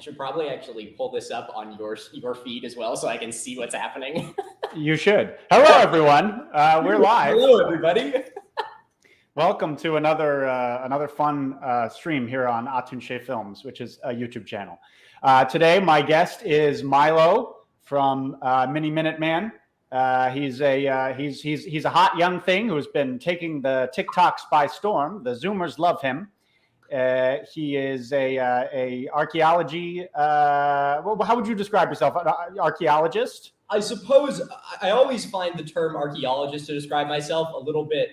should probably actually pull this up on your feed as well so I can see what's happening. You should. Hello, everyone. We're live. Hello, everybody. Welcome to another fun stream here on Atun-Shei Films, which is a YouTube channel. Today, my guest is Milo from Miniminuteman. He's a hot young thing who's been taking the TikToks by storm. The Zoomers love him. He is a archaeology. Well, how would you describe yourself? An archaeologist? I suppose I always find the term archaeologist to describe myself a little bit.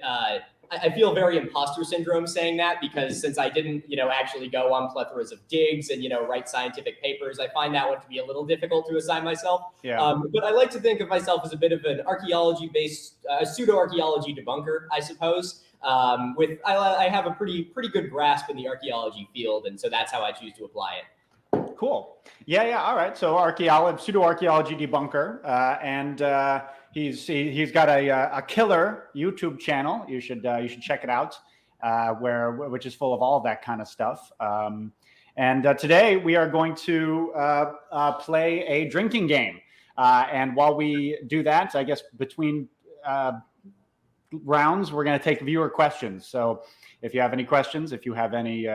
I feel very imposter syndrome saying that because since I didn't, actually go on plethoras of digs and, write scientific papers, I find that one to be a little difficult to assign myself. Yeah. But I like to think of myself as a bit of an archaeology-based, pseudo-archaeology debunker, I suppose. I have a pretty good grasp in the archaeology field, and so that's how I choose to apply it. Cool. Yeah. All right. So pseudo-archaeology debunker, and he's got a killer YouTube channel. You should check it out, which is full of all of that kind of stuff. And today we are going to play a drinking game. And while we do that, I guess between rounds, we're going to take viewer questions. So if you have any questions, if you have any,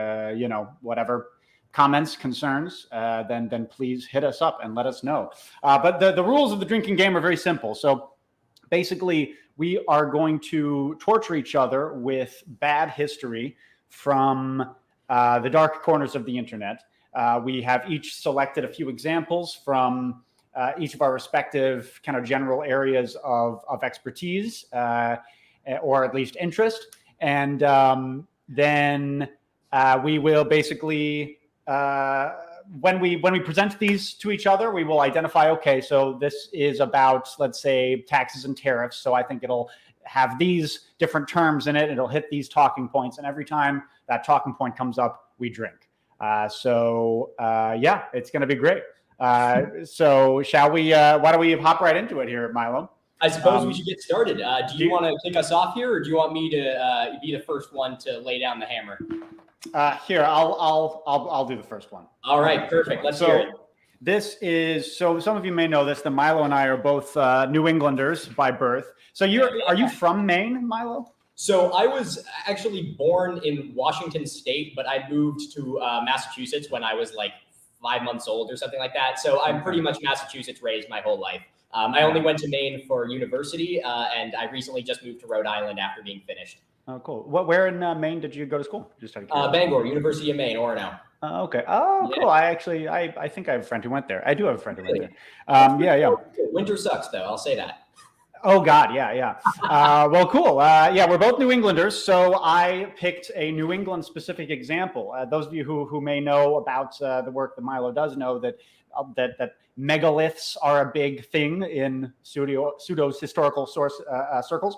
whatever comments, concerns, then please hit us up and let us know. But the rules of the drinking game are very simple. So basically, we are going to torture each other with bad history from the dark corners of the internet. We have each selected a few examples from each of our respective kind of general areas of expertise or at least interest. And then we will basically... when we present these to each other, we will identify, okay, so this is about, let's say, taxes and tariffs. So I think it'll have these different terms in it. It'll hit these talking points. And every time that talking point comes up, we drink. Yeah, it's going to be great. So shall we, why don't we hop right into it here, Milo? I suppose we should get started. Do you want to kick us off here, or do you want me to be the first one to lay down the hammer? Here, I'll do the first one. All right, perfect. Let's hear it. This is, so some of you may know this, that Milo and I are both New Englanders by birth. So are you from Maine, Milo? So I was actually born in Washington State, but I moved to Massachusetts when I was like 5 months old or something like that. So I'm pretty much Massachusetts raised my whole life. I only went to Maine for university, and I recently just moved to Rhode Island after being finished. Oh, cool. Where in Maine did you go to school? Just Bangor, University of Maine, Orono. Okay. Oh, yeah. Cool. I think I have a friend who went there. I do have a friend who went there. Yeah. Winter sucks, though. I'll say that. Oh, God. Yeah. Well, cool. Yeah, we're both New Englanders. So I picked a New England specific example. Those of you who may know about the work that Milo does know that megaliths are a big thing in pseudo-historical circles.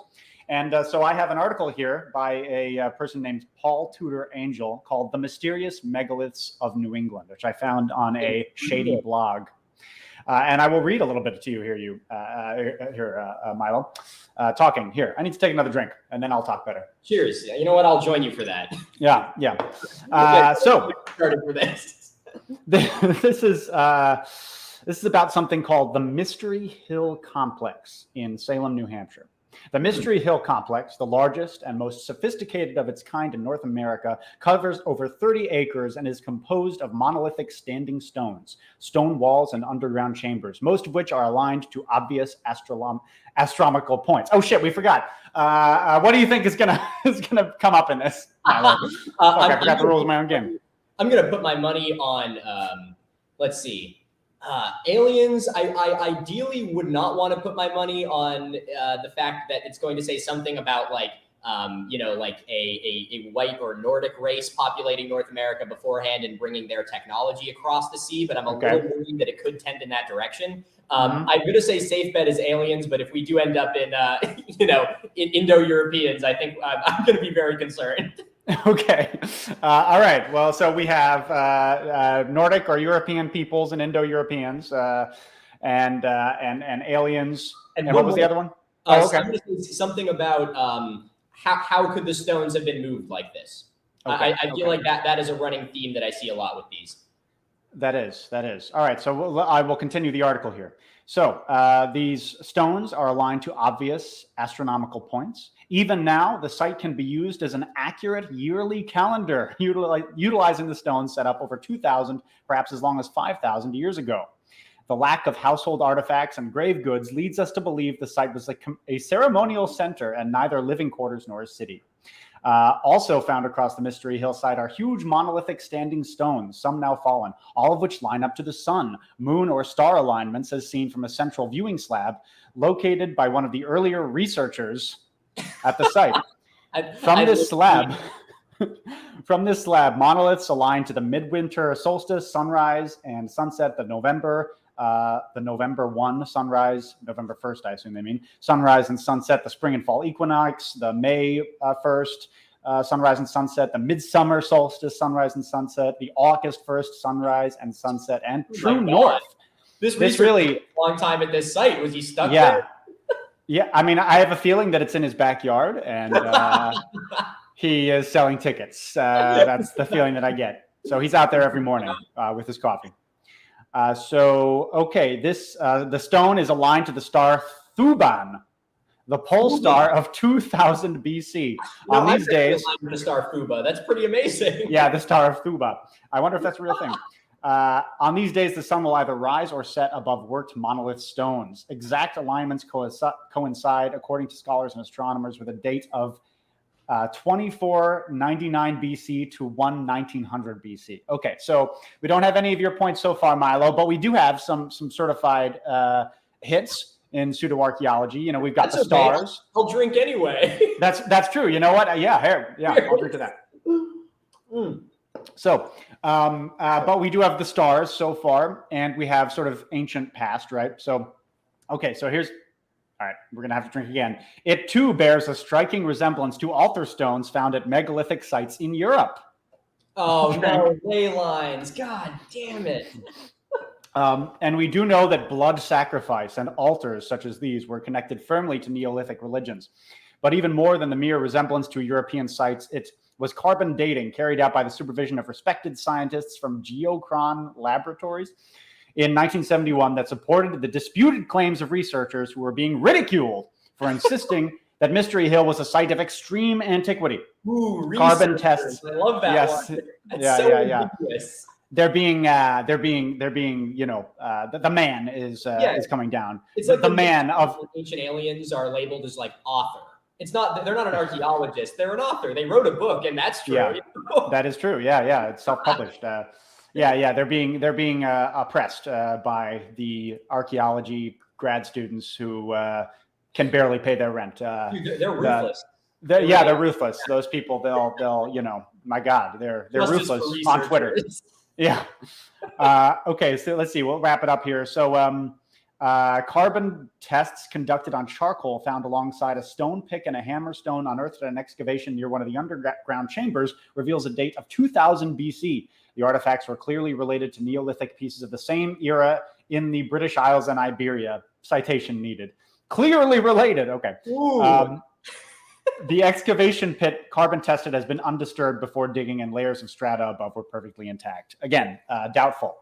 And so I have an article here by a person named Paul Tudor Angel called The Mysterious Megaliths of New England, which I found on a shady blog. And I will read a little bit to you here, Milo. Talking. Here, I need to take another drink, and then I'll talk better. Cheers. You know what? I'll join you for that. Yeah. So started for this. This is about something called the Mystery Hill Complex in Salem, New Hampshire. The Mystery Hill Complex, the largest and most sophisticated of its kind in North America, covers over 30 acres and is composed of monolithic standing stones, stone walls, and underground chambers, most of which are aligned to obvious astronomical points. Oh shit, we forgot. What do you think is gonna come up in this? I forgot the rules of my own game. I'm gonna put my money on. Let's see. Aliens, I ideally would not want to put my money on the fact that it's going to say something about like a white or Nordic race populating North America beforehand and bringing their technology across the sea, but I'm a little worried that it could tend in that direction. I'm going to say safe bet is aliens, but if we do end up in, in Indo-Europeans, I think I'm going to be very concerned. Okay. All right. Well, so we have Nordic or European peoples and Indo-Europeans and aliens. And what was the other one? Okay. Something about how could the stones have been moved like this? Okay. I feel like that is a running theme that I see a lot with these. That is. All right. So I will continue the article here. So these stones are aligned to obvious astronomical points. Even now, the site can be used as an accurate yearly calendar, utilizing the stones set up over 2,000, perhaps as long as 5,000 years ago. The lack of household artifacts and grave goods leads us to believe the site was a ceremonial center and neither living quarters nor a city. Also found across the Mystery Hillside are huge monolithic standing stones, some now fallen, all of which line up to the sun, moon, or star alignments as seen from a central viewing slab located by one of the earlier researchers at the site. From this slab, monoliths align to the midwinter solstice, sunrise, and sunset, the November 1 sunrise, November 1st, I assume they mean, sunrise and sunset, the spring and fall equinox, the May 1st sunrise and sunset, the midsummer solstice sunrise and sunset, the August 1st sunrise and sunset, and true north. This really took a long time at this site. Was he stuck there? Yeah, I mean, I have a feeling that it's in his backyard, and he is selling tickets. That's the feeling that I get. So he's out there every morning with his coffee. The stone is aligned to the star Thuban, the pole star of 2000 BC. On these days, the star Thuba. That's pretty amazing. Yeah, the star of Thuba. I wonder if that's a real thing. On these days, the sun will either rise or set above worked monolith stones. Exact alignments coincide, according to scholars and astronomers, with a date of 2499 BC to 1900 BC. Okay, so we don't have any of your points so far, Milo, but we do have some certified hits in pseudo-archaeology. You know, we've got the stars. Okay. I'll drink anyway. That's true. You know what? I'll drink to that. So, but we do have the stars so far, and we have sort of ancient past, right? So, okay, so here's. All right, we're going to have to drink again. It, too, bears a striking resemblance to altar stones found at megalithic sites in Europe. Oh, no, ley lines. God damn it. And we do know that blood sacrifice and altars such as these were connected firmly to Neolithic religions. But even more than the mere resemblance to European sites, it was carbon dating carried out by the supervision of respected scientists from Geochron Laboratories in 1971 that supported the disputed claims of researchers who were being ridiculed for insisting that Mystery Hill was a site of extreme antiquity. Ooh, carbon tests. I love that yes. one. Yeah. They're being, you know, the man is coming down. It's like the man of ancient aliens are labeled as like author. It's not, they're not an archaeologist. They're an author. They wrote a book, and that's true. Yeah, that is true. Yeah. It's self-published. They're being oppressed by the archaeology grad students who can barely pay their rent. Dude, they're ruthless. They're ruthless. Those people, they'll you know, my God, they're ruthless on Twitter. Yeah. Okay, so let's see. We'll wrap it up here. So carbon tests conducted on charcoal found alongside a stone pick and a hammerstone unearthed at an excavation near one of the underground chambers reveals a date of 2000 BC. The artifacts were clearly related to Neolithic pieces of the same era in the British Isles and Iberia. Citation needed. Clearly related. Okay. The excavation pit carbon tested has been undisturbed before digging, and layers of strata above were perfectly intact. Again, doubtful.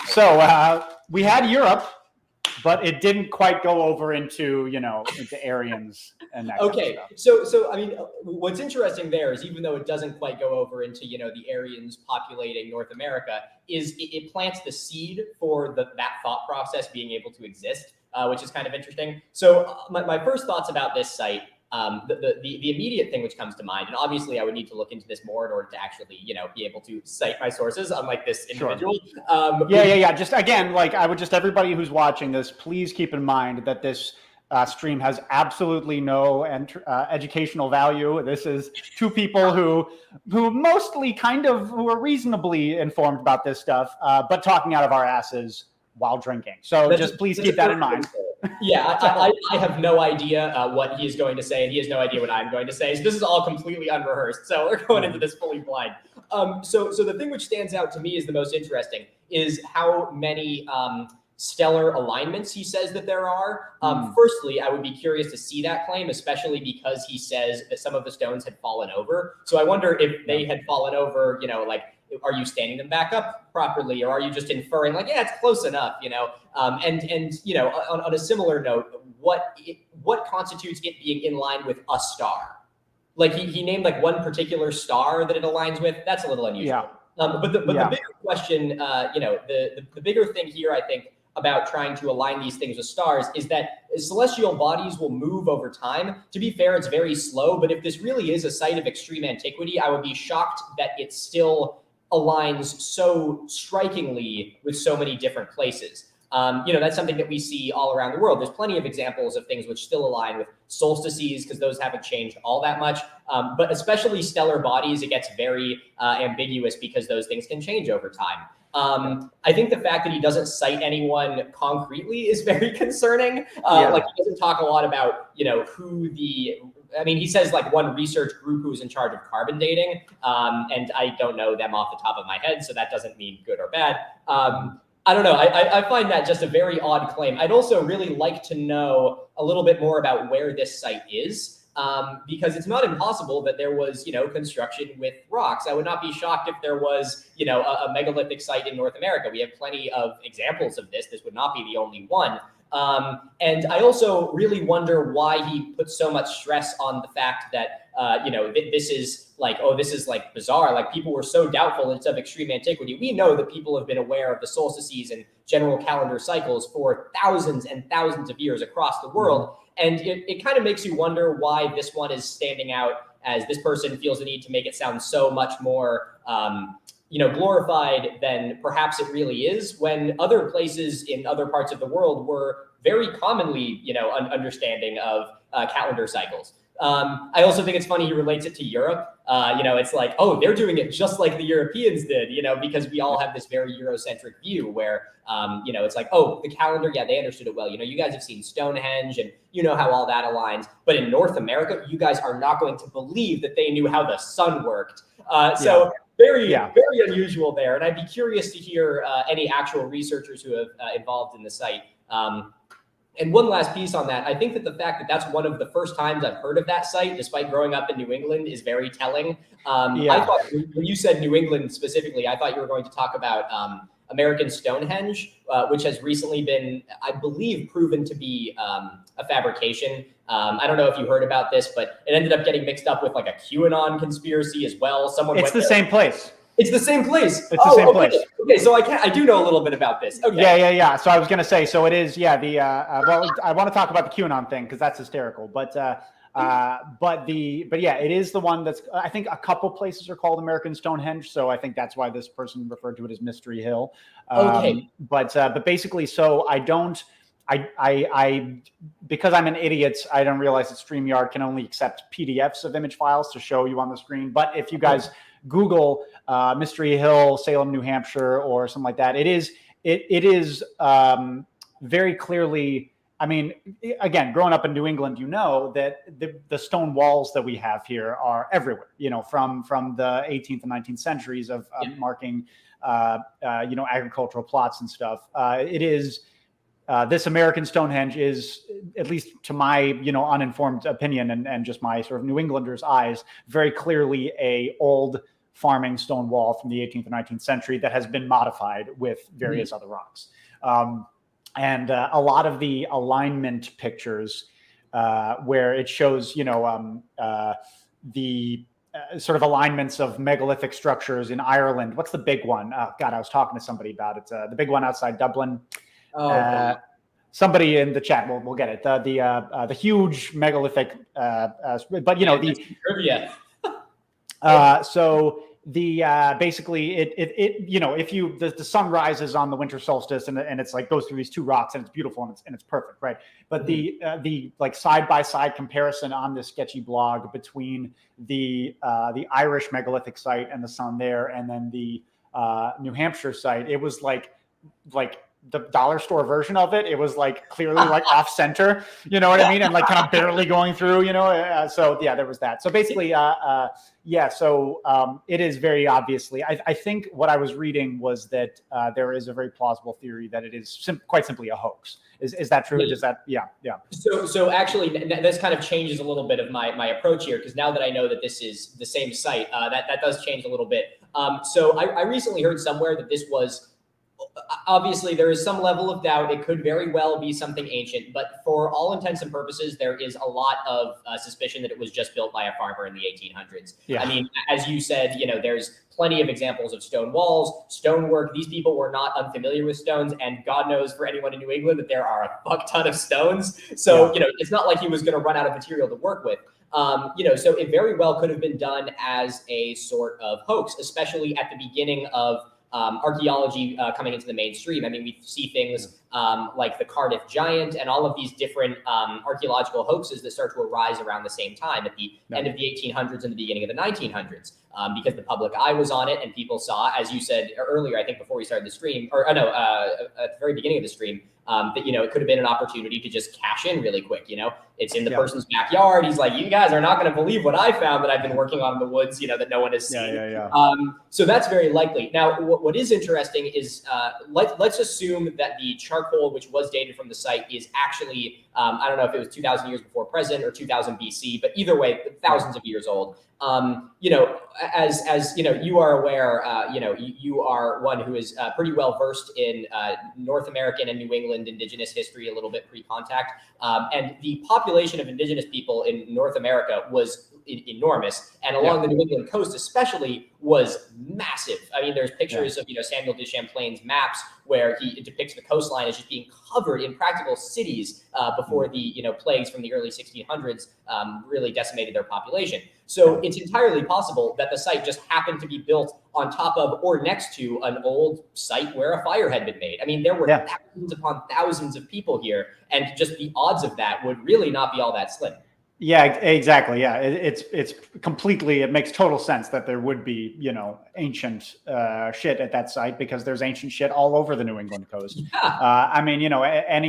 So we had Europe, but it didn't quite go over into Aryans and that. Okay, kind of stuff. so I mean, what's interesting there is even though it doesn't quite go over into the Aryans populating North America, is it plants the seed for that thought process being able to exist, which is kind of interesting. So my first thoughts about this site. The immediate thing which comes to mind, and obviously I would need to look into this more in order to actually, be able to cite my sources, unlike this individual. Sure. Yeah. Just again, I would just, everybody who's watching this, please keep in mind that this stream has absolutely no educational value. This is two people who mostly who are reasonably informed about this stuff, but talking out of our asses while drinking. So just please keep that in mind. Yeah, I have no idea what he is going to say, and he has no idea what I'm going to say. So this is all completely unrehearsed. So we're going into this fully blind. So the thing which stands out to me is the most interesting is how many stellar alignments he says that there are. Firstly, I would be curious to see that claim, especially because he says that some of the stones had fallen over. So I wonder if they had fallen over, are you standing them back up properly, or are you just inferring like, yeah, it's close enough, and on a similar note, what constitutes it being in line with a star? Like he named like one particular star that it aligns with. That's a little unusual. Yeah. But the bigger question, the bigger thing here, I think, about trying to align these things with stars is that celestial bodies will move over time. To be fair, it's very slow, but if this really is a site of extreme antiquity, I would be shocked that it still aligns so strikingly with so many different places. That's something that we see all around the world. There's plenty of examples of things which still align with solstices because those haven't changed all that much. But especially stellar bodies, it gets very ambiguous because those things can change over time. I think the fact that he doesn't cite anyone concretely is very concerning. Like he doesn't talk a lot about, he says like one research group who's in charge of carbon dating. And I don't know them off the top of my head, so that doesn't mean good or bad. I don't know. I find that just a very odd claim. I'd also really like to know a little bit more about where this site is, because it's not impossible that there was, construction with rocks. I would not be shocked if there was, a megalithic site in North America. We have plenty of examples of this. This would not be the only one. And I also really wonder why he puts so much stress on the fact that, this is like bizarre. Like people were so doubtful it's of extreme antiquity. We know that people have been aware of the solstices and general calendar cycles for thousands and thousands of years across the world. And it kind of makes you wonder why this one is standing out, as this person feels the need to make it sound so much more, glorified than perhaps it really is, when other places in other parts of the world were very commonly, understanding of calendar cycles. I also think it's funny he relates it to Europe. It's like, oh, they're doing it just like the Europeans did, because we all have this very Eurocentric view where, it's like, oh, the calendar, yeah, they understood it well. You guys have seen Stonehenge and you know how all that aligns. But in North America, you guys are not going to believe that they knew how the sun worked. Very unusual there. And I'd be curious to hear any actual researchers who have involved in the site. And one last piece on that, I think that the fact that that's one of the first times I've heard of that site, despite growing up in New England, is very telling. I thought when you said New England specifically, I thought you were going to talk about American Stonehenge, which has recently been, I believe, proven to be a fabrication. I don't know if you heard about this, but it ended up getting mixed up with like a QAnon conspiracy as well. It's the same place. It's the same place. It's the same place. Okay, so I do know a little bit about this. Okay. Yeah. So I was going to say, so it is, well, I want to talk about the QAnon thing because that's hysterical. But it is the one that's, I think a couple places are called American Stonehenge. So I think that's why this person referred to it as Mystery Hill. Okay. But basically, so I because I'm an idiot, I don't realize that StreamYard can only accept PDFs of image files to show you on the screen. But if you guys Google Mystery Hill, Salem, New Hampshire, or something like that, it is very clearly. I mean, again, growing up in New England, you know that the stone walls that we have here are everywhere. From the 18th and 19th centuries of marking, agricultural plots and stuff. It is. This American Stonehenge is, at least to my, uninformed opinion and just my sort of New Englander's eyes, very clearly a old farming stone wall from the 18th or 19th century that has been modified with various other rocks. And a lot of the alignment pictures where it shows, the sort of alignments of megalithic structures in Ireland. What's the big one? Oh, God, I was talking to somebody about it. The big one outside Dublin. Somebody in the chat will get it. The huge megalithic, but the trivia. So the basically it if the sun rises on the winter solstice and it's like goes through these two rocks and it's beautiful and it's perfect, right? But the like side by side comparison on this sketchy blog between the Irish megalithic site and the sun there, and then the New Hampshire site, it was like the dollar store version of it. It was like clearly like off center, you know what I mean? And like kind of barely going through, you know? So yeah, there was that. So basically, it is very obviously, I think what I was reading was that there is a very plausible theory that it is quite simply a hoax. Is that true? Does that, yeah. So actually, this kind of changes a little bit of my approach here, because now that I know that this is the same site, that does change a little bit. So I recently heard somewhere that this was, obviously there is some level of doubt. It could very well be something ancient, but for all intents and purposes, there is a lot of suspicion that it was just built by a farmer in the 1800s. Yeah. I mean, as you said, you know, there's plenty of examples of stone walls, stonework. These people were not unfamiliar with stones, and God knows for anyone in New England that there are a fuck ton of stones. So, you know, it's not like he was going to run out of material to work with. You know, so it very well could have been done as a sort of hoax, especially at the beginning of archaeology coming into the mainstream. I mean, we see things like the Cardiff Giant and all of these different archaeological hoaxes that start to arise around the same time at the end of the 1800s and the beginning of the 1900s, because the public eye was on it and people saw, as you said earlier, I think before we started the stream, or at the very beginning of the stream, that, you know, it could have been an opportunity to just cash in really quick. You know, it's in the person's backyard. He's like, you guys are not going to believe what I found that I've been working on in the woods, you know, that no one has seen. So that's very likely. Now, what is interesting is let's assume that the charcoal, which was dated from the site, is actually, I don't know if it was 2,000 years before present or 2000 BC, but either way, thousands of years old. You know, as you know, you are aware, you know, you are one who is pretty well versed in North American and New England indigenous history, a little bit pre-contact. And the population of indigenous people in North America was enormous, and along the New England coast especially was massive. I mean, there's pictures of, you know, Samuel de Champlain's maps where he depicts the coastline as just being covered in practical cities before the, you know, plagues from the early 1600s really decimated their population. So it's entirely possible that the site just happened to be built on top of or next to an old site where a fire had been made. I mean, there were thousands upon thousands of people here, and just the odds of that would really not be all that slim. Yeah, exactly. Yeah, it's completely, it makes total sense that there would be, you know, ancient shit at that site, because there's ancient shit all over the New England coast. I mean, you know, I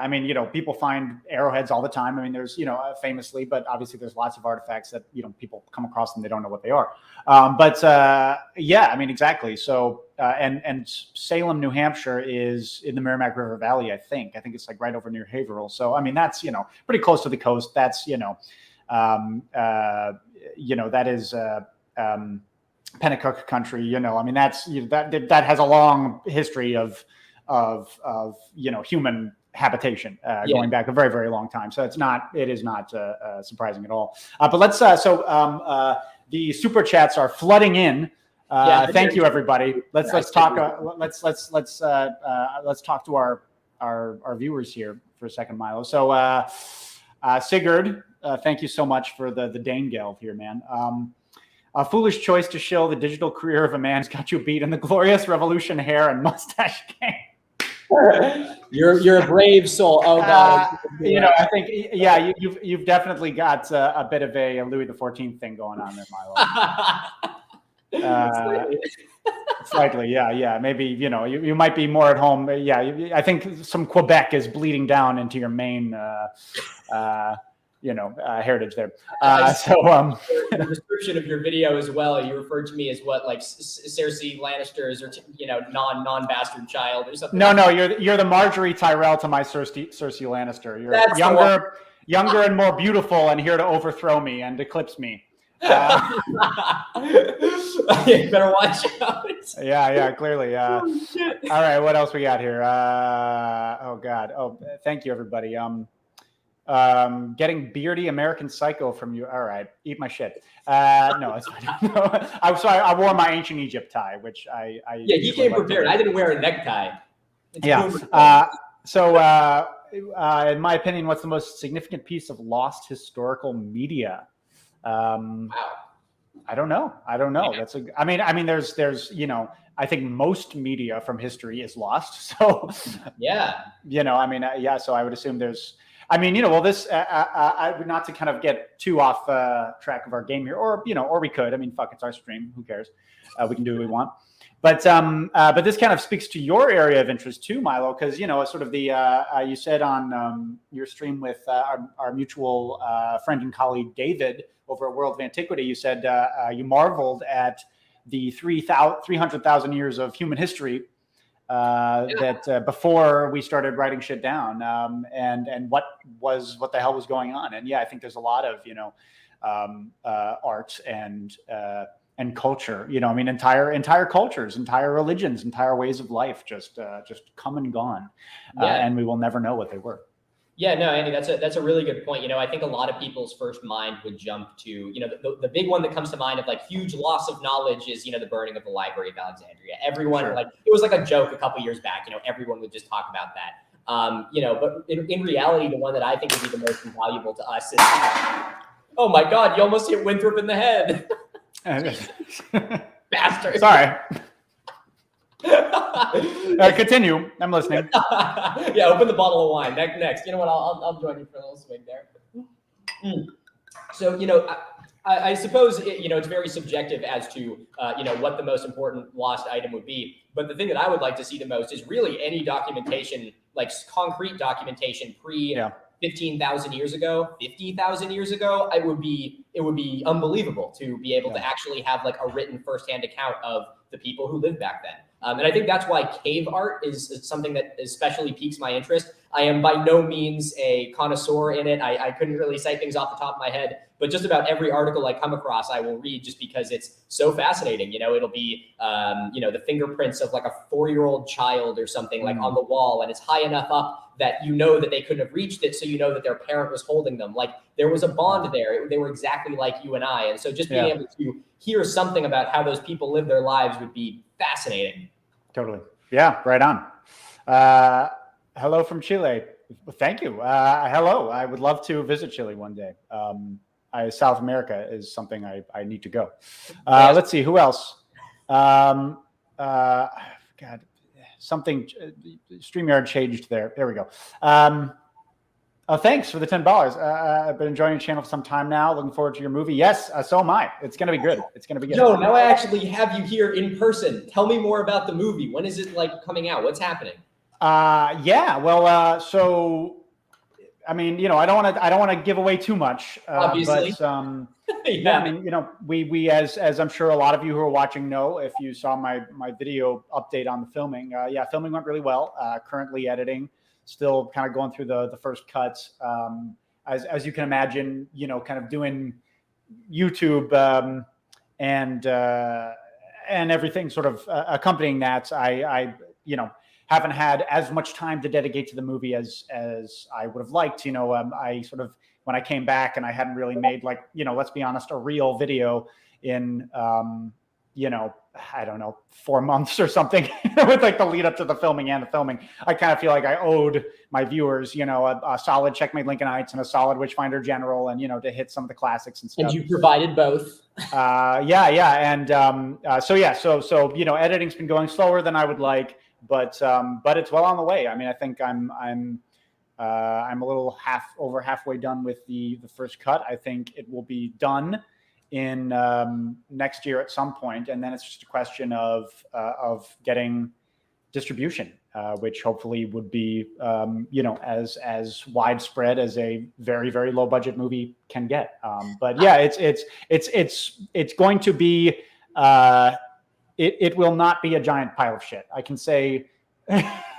mean, you know, people find arrowheads all the time. I mean, there's, you know, famously, but obviously there's lots of artifacts that, you know, people come across and they don't know what they are. Yeah, I mean, exactly. So, and Salem, New Hampshire is in the Merrimack River Valley, I think. I think it's like right over near Haverhill. So, I mean, that's, you know, pretty close to the coast. That's, you know, that is Pennacook country, you know. I mean, that's, you know, that has a long history of you know, human habitation going back a very, very long time. So it is not surprising at all. But let's the super chats are flooding in. Thank you, everybody. Let's talk to our viewers here for a second, Milo. So Sigurd, thank you so much for the Dane Gelb here, man. A foolish choice to shill the digital career of a man who's got you beat in the glorious revolution hair and mustache game. You're a brave soul. Oh God! You know, I think you've definitely got a bit of a Louis XIV thing going on there, Milo. Slightly, yeah. Maybe, you know, you might be more at home. I think some Quebec is bleeding down into your main, heritage there. The description of your video as well, you referred to me as what, like Cersei Lannister's, or non-bastard child or something. No, you're the Marjorie Tyrell to my Cersei Lannister. You're younger and more beautiful, and here to overthrow me and eclipse me. You better watch out. Yeah, clearly. All right, what else we got here? Oh God. Oh, thank you, everybody. Getting beardy American Psycho from you. All right, eat my shit. No, it's fine. No, I'm sorry. I wore my ancient Egypt tie, which I you came prepared. I didn't wear a necktie. In my opinion, what's the most significant piece of lost historical media? Wow. I don't know. Yeah. I mean, there's, you know, I think most media from history is lost. So you know, I mean, so I would assume there's, I mean, you know, well, this, I would, not to kind of get too off track of our game here, or, you know, or we could, I mean, fuck, it's our stream. Who cares? We can do what we want. But this kind of speaks to your area of interest too, Milo, because sort of the you said on your stream with our mutual friend and colleague David over at World of Antiquity, you said you marveled at the 300,000 years of human history that before we started writing shit down, and what the hell was going on. And yeah, I think there's a lot of art and culture, I mean, entire cultures, entire religions, entire ways of life just come and gone, and we will never know what they were. Yeah, no, Andy, that's a really good point. I think a lot of people's first mind would jump to, the big one that comes to mind of like huge loss of knowledge is, the burning of the Library of Alexandria. Everyone, Sure. like, it was like a joke a couple years back, everyone would just talk about that. But in reality, the one that I think would be the most invaluable to us is, oh my God, you almost hit Winthrop in the head. Bastard. Sorry. Continue. I'm listening. Yeah, open the bottle of wine. Next. You know what? I'll join you for a little swig there. So, I suppose it's very subjective as to what the most important lost item would be. But the thing that I would like to see the most is really any documentation, like concrete documentation, 15,000 years ago, 50,000 years ago. It would be unbelievable to be able to actually have like a written firsthand account of the people who lived back then. And I think that's why cave art is something that especially piques my interest. I am by no means a connoisseur in it. I couldn't really cite things off the top of my head, but just about every article I come across, I will read just because it's so fascinating. It'll be, the fingerprints of like a 4-year-old child or something like on the wall, and it's high enough up that that they couldn't have reached it. So that their parent was holding them. Like there was a bond there. They were exactly like you and I. And so just being able to hear something about how those people live their lives would be fascinating. Totally. Yeah, right on. Hello from Chile. Thank you. Hello. I would love to visit Chile one day. South America is something I need to go. Let's see. Who else? God, something. StreamYard changed there. There we go. Thanks for the $10. I've been enjoying your channel for some time now. Looking forward to your movie. Yes, so am I. It's going to be good. It's going to be good. Joe, now I actually have you here in person. Tell me more about the movie. When is it coming out? What's happening? So I mean, I don't want to give away too much. Obviously. But yeah, I mean, we as I'm sure a lot of you who are watching know, if you saw my video update on the filming, filming went really well. Currently editing. Still kind of going through the first cuts. As you can imagine, kind of doing YouTube and everything sort of accompanying that. I haven't had as much time to dedicate to the movie as I would have liked. I sort of, when I came back and I hadn't really made let's be honest, a real video in I don't know, 4 months or something with the lead up to the filming and the filming. I kind of feel like I owed my viewers, a solid Checkmate Lincoln Heights and a solid Witchfinder General, and, to hit some of the classics and stuff. And you provided both. And so editing's been going slower than I would like, but it's well on the way. I mean, I think I'm a little over halfway done with the first cut. I think it will be done in next year at some point, and then it's just a question of getting distribution, which hopefully would be as widespread as a very, very low budget movie can get. But yeah, it's going to be it will not be a giant pile of shit. I can say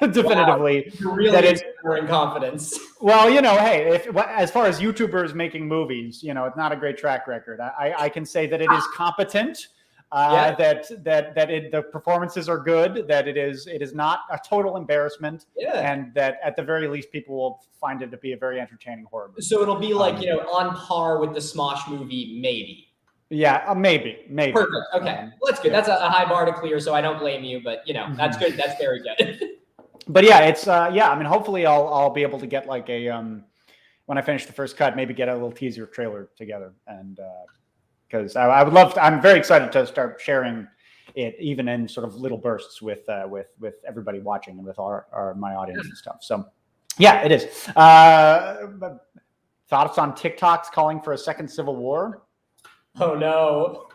definitively. Wow. You're really in confidence. Well, hey, as far as YouTubers making movies, it's not a great track record. I can say that it is competent, that the performances are good, that it is not a total embarrassment, and that at the very least people will find it to be a very entertaining horror movie. So it'll be on par with the Smosh movie, maybe. Yeah, maybe. Perfect. Okay, well, that's good. That's a high bar to clear, so I don't blame you. But that's good. That's very good. But yeah, it's I mean, hopefully I'll be able to get a when I finish the first cut, maybe get a little teaser trailer together, and because I would love to, I'm very excited to start sharing it, even in sort of little bursts with everybody watching and with my audience and stuff. So yeah, it is. Thoughts on TikToks calling for a second civil war? Oh no.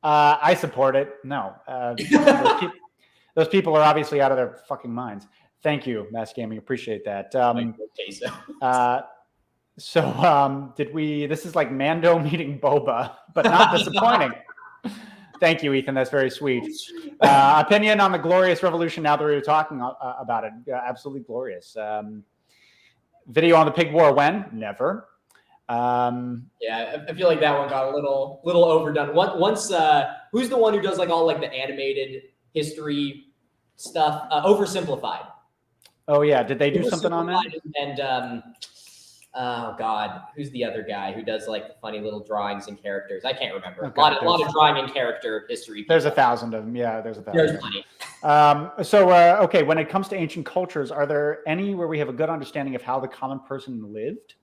I support it. No, those people are obviously out of their fucking minds. Thank you, Mass Gaming. Appreciate that. Did we? This is like Mando meeting Boba, but not disappointing. Thank you, Ethan. That's very sweet. Opinion on the glorious revolution now that we were talking about it. Absolutely glorious. Video on the pig war when? Never. Yeah, I feel like that one got a little overdone. Once, who's the one who does like all like the animated history stuff? Oversimplified. Oh yeah, did they do something on that? And oh god, who's the other guy who does like the funny little drawings and characters? I can't remember. Okay, a lot of drawing and character history. There's 1,000 of them. Yeah, there's 1,000. There's plenty. Okay, when it comes to ancient cultures, are there any where we have a good understanding of how the common person lived?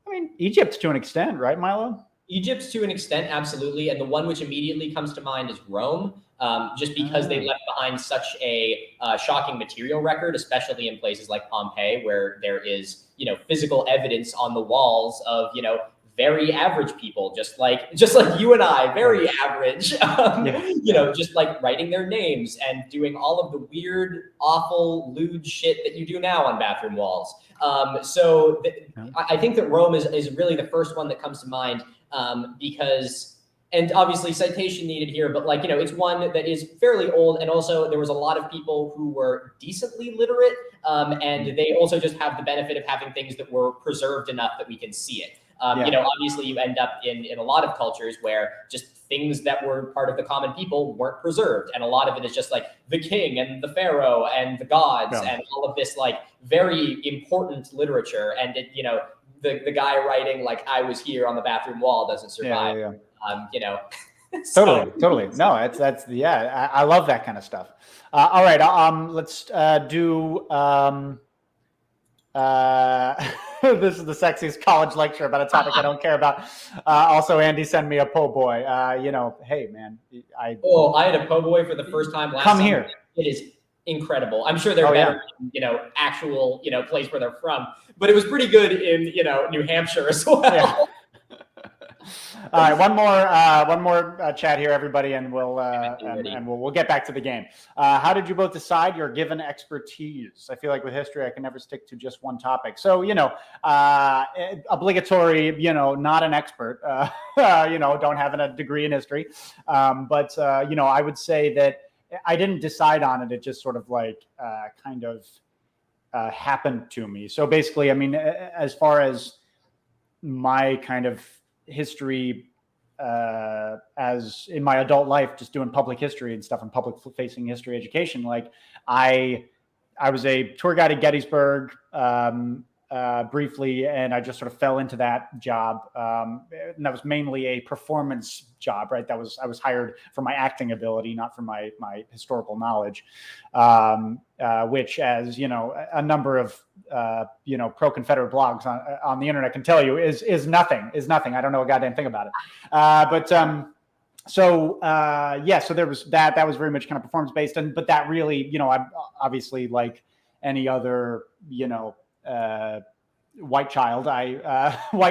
I mean, Egypt to an extent, right, Milo? Egypt to an extent, absolutely. And the one which immediately comes to mind is Rome, just because they left behind such a shocking material record, especially in places like Pompeii, where there is, physical evidence on the walls of, very average people, just like you and I, very average, just like writing their names and doing all of the weird, awful, lewd shit that you do now on bathroom walls. I think that Rome is really the first one that comes to mind because, and obviously citation needed here, but it's one that is fairly old. And also there was a lot of people who were decently literate and they also just have the benefit of having things that were preserved enough that we can see it. Obviously you end up in a lot of cultures where just things that were part of the common people weren't preserved. And a lot of it is just like the king and the pharaoh and the gods and all of this like very important literature. And it, the guy writing like I was here on the bathroom wall doesn't survive. Totally. No, I love that kind of stuff. All right. Let's do, this is the sexiest college lecture about a topic I don't care about. Also, Andy, send me a po' boy. Hey man, I had a po' boy for the first time last Come summer. here. It is incredible. I'm sure they're better, actual, place where they're from, but it was pretty good in, New Hampshire as well. Yeah. All right, one more chat here, everybody, and we'll get back to the game. How did you both decide your given expertise? I feel like with history, I can never stick to just one topic. So obligatory, not an expert, don't have a degree in history, but I would say that I didn't decide on it. It just sort of happened to me. So basically, I mean, as far as my kind of history as in my adult life, just doing public history and stuff and public facing history education. Like I was a tour guide at Gettysburg briefly, and I just sort of fell into that job. And that was mainly a performance job, right? I was hired for my acting ability, not for my historical knowledge, which, as a number of pro-Confederate blogs on the internet can tell you, is nothing. I don't know a goddamn thing about it. So there was that was very much kind of performance based, but that really, I'm obviously like any other, white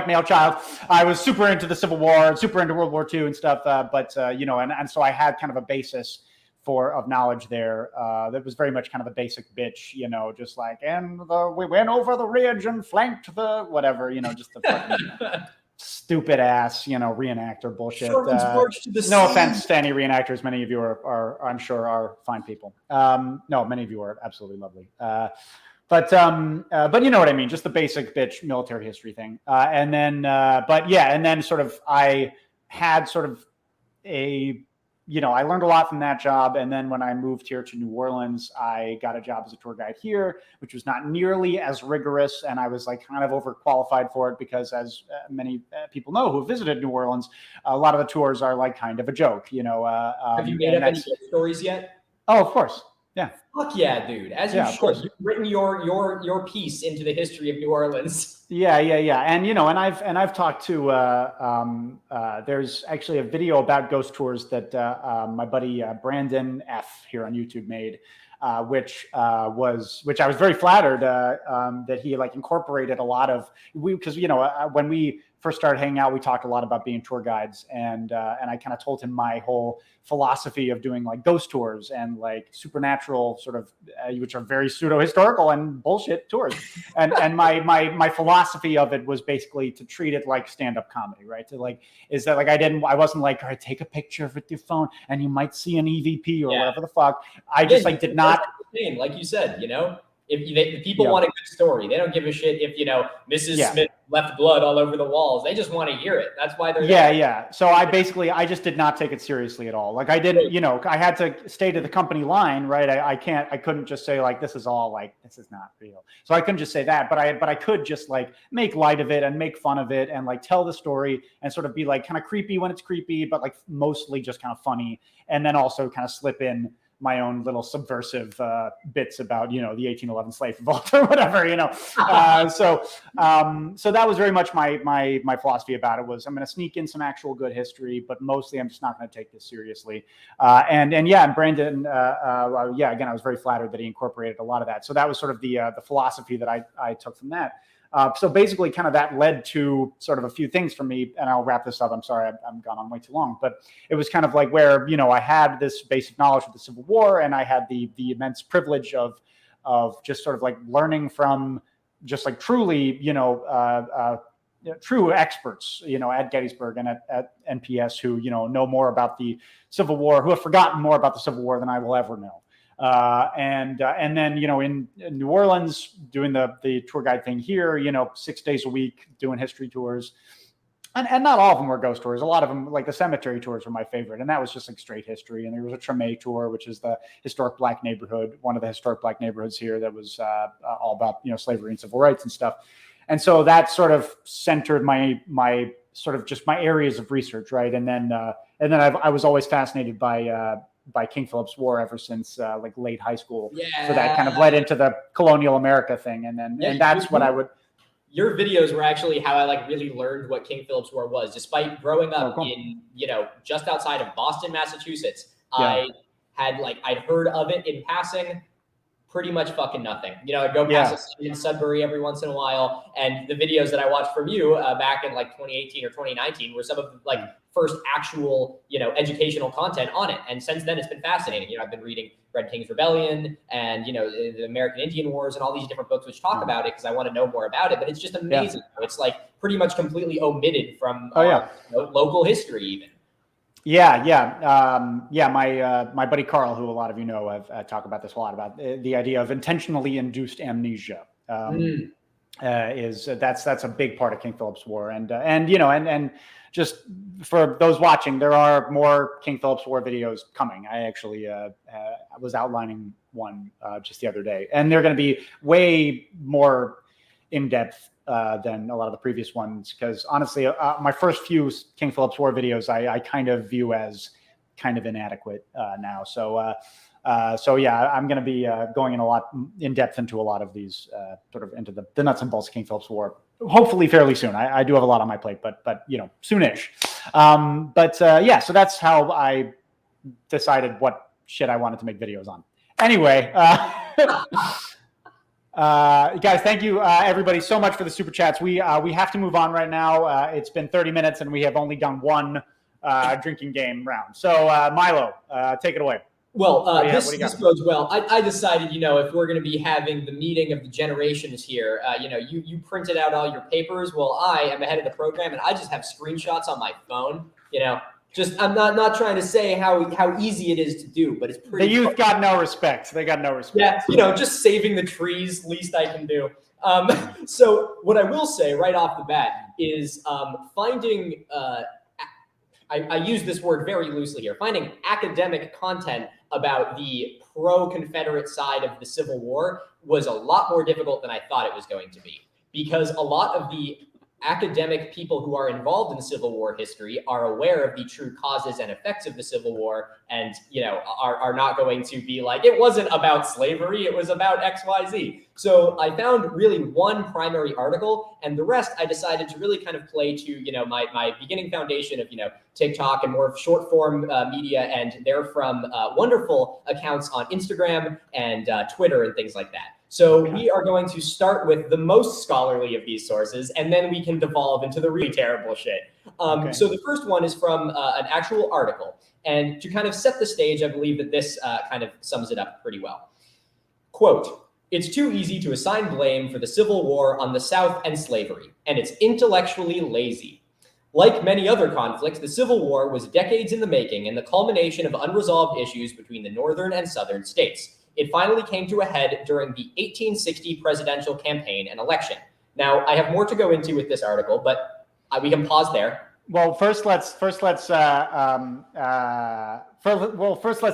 male child. I was super into the Civil War, super into World War II and stuff. And so I had kind of a basis of knowledge there. That was very much kind of a basic bitch, just like, we went over the ridge and flanked the whatever, just the fucking stupid ass, reenactor bullshit. No offense to any reenactors. Many of you are I'm sure are fine people. No, many of you are absolutely lovely. But you know what I mean? Just the basic bitch military history thing. And then sort of I had sort of I learned a lot from that job. And then when I moved here to New Orleans, I got a job as a tour guide here, which was not nearly as rigorous. And I was like kind of overqualified for it because, as many people know who visited New Orleans, a lot of the tours are like kind of a joke, Have you made up any stories yet? Oh, of course. Yeah. Fuck yeah, dude. As you should. You've written your piece into the history of New Orleans. Yeah. And and I've talked to there's actually a video about ghost tours that my buddy Brandon F here on YouTube made, which I was very flattered that he like incorporated a lot of because when we first started hanging out, we talked a lot about being tour guides, and I kind of told him my whole philosophy of doing like ghost tours and like supernatural sort of, which are very pseudo historical and bullshit tours. And my philosophy of it was basically to treat it like stand-up comedy, right? To like, is that like I wasn't like, all right, take a picture with your phone and you might see an EVP or whatever the fuck. I just like did not. Like you said, you know, if people want a good story, they don't give a shit if, you know, Mrs. Smith left blood all over the walls. They just want to hear it. That's why they're there. Yeah. So I just did not take it seriously at all. Like I didn't, you know, I had to stay to the company line, right? I couldn't just say like, this is all like, this is not real. So I couldn't just say that, but I could just like make light of it and make fun of it and like tell the story and sort of be like kind of creepy when it's creepy, but like mostly just kind of funny. And then also kind of slip in my own little subversive bits about, you know, the 1811 slave revolt or whatever, you know. So that was very much my philosophy about it was I'm going to sneak in some actual good history, but mostly I'm just not going to take this seriously. And Brandon, again, I was very flattered that he incorporated a lot of that. So that was sort of the philosophy that I took from that. So basically kind of that led to sort of a few things for me, and I'll wrap this up. I'm sorry, I'm gone on way too long, but it was kind of like where, you know, I had this basic knowledge of the Civil War, and I had the immense privilege of just sort of like learning from just like truly, you know, true experts, you know, at Gettysburg and at NPS who, you know more about the Civil War, who have forgotten more about the Civil War than I will ever know. And then, you know, in New Orleans, doing the tour guide thing here, you know, 6 days a week, doing history tours. And not all of them were ghost tours. A lot of them, like the cemetery tours, were my favorite. And that was just like straight history. And there was a Treme tour, which is the historic black neighborhood, one of the historic black neighborhoods here that was all about, you know, slavery and civil rights and stuff. And so that sort of centered my sort of just my areas of research, right? And then I was always fascinated by King Philip's War ever since like late high school. Yeah. So that kind of led into the colonial America thing. And then and that's what I would. Your videos were actually how I like really learned what King Philip's War was. Despite growing up in, you know, just outside of Boston, Massachusetts, I'd heard of it in passing. Pretty much fucking nothing. You know, I'd go past in Sudbury every once in a while, and the videos that I watched from you back in like 2018 or 2019 were some of the like first actual, you know, educational content on it. And since then, it's been fascinating. You know, I've been reading Red King's Rebellion and, you know, the American Indian Wars and all these different books which talk about it because I want to know more about it. But it's just amazing. Yeah. It's like pretty much completely omitted from local history even. My buddy Carl, who a lot of you know, I've talked about this a lot about the idea of intentionally induced amnesia. That's a big part of King Philip's War, and you know, and just for those watching, there are more King Philip's War videos coming. I actually was outlining one just the other day, and they're going to be way more in depth than a lot of the previous ones, because honestly, my first few King Philip's War videos I kind of view as kind of inadequate now. So I'm going to be going in depth into a lot of these, sort of into the nuts and bolts of King Philip's War. Hopefully, fairly soon. I do have a lot on my plate, but you know, soonish. So that's how I decided what shit I wanted to make videos on. Anyway. Guys, thank you everybody so much for the super chats. We have to move on right now. It's been 30 minutes and we have only done one drinking game round. So Milo, take it away. Well, this goes well. I decided, you know, if we're going to be having the meeting of the generations here, you know, you printed out all your papers. Well, I am ahead of the program and I just have screenshots on my phone, you know. Just, I'm not trying to say how easy it is to do, but it's pretty. The youth got no respect. They got no respect. Yeah, you know, just saving the trees, least I can do. So what I will say right off the bat is finding, I use this word very loosely here, finding academic content about the pro-Confederate side of the Civil War was a lot more difficult than I thought it was going to be, because a lot of the academic people who are involved in Civil War history are aware of the true causes and effects of the Civil War, and, you know, are not going to be like, it wasn't about slavery, it was about XYZ. So I found really one primary article, and the rest I decided to really kind of play to, you know, my beginning foundation of, you know, TikTok and more of short form media, and they're from wonderful accounts on Instagram and Twitter and things like that. So we are going to start with the most scholarly of these sources, and then we can devolve into the really terrible shit. So the first one is from an actual article. And to kind of set the stage, I believe that this kind of sums it up pretty well. Quote, "It's too easy to assign blame for the Civil War on the South and slavery, and it's intellectually lazy. Like many other conflicts, the Civil War was decades in the making and the culmination of unresolved issues between the northern and southern states. It finally came to a head during the 1860 presidential campaign and election." Now, I have more to go into with this article, but we can pause there. Well, first let's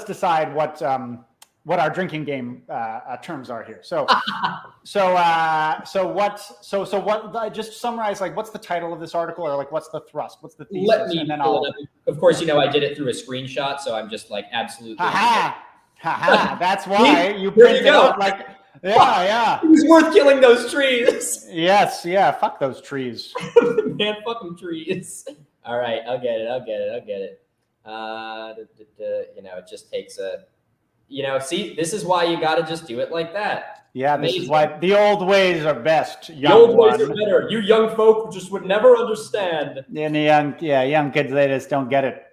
decide what our drinking game terms are here. So what? Just summarize, like, what's the title of this article, or like what's the thrust, what's the thesis? Let me pull it up. Of course, I did it through a screenshot, so I'm just like absolutely. That's why you printed out like. Yeah. It was worth killing those trees. Yes, yeah. Fuck those trees. Man, fuck them trees. All right, I'll get it. It just takes a. See, this is why you got to just do it like that. Yeah, this is why the old ways are best. The old ways are better. You young folk just would never understand. And the young kids, they just don't get it.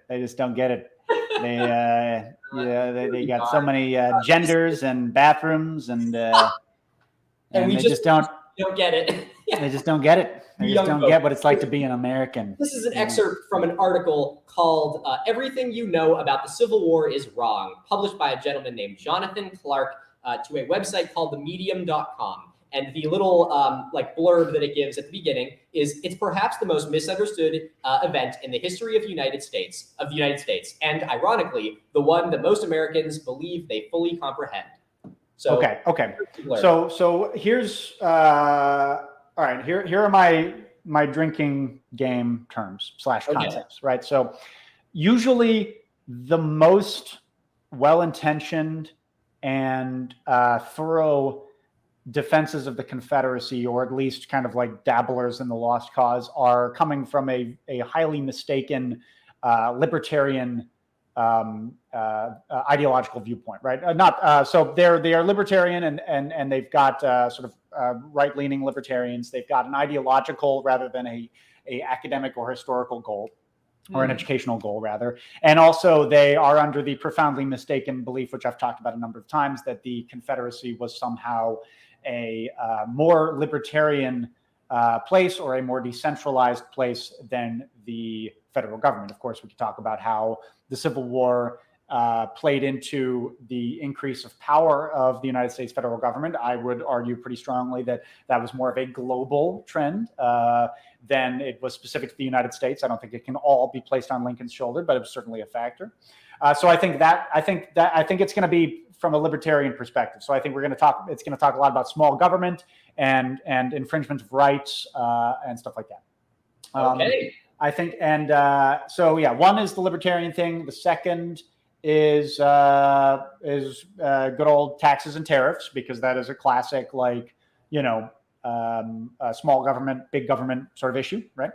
They they got so many genders and bathrooms and we just don't get it. They just don't get it. They just don't get what it's like to be an American. This is an excerpt from an article called "Everything You Know About the Civil War is Wrong," published by a gentleman named Jonathan Clark to a website called themedium.com. And the little blurb that it gives at the beginning is, "It's perhaps the most misunderstood event in the history of the United States, and ironically, the one that most Americans believe they fully comprehend." So okay. So here's all right. Here are my drinking game terms / concepts. Right. So usually the most well-intentioned and thorough defenses of the Confederacy, or at least kind of like dabblers in the lost cause, are coming from a highly mistaken libertarian ideological viewpoint, right? So they are libertarian and they've got right-leaning libertarians. They've got an ideological rather than a academic or historical goal, or an educational goal rather. And also they are under the profoundly mistaken belief, which I've talked about a number of times, that the Confederacy was somehow a more libertarian place, or a more decentralized place than the federal government. Of course, we could talk about how the Civil War played into the increase of power of the United States federal government. I would argue pretty strongly that that was more of a global trend than it was specific to the United States. I don't think it can all be placed on Lincoln's shoulder, but it was certainly a factor. So I think it's going to be from a libertarian perspective. So I think it's going to talk a lot about small government and infringement of rights and stuff like that. Okay. I think, and one is the libertarian thing. The second is good old taxes and tariffs, because that is a classic, small government, big government sort of issue, right?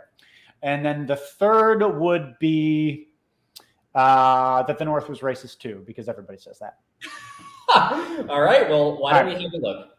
And then the third would be that the North was racist too, because everybody says that. All right. Well, why don't we have a look?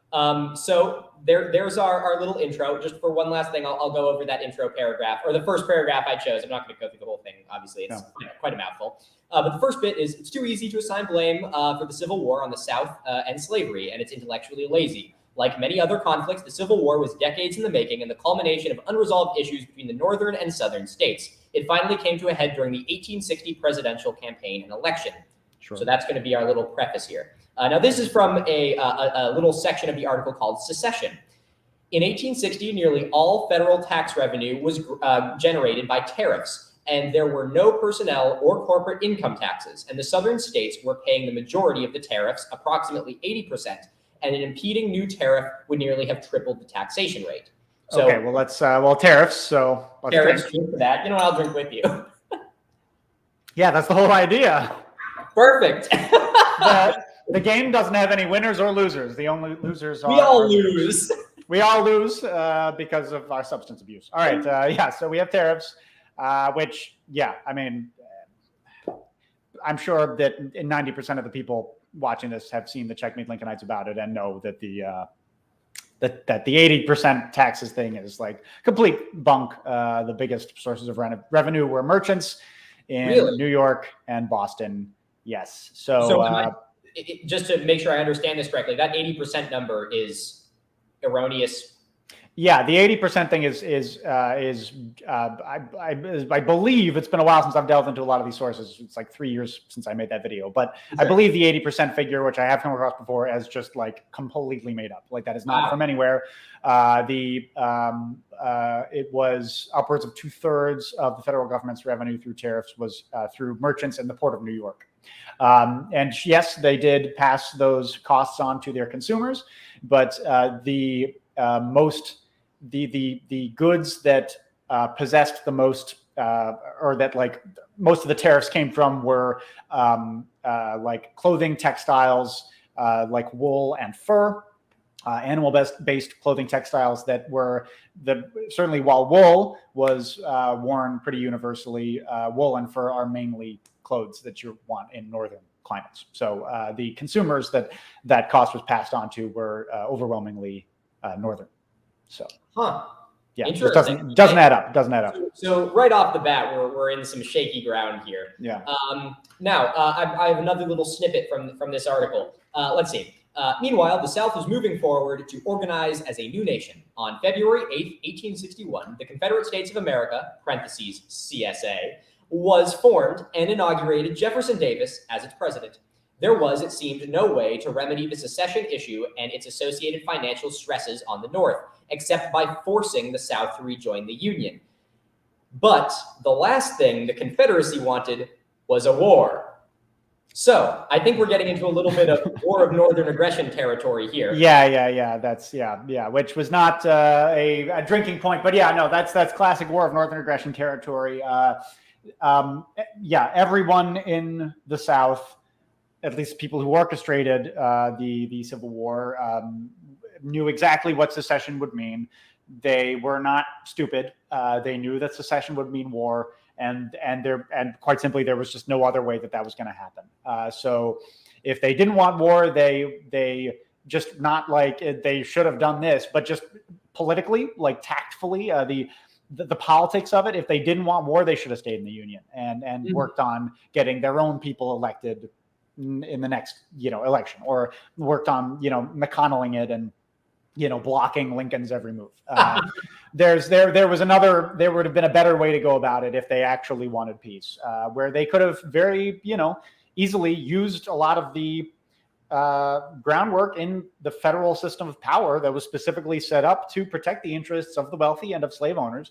So there's our little intro. Just for one last thing, I'll go over that intro paragraph, or the first paragraph I chose. I'm not going to go through the whole thing. Obviously, it's quite a mouthful. But the first bit is, "It's too easy to assign blame for the Civil War on the South and slavery, and it's intellectually lazy. Like many other conflicts, the Civil War was decades in the making and the culmination of unresolved issues between the northern and southern states. It finally came to a head during the 1860 presidential campaign and election." Sure. So that's going to be our little preface here. Now, this is from a little section of the article called "Secession." In 1860, nearly all federal tax revenue was generated by tariffs, and there were no personnel or corporate income taxes, and the southern states were paying the majority of the tariffs, approximately 80%, and an impeding new tariff would nearly have tripled the taxation rate. So, okay, well, tariffs. So tariffs, drink for that. You know what? I'll drink with you. Yeah, that's the whole idea. Perfect. The game doesn't have any winners or losers. The only losers are... We all lose. We all lose because of our substance abuse. All right, so we have tariffs, which, I'm sure that 90% of the people watching this have seen the Checkmate Lincolnites about it and know that the that the 80% taxes thing is like complete bunk. The biggest sources of revenue were merchants in New York and Boston. Yes. So just to make sure I understand this correctly, that 80% number is erroneous. Yeah, the 80% thing is I believe, it's been a while since I've delved into a lot of these sources. It's like 3 years since I made that video, but sure. I believe the 80% figure, which I have come across before, as just like completely made up. Like that is not from anywhere. It was upwards of 2/3 of the federal government's revenue through tariffs was through merchants in the Port of New York. And yes, they did pass those costs on to their consumers, but the goods that possessed the most, or that like most of the tariffs came from, were like clothing, textiles, like wool and fur, animal-based clothing, textiles that were certainly, while wool was worn pretty universally, wool and fur are mainly clothes that you want in northern climates. So the consumers that cost was passed on to were overwhelmingly northern. So, yeah, it doesn't add up. Doesn't add up. So right off the bat, we're in some shaky ground here. Yeah. Now, I have another little snippet from this article. Let's see. Meanwhile, the South was moving forward to organize as a new nation. On February 8th, 1861, the Confederate States of America (parentheses CSA) was formed and inaugurated Jefferson Davis as its president. There was, it seemed, no way to remedy the secession issue and its associated financial stresses on the North, except by forcing the South to rejoin the Union. But the last thing the Confederacy wanted was a war. So I think we're getting into a little bit of War of Northern Aggression territory here. Yeah. That's which was not a drinking point, but yeah, no, that's classic War of Northern Aggression territory. Everyone in the South, at least people who orchestrated the Civil War, knew exactly what secession would mean. They were not stupid. They knew that secession would mean war, and quite simply, there was just no other way that was going to happen. So if they didn't want war, they just, not like they should have done this, but just politically, like tactfully, the politics of it. If they didn't want war, they should have stayed in the Union and worked on getting their own people elected in the next election, or worked on McConnelling it and blocking Lincoln's every move. There would have been a better way to go about it if they actually wanted peace, where they could have very easily used a lot of the groundwork in the federal system of power that was specifically set up to protect the interests of the wealthy and of slave owners.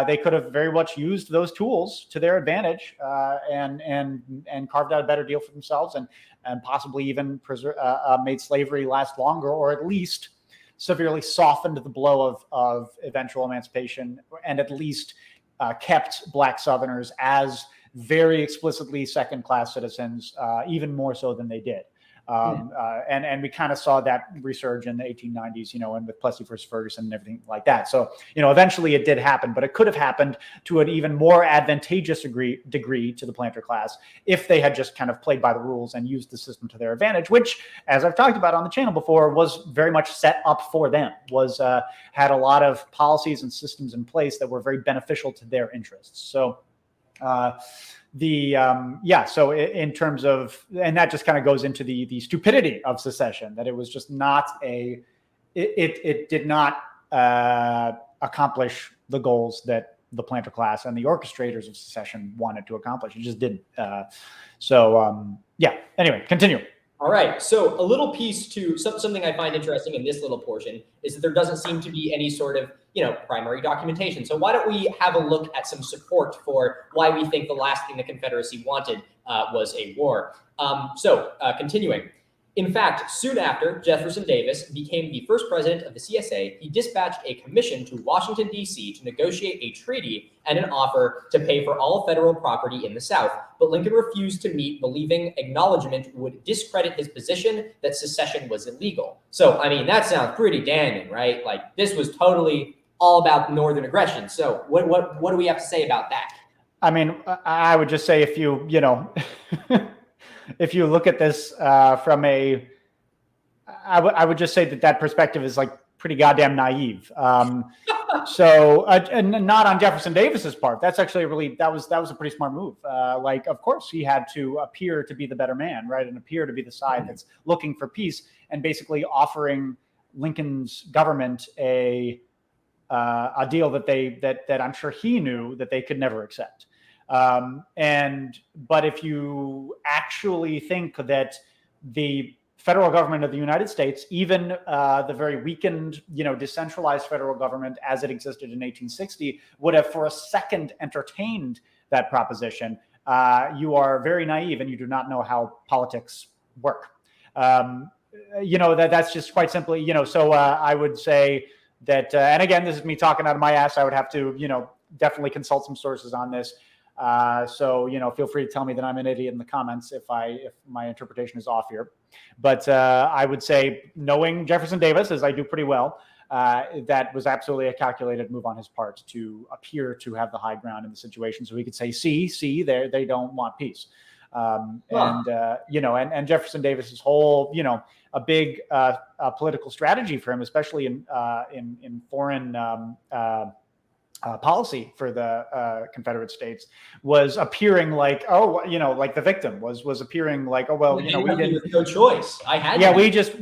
They could have very much used those tools to their advantage, and carved out a better deal for themselves, and possibly even made slavery last longer, or at least severely softened the blow of eventual emancipation, and at least kept Black Southerners as very explicitly second-class citizens, even more so than they did. And we kind of saw that resurge in the 1890s, and with Plessy versus Ferguson and everything like that. So, eventually it did happen, but it could have happened to an even more advantageous degree to the planter class if they had just kind of played by the rules and used the system to their advantage, which, as I've talked about on the channel before, was very much set up for them, had a lot of policies and systems in place that were very beneficial to their interests. So, so in terms of, and that just kind of goes into the stupidity of secession, that it was just not it did not accomplish the goals that the planter class and the orchestrators of secession wanted to accomplish. It just didn't. Anyway, continue. All right. So a little piece to something I find interesting in this little portion is that there doesn't seem to be any sort of, primary documentation. So why don't we have a look at some support for why we think the last thing the Confederacy wanted was a war. Continuing. In fact, soon after Jefferson Davis became the first president of the CSA, he dispatched a commission to Washington, D.C. to negotiate a treaty and an offer to pay for all federal property in the South. But Lincoln refused to meet, believing acknowledgement would discredit his position that secession was illegal. So, that sounds pretty damning, right? Like, this was totally all about Northern aggression. So what do we have to say about that? I would just say, if you look at this from I would just say that perspective is like pretty goddamn naive. So, and not on Jefferson Davis's part. That's actually that was a pretty smart move. Like, of course, he had to appear to be the better man, right, and appear to be the side that's looking for peace, and basically offering Lincoln's government a deal that I'm sure he knew that they could never accept. But if you actually think that the federal government of the United States, even the very weakened, decentralized federal government as it existed in 1860, would have for a second entertained that proposition, you are very naive and you do not know how politics work. That's just quite simply, so I would say that, and again, this is me talking out of my ass. I would have to, definitely consult some sources on this. So, feel free to tell me that I'm an idiot in the comments if my interpretation is off here. But I would say, knowing Jefferson Davis, as I do pretty well, that was absolutely a calculated move on his part to appear to have the high ground in the situation. So he could say, see, they don't want peace. And Jefferson Davis's whole, a big political strategy for him, especially in foreign policy for the Confederate States, was appearing like, like the victim was appearing like, we didn't, no choice.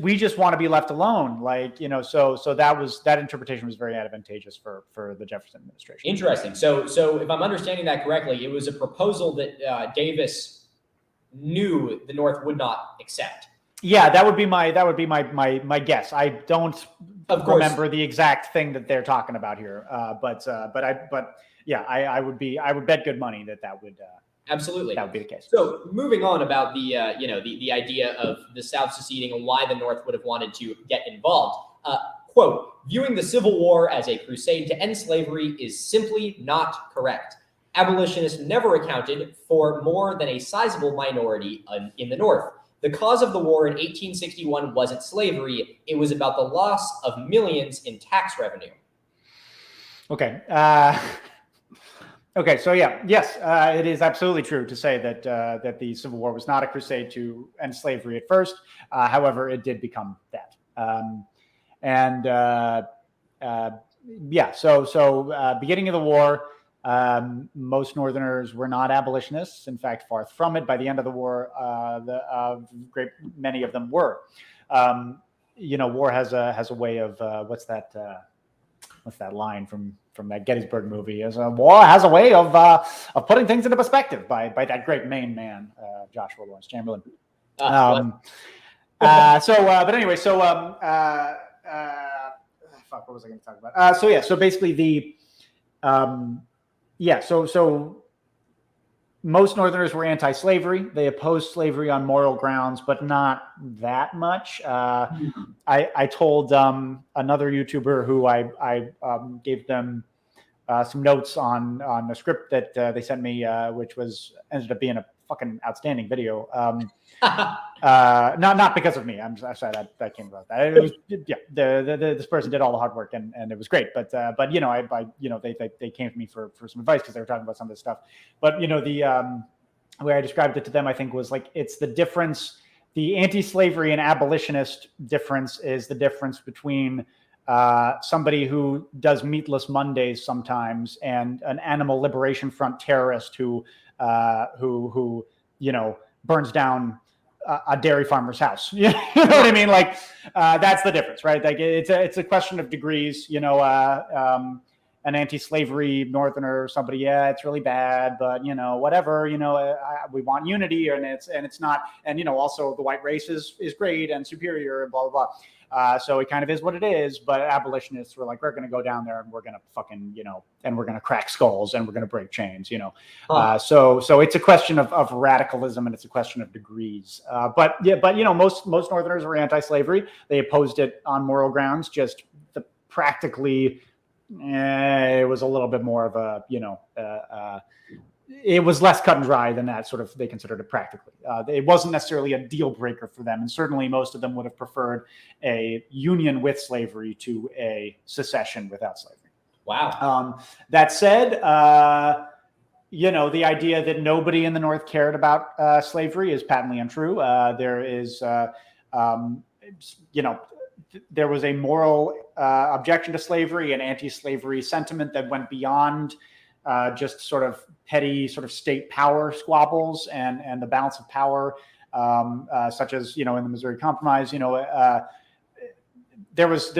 we just want to be left alone. Like, so that interpretation was very advantageous for the Jefferson administration. Interesting. So if I'm understanding that correctly, it was a proposal that Davis knew the North would not accept. Yeah, that would be my guess. I don't remember the exact thing that they're talking about here, but I would bet good money that would absolutely that would be the case. So moving on about the the idea of the South seceding and why the North would have wanted to get involved. Quote: viewing the Civil War as a crusade to end slavery is simply not correct. Abolitionists never accounted for more than a sizable minority in the North. The cause of the war in 1861 wasn't slavery. It was about the loss of millions in tax revenue. Okay. Okay. So yes, it is absolutely true to say that the Civil War was not a crusade to end slavery at first. However, it did become that. So beginning of the war, most Northerners were not abolitionists. In fact, far from it. By the end of the war, great many of them were. War has a way of what's that line from that Gettysburg movie? War has a way of putting things into perspective by that great Maine man, Joshua Lawrence Chamberlain. But anyway, fuck, what was I going to talk about? So basically so most Northerners were anti-slavery. They opposed slavery on moral grounds, but not that much. I told another YouTuber who I gave them some notes on a script that they sent me, which ended up being a fucking outstanding video. Not because of me. I'm sorry that came about that. It was, this person did all the hard work and it was great. But they came to me for some advice because they were talking about some of this stuff. But the way I described it to them, I think, was like, it's the difference. The anti-slavery and abolitionist difference is the difference between somebody who does meatless Mondays sometimes and an animal liberation front terrorist who burns down a dairy farmer's house. You know what I mean? Like, that's the difference, right? Like, it's a question of degrees. An anti-slavery Northerner, somebody, it's really bad, but whatever. We want unity, and it's not, and also the white race is great and superior, and blah blah blah. So it kind of is what it is. But abolitionists were like, we're going to go down there and we're going to fucking and we're going to crack skulls and we're going to break chains. So it's a question of radicalism, and it's a question of degrees. But most Northerners were anti-slavery. They opposed it on moral grounds. Just practically. It was a little bit more of a, it was less cut and dry than that. Sort of, they considered it practically. It wasn't necessarily a deal breaker for them, and certainly most of them would have preferred a union with slavery to a secession without slavery. Wow. That said, the idea that nobody in the North cared about slavery is patently untrue. There is, there was a moral objection to slavery and anti-slavery sentiment that went beyond just sort of petty sort of state power squabbles and the balance of power, such as, in the Missouri Compromise. There was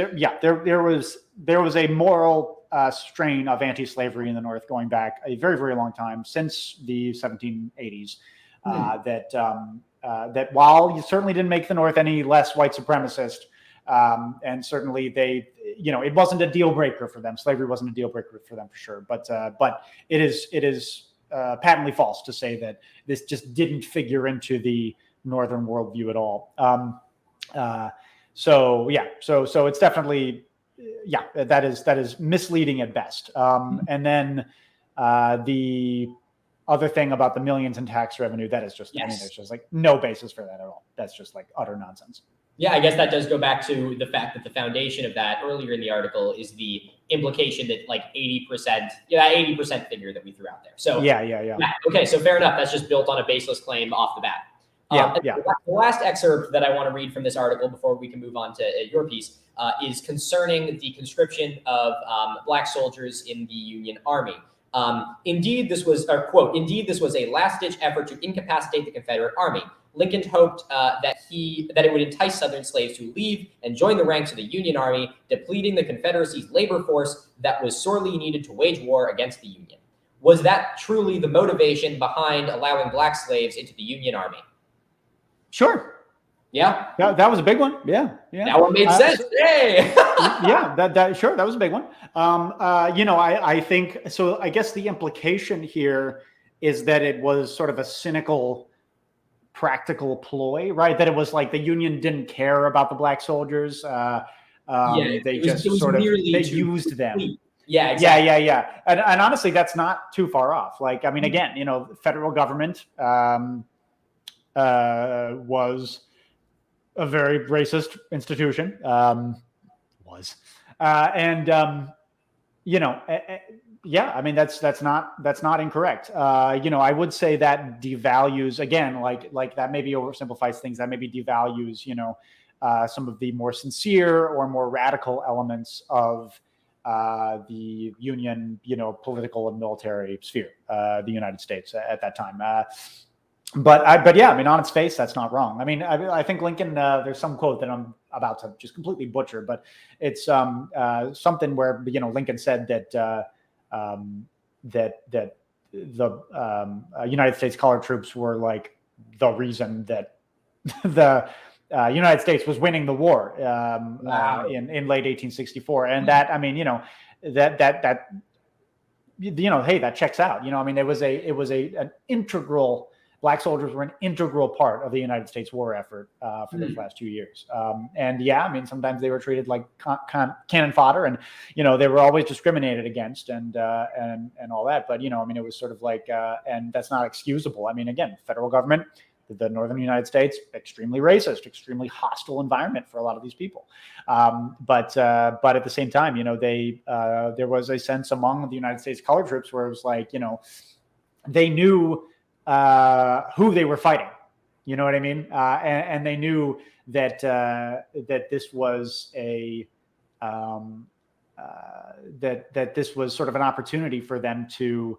a moral strain of anti-slavery in the North going back a very, very long time, since the 1780s. That while you certainly didn't make the North any less white supremacist, and certainly it wasn't a deal breaker for them. Slavery wasn't a deal breaker for them for sure. But it is patently false to say that this just didn't figure into the Northern worldview at all. So it's definitely, that is misleading at best. And then the other thing about the millions in tax revenue, that is just, there's just like no basis for that at all. That's just like utter nonsense. Yeah, I guess that does go back to the fact that the foundation of that earlier in the article is the implication that like 80%, that 80% figure that we threw out there. So yeah. Okay, so fair enough. That's just built on a baseless claim off the bat. The last excerpt that I want to read from this article before we can move on to your piece is concerning the conscription of Black soldiers in the Union Army. Indeed, this was a quote. Indeed, this was a last-ditch effort to incapacitate the Confederate Army. Lincoln hoped that it would entice Southern slaves to leave and join the ranks of the Union Army, depleting the Confederacy's labor force that was sorely needed to wage war against the Union. Was that truly the motivation behind allowing Black slaves into the Union Army? Sure. Yeah. That was a big one. Yeah. That one made sense. Hey. Sure. That was a big one. I think so. I guess the implication here is that it was sort of a cynical, practical ploy, right? That it was like the Union didn't care about the Black soldiers. They used them. Yeah, exactly. Yeah. And honestly, that's not too far off. Like, I mean, again, the federal government was a very racist institution. I mean, that's not incorrect. I would say that devalues, again, like that maybe oversimplifies things. That maybe devalues, some of the more sincere or more radical elements of the Union, political and military sphere, the United States at that time. But yeah, I mean, on its face, that's not wrong. I mean, I think Lincoln, there's some quote that I'm about to just completely butcher, but it's something where, Lincoln said that the United States colored troops were like the reason that the United States was winning the war in late 1864. And that, I mean, hey, that checks out. I mean, it was an integral. Black soldiers were an integral part of the United States war effort for those last 2 years. And I mean, sometimes they were treated like cannon fodder, and they were always discriminated against, and all that. But I mean, it was sort of like, and that's not excusable. I mean, again, federal government, the northern United States, extremely racist, extremely hostile environment for a lot of these people. But at the same time, there was a sense among the United States colored troops where it was like, they knew who they were fighting, you know what I mean? And they knew that this was that this was sort of an opportunity for them to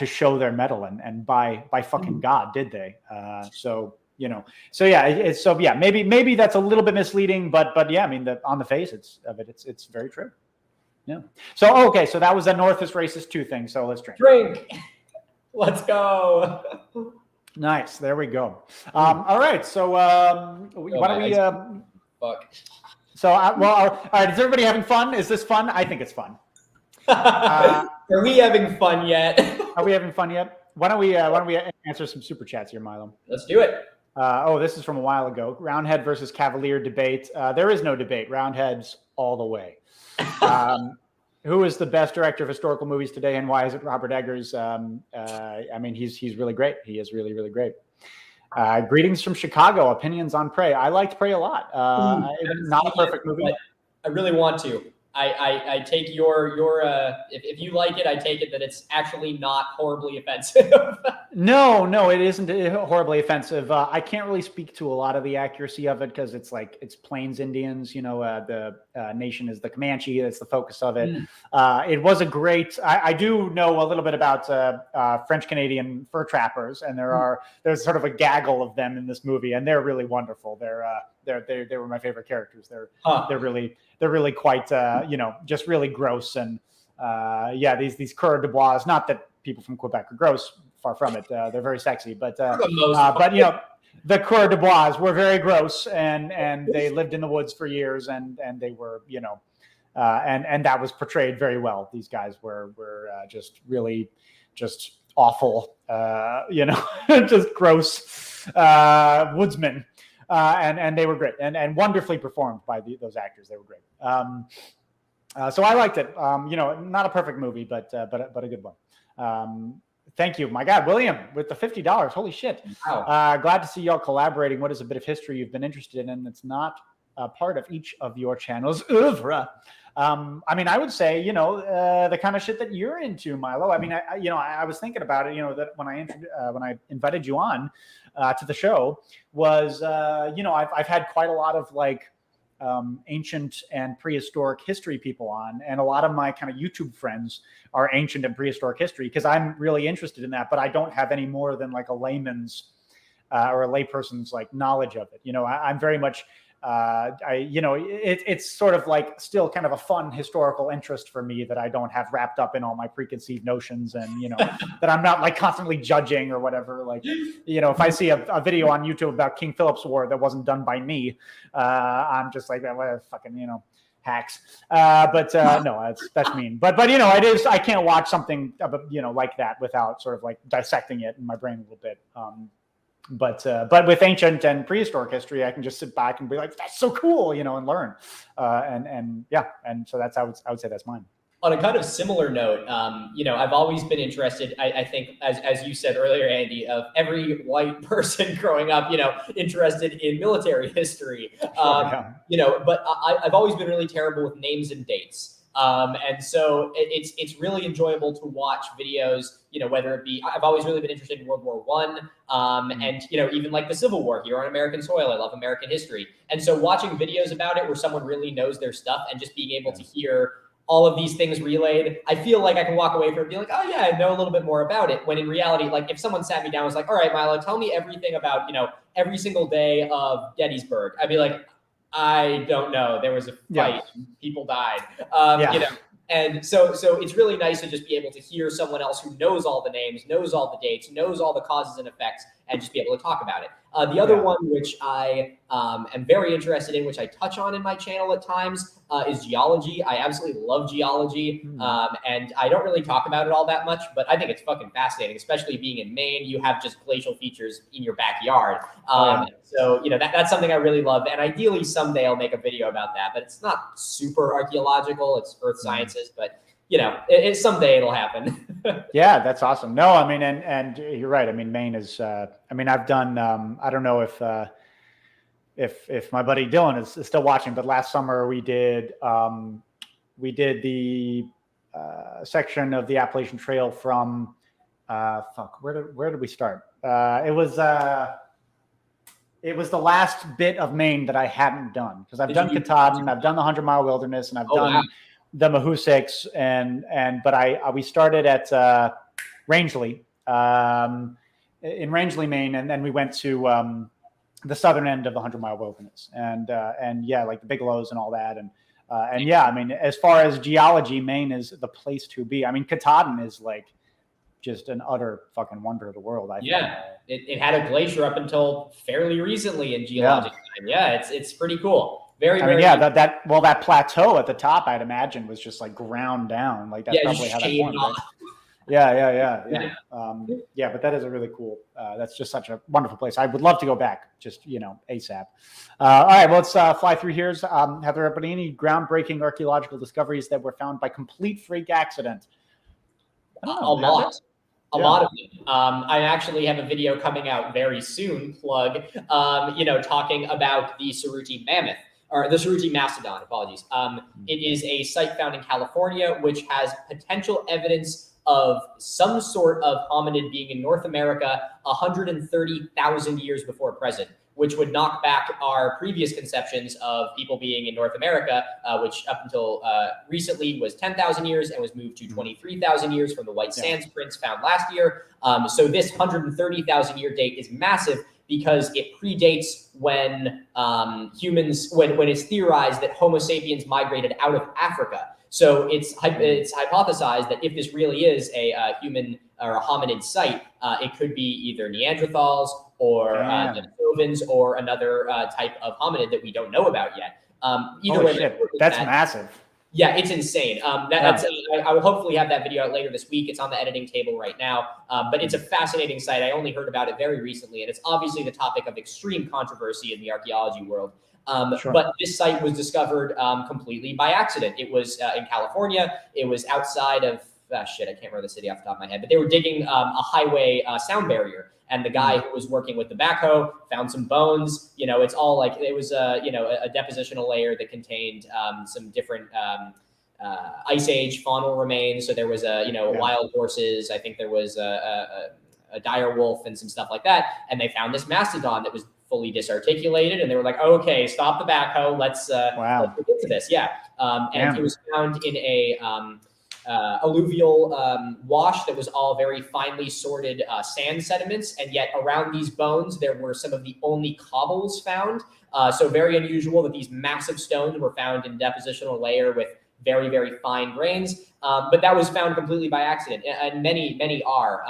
show their mettle, and by fucking God did they? Maybe that's a little bit misleading, but yeah, I mean, on the face it's very true. Yeah. So okay, so that was the North is racist 2 thing. So let's drink. Let's go. Nice. There we go. All right. So why don't we? Fuck. So all right. Is everybody having fun? Is this fun? I think it's fun. Are we having fun yet? Are we having fun yet? Why don't we answer some super chats here, Milo? Let's do it. This is from a while ago. Roundhead versus Cavalier debate. There is no debate. Roundheads all the way. Who is the best director of historical movies today, and why is it Robert Eggers? I mean, he's really great. He is really, really great. Greetings from Chicago. Opinions on Prey. I liked Prey a lot. Not a perfect movie. I really want to. I take your if you like it, I take it that it's actually not horribly offensive. No, it isn't horribly offensive. I can't really speak to a lot of the accuracy of it because it's like it's Plains Indians. The nation is the Comanche. That's the focus of it. It was a great. I do know a little bit about French Canadian fur trappers, and there's sort of a gaggle of them in this movie, and they're really wonderful. They were my favorite characters. They're really quite just really gross and these coureurs de bois. Not that people from Quebec are gross. Far from it. They're very sexy, but the coureurs de bois were very gross, and they lived in the woods for years, and they were and that was portrayed very well. These guys were just really just awful, just gross woodsmen, and they were great and wonderfully performed by those actors. They were great. So I liked it. Not a perfect movie, but a good one. Thank you. My God, William, with the $50. Holy shit. Wow. Glad to see y'all collaborating. What is a bit of history you've been interested in that's not a part of each of your channels' oeuvre? I would say, the kind of shit that you're into, Milo. I was thinking about it, that when I invited you on to the show was, I've had quite a lot of ancient and prehistoric history people on, and a lot of my kind of YouTube friends are ancient and prehistoric history because I'm really interested in that, but I don't have any more than like a layman's or a layperson's knowledge of it. I'm very much it's sort of like still kind of a fun historical interest for me that I don't have wrapped up in all my preconceived notions, and that I'm not constantly judging or whatever. If I see a video on YouTube about King Philip's War that wasn't done by me, I'm just like, well, fucking hacks. No, that's mean. But it is. I can't watch something like that without sort of dissecting it in my brain a little bit. But with ancient and prehistoric history, I can just sit back and be like, that's so cool, and learn. And so I would say that's mine. On a kind of similar note, I've always been interested, I think, as you said earlier, Andy, of every white person growing up, interested in military history. But I've always been really terrible with names and dates. And so it's really enjoyable to watch videos, whether it be, I've always really been interested in World War I, and, even like the Civil War here on American soil. I love American history. And so watching videos about it where someone really knows their stuff and just being able to hear all of these things relayed, I feel like I can walk away from it and be like, oh yeah, I know a little bit more about it. When in reality, if someone sat me down and was like, all right, Milo, tell me everything about, every single day of Gettysburg, I'd be like, I don't know. There was a fight. People died. And so it's really nice to just be able to hear someone else who knows all the names, knows all the dates, knows all the causes and effects, and just be able to talk about it. The other one, which I am very interested in, which I touch on in my channel at times, is geology. I absolutely love geology, and I don't really talk about it all that much, but I think it's fucking fascinating, especially being in Maine. You have just glacial features in your backyard. So, that's something I really love, and ideally someday I'll make a video about that, but it's not super archaeological. It's earth sciences, but someday it'll happen. Yeah, that's awesome. No, and you're right. Maine is, I've done, I don't know if my buddy Dylan is still watching, but last summer we did the section of the Appalachian Trail from, where did we start? It was the last bit of Maine that I hadn't done, because I've done Katahdin, I've done the 100-Mile Wilderness, and I've done the Mahoosics, but we started at Rangeley, in Rangeley, Maine, and then we went to the southern end of the 100-Mile Wilderness, and the Bigelows and all that, as far as geology, Maine is the place to be. Katahdin is just an utter fucking wonder of the world. I think. It had a glacier up until fairly recently in geologic time. Yeah, it's pretty cool. Very that plateau at the top, I'd imagine, was just ground down. That's probably how that formed. Right? Yeah. But that is a really cool. That's just such a wonderful place. I would love to go back, just ASAP. All right, well, let's fly through here. Have there been any groundbreaking archaeological discoveries that were found by complete freak accident? A lot of them. I actually have a video coming out very soon, talking about the Suruti mammoth. or the Suruchi Mastodon, apologies. It is a site found in California, which has potential evidence of some sort of hominid being in North America 130,000 years before present, which would knock back our previous conceptions of people being in North America, which up until recently was 10,000 years and was moved to 23,000 years from the White Sands prints found last year. So this 130,000 year date is massive because it predates when humans, when it's theorized that Homo sapiens migrated out of Africa. So it's hypothesized that if this really is a human or a hominid site, it could be either Neanderthals or Denisovans or another type of hominid that we don't know about yet. Either way, shit. That's massive. Yeah, it's insane. I will hopefully have that video out later this week. It's on the editing table right now, but it's a fascinating site. I only heard about it very recently, and it's obviously the topic of extreme controversy in the archaeology world. But this site was discovered completely by accident. It was in California. It was outside of, I can't remember the city off the top of my head, but they were digging a highway sound barrier. And the guy who was working with the backhoe found some bones. It's all like, it was a depositional layer that contained some different ice age faunal remains. So there was wild horses. I think there was a dire wolf and some stuff like that. And they found this mastodon that was fully disarticulated, and they were like, okay, stop the backhoe. Let's get to this. And it was found in a alluvial wash that was all very finely sorted sand sediments, and yet around these bones there were some of the only cobbles found. So very unusual that these massive stones were found in depositional layer with very, very fine grains, but that was found completely by accident, and many are.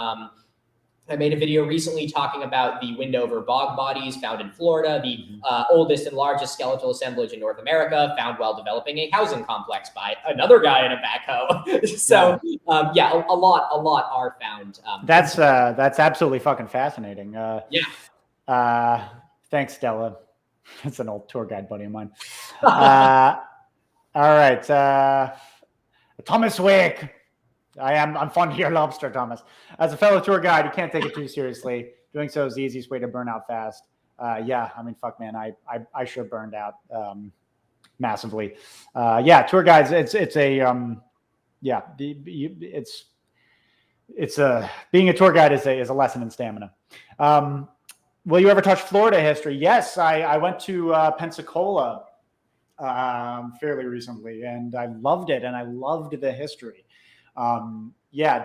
I made a video recently talking about the Windover bog bodies found in Florida, the oldest and largest skeletal assemblage in North America, found while developing a housing complex by another guy in a backhoe. So a lot are found. That's absolutely fucking fascinating. Thanks, Stella. That's an old tour guide buddy of mine. All right, Thomas Wick. I'm fond of your lobster, Thomas. As a fellow tour guide, you can't take it too seriously. Doing so is the easiest way to burn out fast. Fuck, man, I sure burned out massively. Tour guides, being a tour guide is a lesson in stamina. Will you ever touch Florida history? Yes, I went to Pensacola fairly recently, and I loved it, and I loved the history.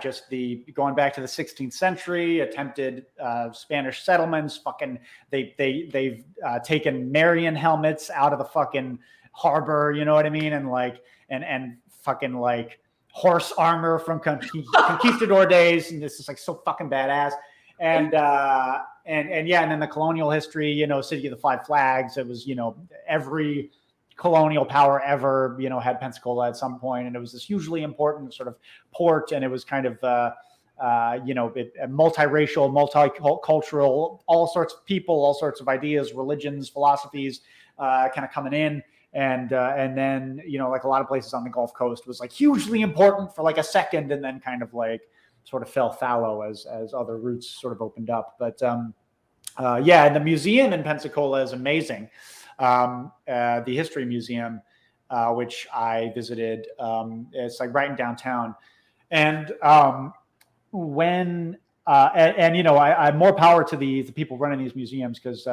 Just going back to the 16th century, attempted Spanish settlements. Fucking, they've taken Marian helmets out of the fucking harbor. You know what I mean? And fucking like horse armor from conquistador days. And this is like so fucking badass. And then the colonial history. City of the Five Flags. It was every colonial power ever, had Pensacola at some point, and it was this hugely important sort of port, and it was kind of, multiracial, multicultural, all sorts of people, all sorts of ideas, religions, philosophies, kind of coming in, and then like a lot of places on the Gulf Coast was like hugely important for like a second, and then kind of like sort of fell fallow as other routes sort of opened up. But and the museum in Pensacola is amazing. The History Museum, which I visited, it's like right in downtown. And I'm more power to the people running these museums, because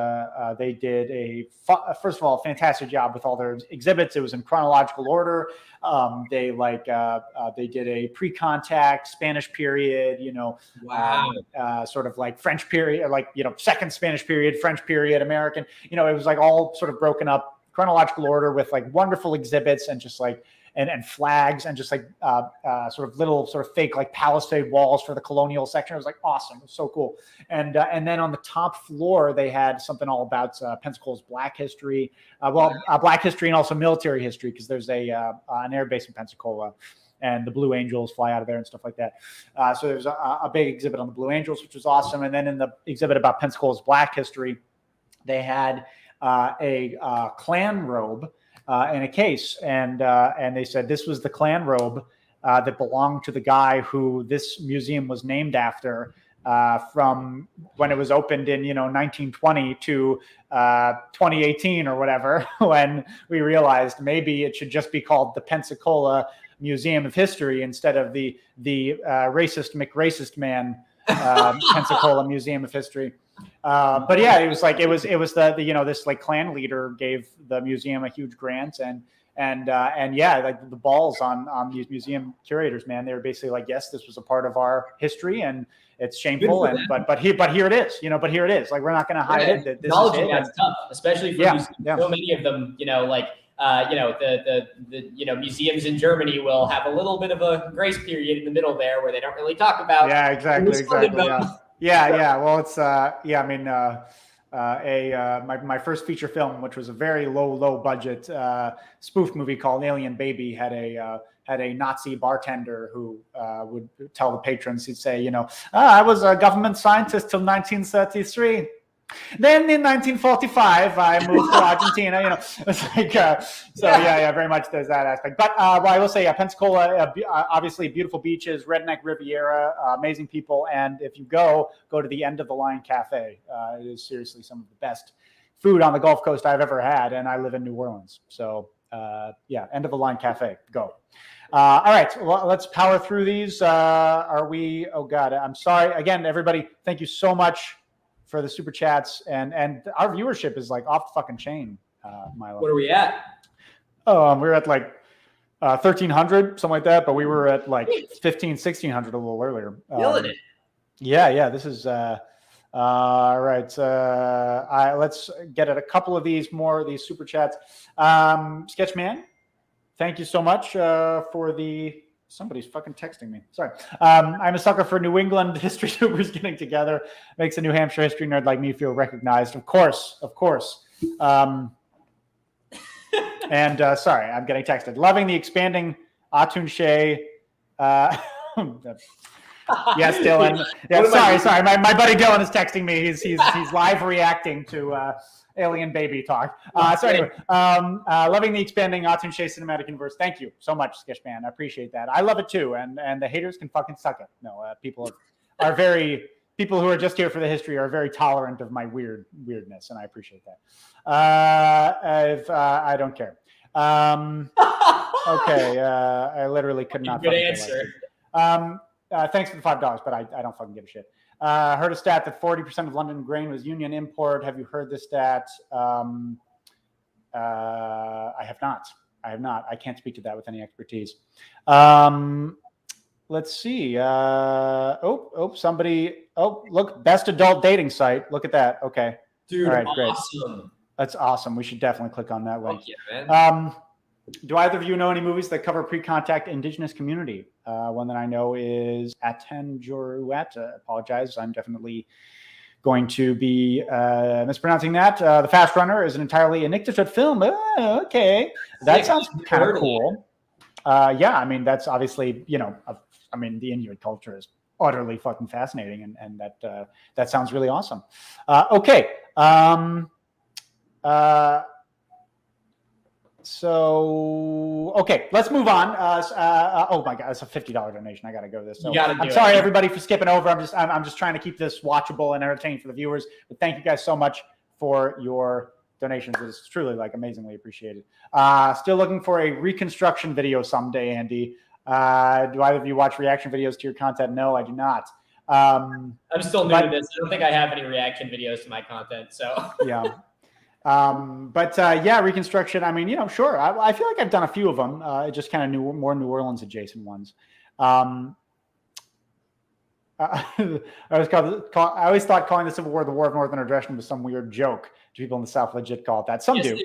they did first of all, a fantastic job with all their exhibits. It was in chronological order. They did a pre-contact Spanish period, sort of like French period, like, second Spanish period, French period, American, it was like all sort of broken up chronological order with like wonderful exhibits and just like, and flags and just like sort of little sort of fake like palisade walls for the colonial section. It was like awesome. It was so cool. And then on the top floor, they had something all about Pensacola's Black history. Black history and also military history, because there's an air base in Pensacola, and the Blue Angels fly out of there and stuff like that. So there's a big exhibit on the Blue Angels, which was awesome. And then in the exhibit about Pensacola's Black history, they had a clan robe in a case, and they said this was the clan robe that belonged to the guy who this museum was named after from when it was opened in 1920 to 2018 or whatever, when we realized maybe it should just be called the Pensacola Museum of History instead of the racist McRacist man Pensacola Museum of History. But yeah, it was the this like Klan leader gave the museum a huge grant, and yeah, like the balls on these museum curators, man. They were basically like, yes, this was a part of our history, and it's shameful, and but here it is, but here it is. Like, we're not going to hide it. That this is it. That's tough, especially for so many of them. The museums in Germany will have a little bit of a grace period in the middle there where they don't really talk about. Yeah, exactly. Yeah. Well, it's my first feature film, which was a very low budget spoof movie called Alien Baby, had a Nazi bartender who would tell the patrons, he'd say, I was a government scientist till 1933. Then in 1945, I moved to Argentina. It's like very much there's that aspect. But I will say, Pensacola, obviously beautiful beaches, redneck Riviera, amazing people, and if you go to the End of the Line Cafe. It is seriously some of the best food on the Gulf Coast I've ever had, and I live in New Orleans, so End of the Line Cafe, go. All right, well, let's power through these. Are we? Oh God, I'm sorry again, everybody. Thank you so much for the super chats, and our viewership is like off the fucking chain, Milo. What are we at? We're at like 1,300, something like that, but we were at like 1,600 a little earlier. Killing it. Yeah. This is all right. Let's get at a couple of these super chats. Sketchman, thank you so much for the. Somebody's fucking texting me. Sorry. I'm a sucker for New England history tubers getting together. Makes a New Hampshire history nerd like me feel recognized. Of course. And sorry, I'm getting texted. Loving the expanding Atun-Shei. Yes, Dylan. Yeah, sorry. My buddy Dylan is texting me. He's live reacting to Alien Baby talk. So anyway, loving the expanding Atun-Shei cinematic universe. Thank you so much, Sketchman. I appreciate that. I love it too, and the haters can fucking suck it. No, people who are just here for the history are very tolerant of my weirdness, and I appreciate that. I don't care. Okay, I literally could not. Good answer. Thanks for the $5, but I don't fucking give a shit. Heard a stat that 40% of London grain was union import. Have you heard this stat? I have not. I can't speak to that with any expertise. Let's see. Somebody. Oh, look, best adult dating site. Look at that. Okay. Dude, all right, awesome. Great. That's awesome. We should definitely click on that link. Yeah, man. Do either of you know any movies that cover pre-contact indigenous community? One that I know is Atun-Shei. Apologize. I'm definitely going to be mispronouncing that. The Fast Runner is an entirely Inuktitut film. Okay. That sounds kind of cool. Yeah, I mean, that's obviously, the Inuit culture is utterly fucking fascinating, and that sounds really awesome. Okay. Okay, let's move on. Oh my God, it's a $50 donation. I got to go to this. So I'm sorry, everybody, for skipping over. I'm just trying to keep this watchable and entertaining for the viewers. But thank you guys so much for your donations. It's truly amazingly appreciated. Still looking for a reconstruction video someday, Andy. Do either of you watch reaction videos to your content? No, I do not. I'm still new to this. I don't think I have any reaction videos to my content. So yeah. Reconstruction. I mean, sure. I feel like I've done a few of them. Just kind of more New Orleans adjacent ones. I always thought calling the Civil War the War of Northern Aggression was some weird joke. Do people in the South legit call it that? Some do.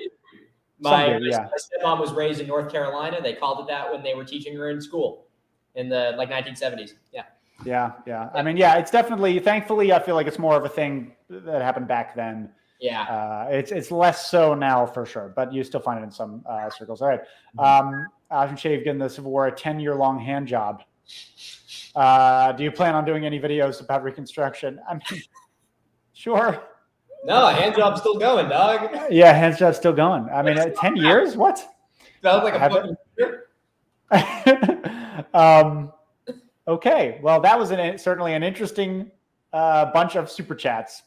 My stepmom was raised in North Carolina. They called it that when they were teaching her in school in the 1970s. Yeah. Yeah. I mean, yeah, it's definitely. Thankfully, I feel like it's more of a thing that happened back then. Yeah. It's less so now for sure, but you still find it in some circles. All right. Atun-Shei given the Civil War a 10-year-long hand job. Do you plan on doing any videos about Reconstruction? I mean, sure. No, hand job's still going, dog. Yeah, hand job's still going. I mean, 10 years? What? Sounds like a fucking year. Okay. Well, that was certainly an interesting bunch of super chats.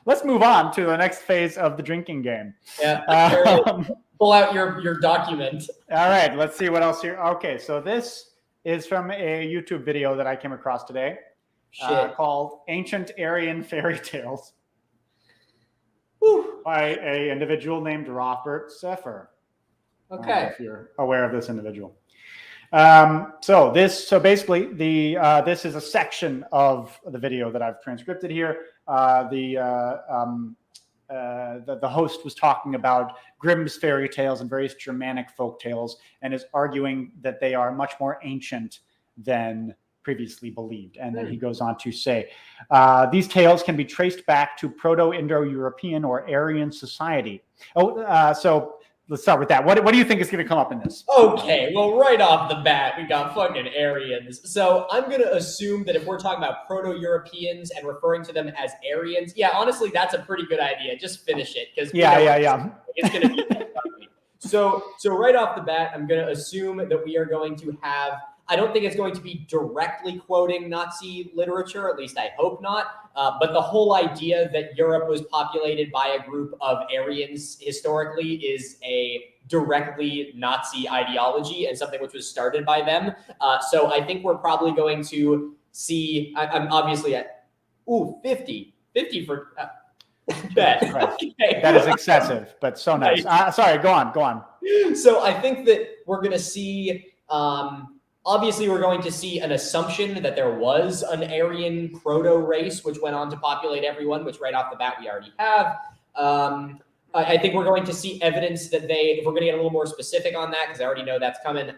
Let's move on to the next phase of the drinking game. Yeah. Pull out your document. All right, let's see what else here. Okay, so this is from a YouTube video that I came across today called Ancient Aryan Fairy Tales by an individual named Robert Seffer. Okay. I don't know if you're aware of this individual. So basically this is a section of the video that I've transcripted here. The host was talking about Grimm's fairy tales and various Germanic folk tales, and is arguing that they are much more ancient than previously believed. And then he goes on to say, these tales can be traced back to Proto-Indo-European or Aryan society. So let's start with that. What do you think is going to come up in this? Okay, well, right off the bat, we got fucking Aryans. So I'm going to assume that if we're talking about Proto-Europeans and referring to them as Aryans, yeah, honestly, that's a pretty good idea. Just finish it. Because it's going to be ugly. So right off the bat, I'm going to assume that we are going to have, I don't think it's going to be directly quoting Nazi literature, at least I hope not. But the whole idea that Europe was populated by a group of Aryans historically is a directly Nazi ideology and something which was started by them. So I think we're probably going to see, I'm obviously at, 50 for, bet. Okay. That is excessive, but so nice. Sorry, go on. So I think that we're going to see, obviously, we're going to see an assumption that there was an Aryan proto-race which went on to populate everyone, which right off the bat we already have. I think we're going to see evidence that if we're going to get a little more specific on that, because I already know that's coming,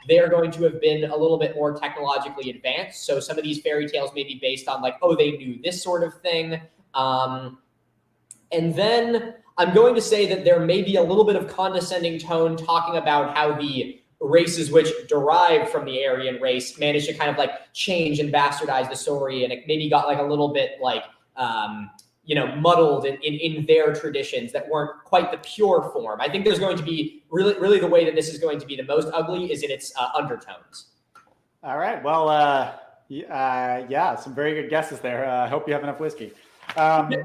they are going to have been a little bit more technologically advanced. So some of these fairy tales may be based on like, oh, they knew this sort of thing. And then I'm going to say that there may be a little bit of condescending tone talking about how the races which derived from the Aryan race managed to kind of like change and bastardize the story, and it maybe got like a little bit like muddled in their traditions that weren't quite the pure form. I think there's going to be really the way that this is going to be the most ugly is in its undertones. All right, well, yeah, some very good guesses there. I hope you have enough whiskey. Okay.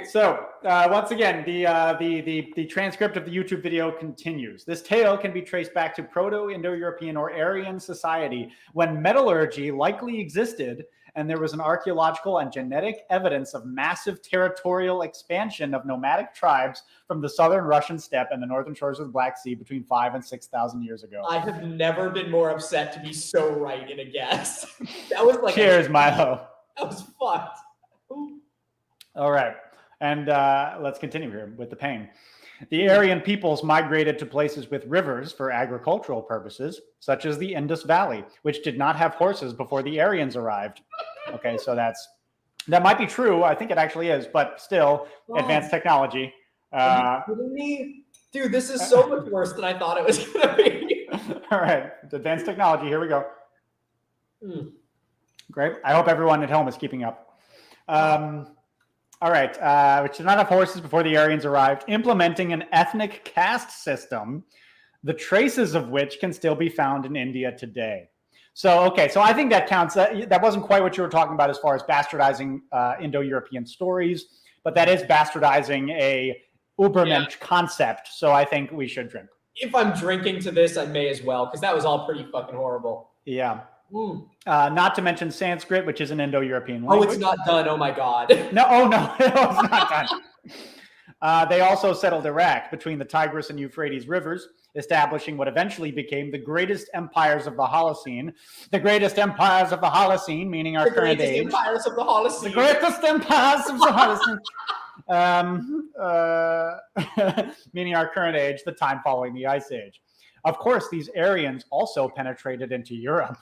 So once again, the transcript of the YouTube video continues. This tale can be traced back to Proto-Indo-European or Aryan society when metallurgy likely existed, and there was an archaeological and genetic evidence of massive territorial expansion of nomadic tribes from the southern Russian steppe and the northern shores of the Black Sea between 5,000 and 6,000 years ago. I have never been more upset to be so right in a guess. That was like cheers, Milo. That was fucked. All right. And let's continue here with the pain. The Aryan peoples migrated to places with rivers for agricultural purposes, such as the Indus Valley, which did not have horses before the Aryans arrived. Okay, so that might be true. I think it actually is, but still, advanced technology. Are you kidding me? Dude, this is so much worse than I thought it was going to be. All right, advanced technology. Here we go. Great. I hope everyone at home is keeping up. All right, which did not have horses before the Aryans arrived, implementing an ethnic caste system, the traces of which can still be found in India today. So, okay, so I think that counts. That wasn't quite what you were talking about as far as bastardizing Indo-European stories, but that is bastardizing a Ubermensch concept, so I think we should drink. If I'm drinking to this, I may as well, because that was all pretty fucking horrible. Yeah. Not to mention Sanskrit, which is an Indo-European language. Oh, it's not done. Oh my God. No, it's not done. They also settled Iraq between the Tigris and Euphrates rivers, establishing what eventually became the greatest empires of the Holocene. The greatest empires of the Holocene, meaning our current age. The greatest empires of the Holocene. The greatest empires of the Holocene. Meaning our current age, the time following the Ice Age. Of course, these Aryans also penetrated into Europe.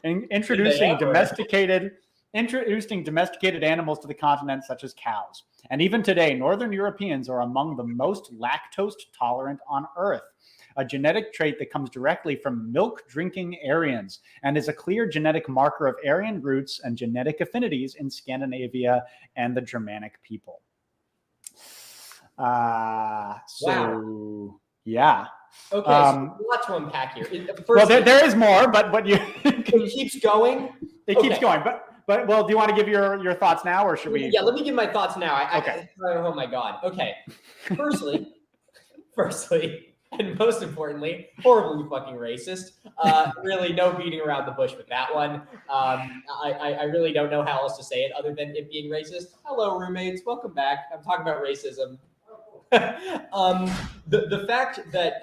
Introducing domesticated animals to the continent, such as cows. And even today, Northern Europeans are among the most lactose tolerant on Earth, a genetic trait that comes directly from milk-drinking Aryans and is a clear genetic marker of Aryan roots and genetic affinities in Scandinavia and the Germanic people. Wow. Yeah. Okay, so lots to unpack here. Well, there is more, but you it keeps going. It keeps going, But well, do you want to give your thoughts now, or should we? Yeah, let me give my thoughts now. Okay. Oh my God. Okay. Firstly, and most importantly, horribly fucking racist. Really, no beating around the bush with that one. I really don't know how else to say it other than it being racist. Hello, roommates. Welcome back. I'm talking about racism. The fact that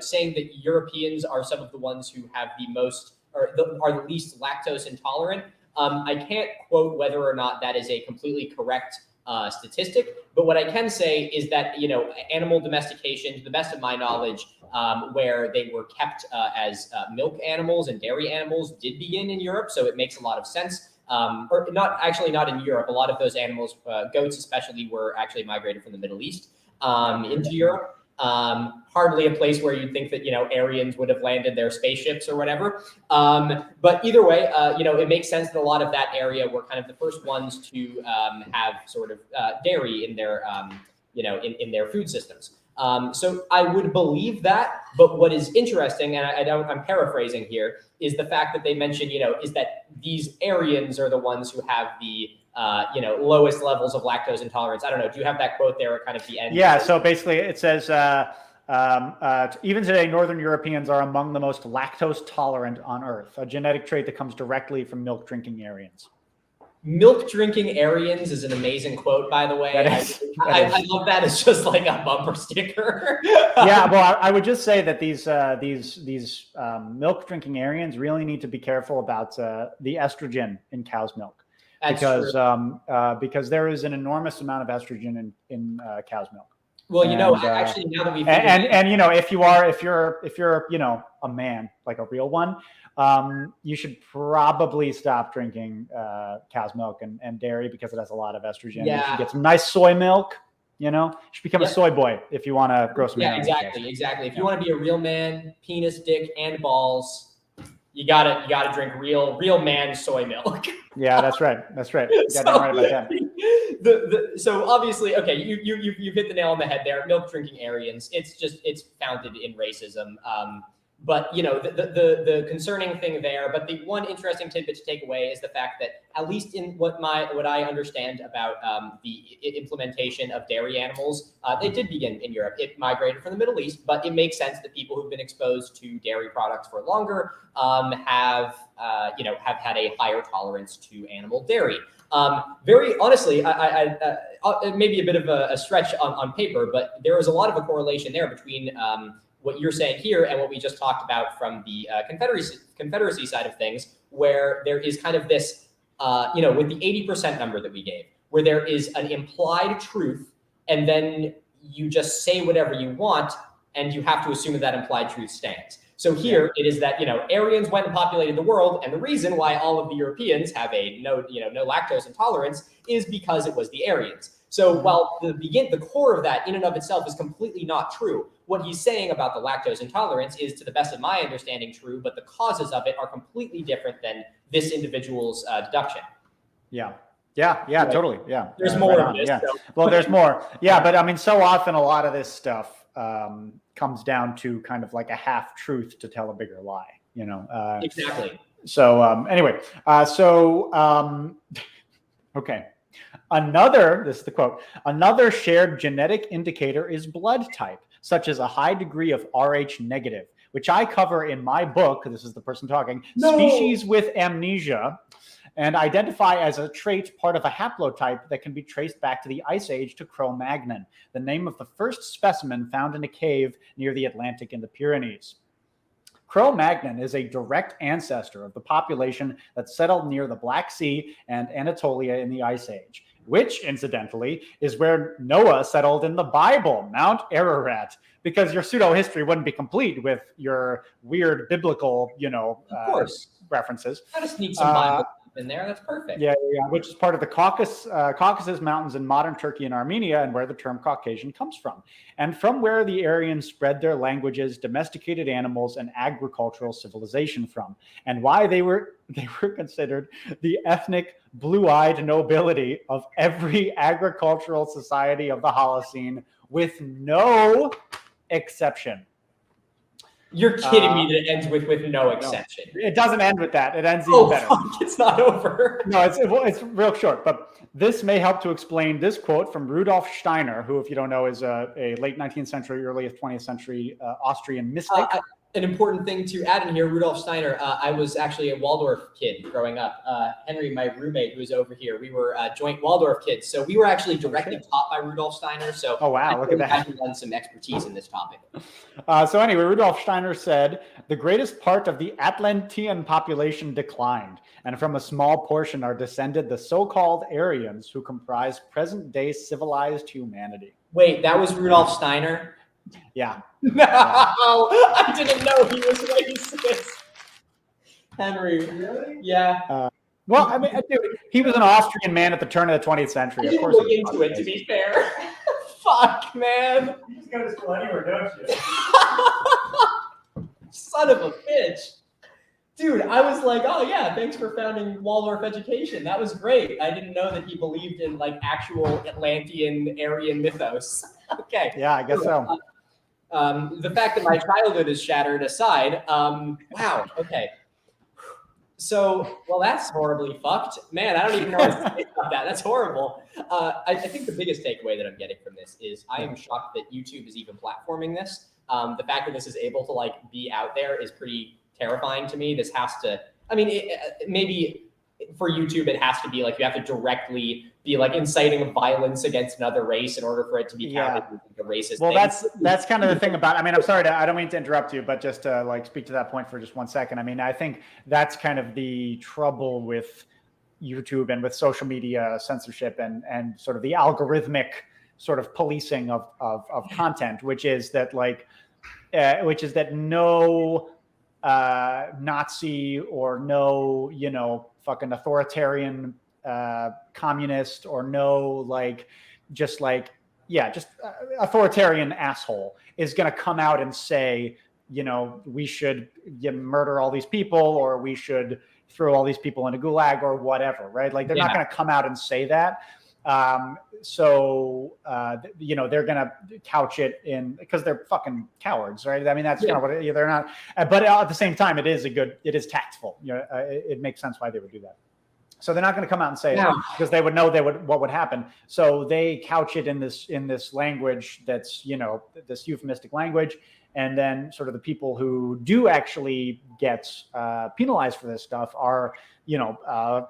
saying that Europeans are some of the ones who have the most or are the least lactose intolerant. I can't quote whether or not that is a completely correct statistic, but what I can say is that animal domestication, to the best of my knowledge, where they were kept as milk animals and dairy animals, did begin in Europe, so it makes a lot of sense. Or not in Europe. A lot of those animals, goats especially, were actually migrated from the Middle East into Europe. Hardly a place where you'd think that Aryans would have landed their spaceships or whatever. But either way, it makes sense that a lot of that area were kind of the first ones to have sort of dairy in their in their food systems. So I would believe that. But what is interesting, and I'm paraphrasing here, is the fact that they mentioned is that these Aryans are the ones who have the lowest levels of lactose intolerance. I don't know. Do you have that quote there at kind of the end? Yeah. So basically, it says even today, Northern Europeans are among the most lactose tolerant on Earth, a genetic trait that comes directly from milk drinking Aryans. Milk drinking Aryans is an amazing quote, by the way. I love that. It's just like a bumper sticker. Yeah, well, I would just say that these milk drinking Aryans really need to be careful about the estrogen in cow's milk. Because there is an enormous amount of estrogen in cow's milk. Well, actually, now that we've if you're a man, like a real one, you should probably stop drinking cow's milk and dairy because it has a lot of estrogen. Yeah. You should get some nice soy milk. You should become a soy boy if you want to grow some hair. Exactly. If you want to be a real man, penis, dick, and balls, you gotta drink real man soy milk. Yeah, that's right. You got right about that. So obviously, okay, you've hit the nail on the head there. Milk drinking Aryans. It's founded in racism. But the concerning thing there. But the one interesting tidbit to take away is the fact that at least in what I understand about the implementation of dairy animals, they did begin in Europe. It migrated from the Middle East, but it makes sense that people who've been exposed to dairy products for longer have had a higher tolerance to animal dairy. Very honestly, it may be a bit of a stretch on paper, but there is a lot of a correlation there between what you're saying here and what we just talked about from the Confederacy side of things, where there is kind of this, with the 80% number that we gave, where there is an implied truth, and then you just say whatever you want, and you have to assume that implied truth stands. So here it is that Aryans went and populated the world, and the reason why all of the Europeans have a no lactose intolerance is because it was the Aryans. So while the core of that in and of itself is completely not true, what he's saying about the lactose intolerance is, to the best of my understanding, true, but the causes of it are completely different than this individual's deduction. Yeah, totally. Yeah. There's more of this. Yeah. So. Well, there's more. Yeah, but I mean, so often a lot of this stuff comes down to kind of like a half truth to tell a bigger lie, Exactly. So anyway, okay. This is the quote, another shared genetic indicator is blood type, such as a high degree of Rh negative, which I cover in my book. This is the person talking, Species with Amnesia, and identify as a trait part of a haplotype that can be traced back to the Ice Age to Cro-Magnon, the name of the first specimen found in a cave near the Atlantic in the Pyrenees. Cro-Magnon is a direct ancestor of the population that settled near the Black Sea and Anatolia in the Ice Age, which, incidentally, is where Noah settled in the Bible, Mount Ararat, because your pseudo-history wouldn't be complete with your weird biblical, references. Gotta sneak some Bible in there. That's perfect. Yeah, which is part of the Caucasus Mountains in modern Turkey and Armenia, and where the term Caucasian comes from, and from where the Aryans spread their languages, domesticated animals, and agricultural civilization from, and why they were considered the ethnic blue-eyed nobility of every agricultural society of the Holocene, with no exception. You're kidding me that it ends with no exception. No, it doesn't end with that. It ends even better. Fuck, it's not over. No, it's real short. But this may help to explain this quote from Rudolf Steiner, who, if you don't know, is a late 19th century, early 20th century Austrian mystic. An important thing to add in here, Rudolf Steiner, I was actually a Waldorf kid growing up. Henry, my roommate who was over here, we were joint Waldorf kids. So we were actually directly taught by Rudolf Steiner. So oh, wow, look at that. I've done some expertise in this topic. So anyway, Rudolf Steiner said, the greatest part of the Atlantean population declined, and from a small portion are descended the so-called Aryans who comprise present-day civilized humanity. Wait, that was Rudolf Steiner? Yeah. No, I didn't know he was racist. Henry, really? Yeah. Well, I mean, dude, he was an Austrian man at the turn of the 20th century. I didn't look into it, to be fair. Fuck, man. You just go to school anywhere, don't you? Son of a bitch. Dude, I was like, oh yeah, thanks for founding Waldorf education. That was great. I didn't know that he believed in like actual Atlantean Aryan mythos. Okay. Yeah, I guess so. The fact that my childhood is shattered aside, wow, okay. So, well, that's horribly fucked. Man, I don't even know what to say about that. That's horrible. I think the biggest takeaway that I'm getting from this is I am shocked that YouTube is even platforming this. The fact that this is able to like be out there is pretty terrifying to me. This has to, I mean, maybe for YouTube, it has to be like, you have to directly be like inciting violence against another race in order for it to be counted as a racist well, thing. that's kind of the thing about, I mean, I'm sorry I don't mean to interrupt you, but just to like speak to that point for just 1 second. I mean, I think that's kind of the trouble with YouTube and with social media censorship and sort of the algorithmic sort of policing of content, which is that no Nazi or no, you know, fucking authoritarian communist or no authoritarian asshole is going to come out and say, you know, we should murder all these people or we should throw all these people into gulag or whatever, right? Like they're not going to come out and say that. You know, they're going to couch it in because they're fucking cowards, right? I mean, that's kind of what they're not. But at the same time, it is tactful. You know, it makes sense why they would do that. So they're not going to come out and say it because they would know what would happen. So they couch it in this language that's, you know, this euphemistic language. And then sort of the people who do actually get penalized for this stuff are, you know,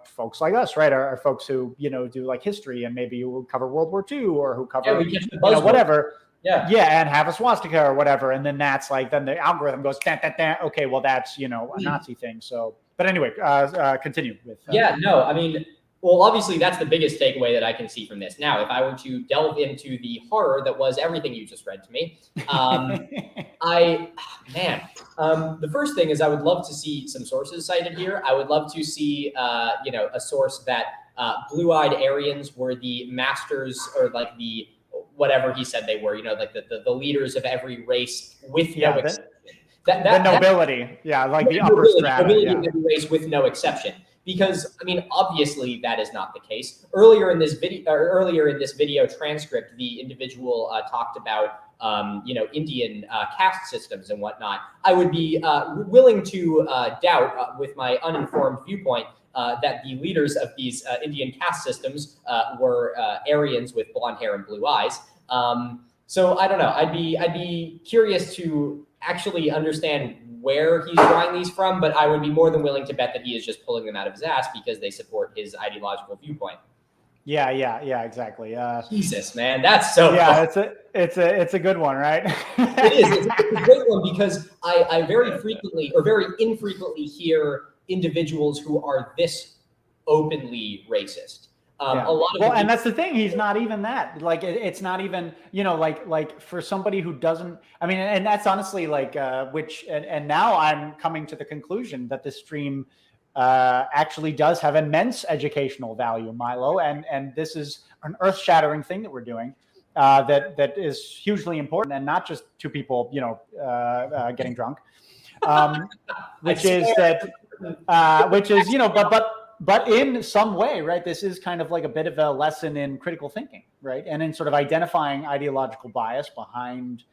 folks like us, right? Are folks who, you know, do like history and maybe will cover World War II or who cover whatever. Yeah, and have a swastika or whatever. And then that's like, then the algorithm goes, okay, well, that's, you know, a Nazi thing. So, but anyway, continue with. I mean, well, obviously that's the biggest takeaway that I can see from this. Now, if I were to delve into the horror that was everything you just read to me, the first thing is I would love to see some sources cited here. I would love to see, you know, a source that blue-eyed Aryans were the masters or like the whatever he said they were, you know, like the leaders of every race with no exception. The nobility, like the upper strata. Nobility of every race with no exception. Because, I mean, obviously that is not the case. Earlier in this video transcript, the individual talked about, you know, Indian caste systems and whatnot. I would be willing to doubt, with my uninformed viewpoint, that the leaders of these Indian caste systems were Aryans with blonde hair and blue eyes. So I don't know. I'd be curious to actually understand where he's drawing these from, but I would be more than willing to bet that he is just pulling them out of his ass because they support his ideological viewpoint. Yeah, exactly. Jesus, man, that's so. Yeah, it's a good one, right? It is. It's a great one because I very frequently or very infrequently hear individuals who are this openly racist. A lot of and that's the thing. He's not even that. Like, it's not even, you know, like for somebody who doesn't. I mean, and that's honestly like, and now I'm coming to the conclusion that this stream actually does have immense educational value, Milo, and this is an earth-shattering thing that we're doing that is hugely important, and not just two people, you know, getting drunk, which is, you know, but in some way, right, this is kind of like a bit of a lesson in critical thinking, right? And in sort of identifying ideological bias behind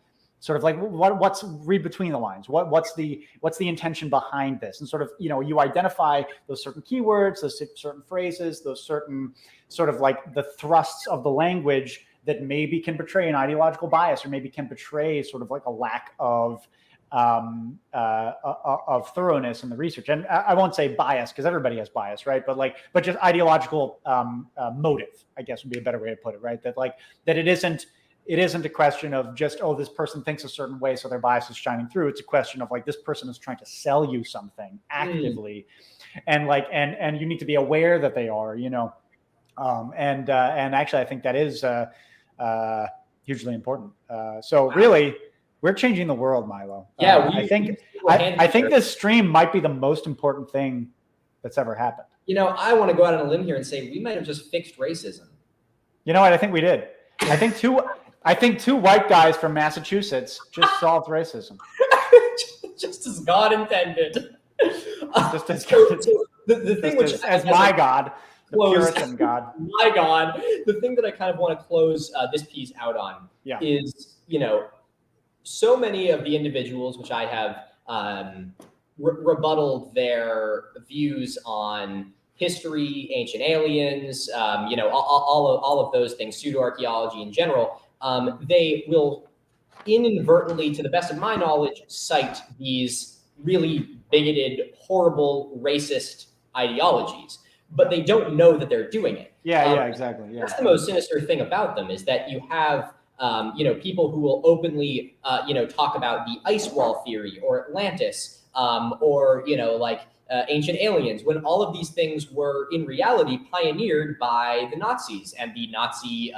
sort of like what's read between the lines, what's the intention behind this, and sort of you identify those certain keywords, those certain phrases, those certain sort of like the thrusts of the language that maybe can betray an ideological bias or maybe can betray sort of like a lack of thoroughness in the research. And I won't say bias because everybody has bias, right? But just ideological motive, I guess would be a better way to put it, right? That it isn't a question of just, oh, this person thinks a certain way, so their bias is shining through. It's a question of like, this person is trying to sell you something actively, and you need to be aware that they are, and actually I think that is hugely important. So really, we're changing the world, Milo. Yeah, I think this stream might be the most important thing that's ever happened. I want to go out on a limb here and say we might have just fixed racism. You know what? I think we did. I think two white guys from Massachusetts just solved racism. Just as God intended. Just as God. The thing which as my God, the Puritan God. My God. The thing that I kind of want to close this piece out on is, so many of the individuals which I have rebutted their views on history, ancient aliens, all of those things, pseudo-archaeology in general, they will inadvertently, to the best of my knowledge, cite these really bigoted, horrible, racist ideologies, but they don't know that they're doing it. Yeah, exactly. Yeah. That's the most sinister thing about them, is that you have people who will openly, talk about the ice wall theory or Atlantis, or ancient aliens, when all of these things were in reality pioneered by the Nazis and the Nazi,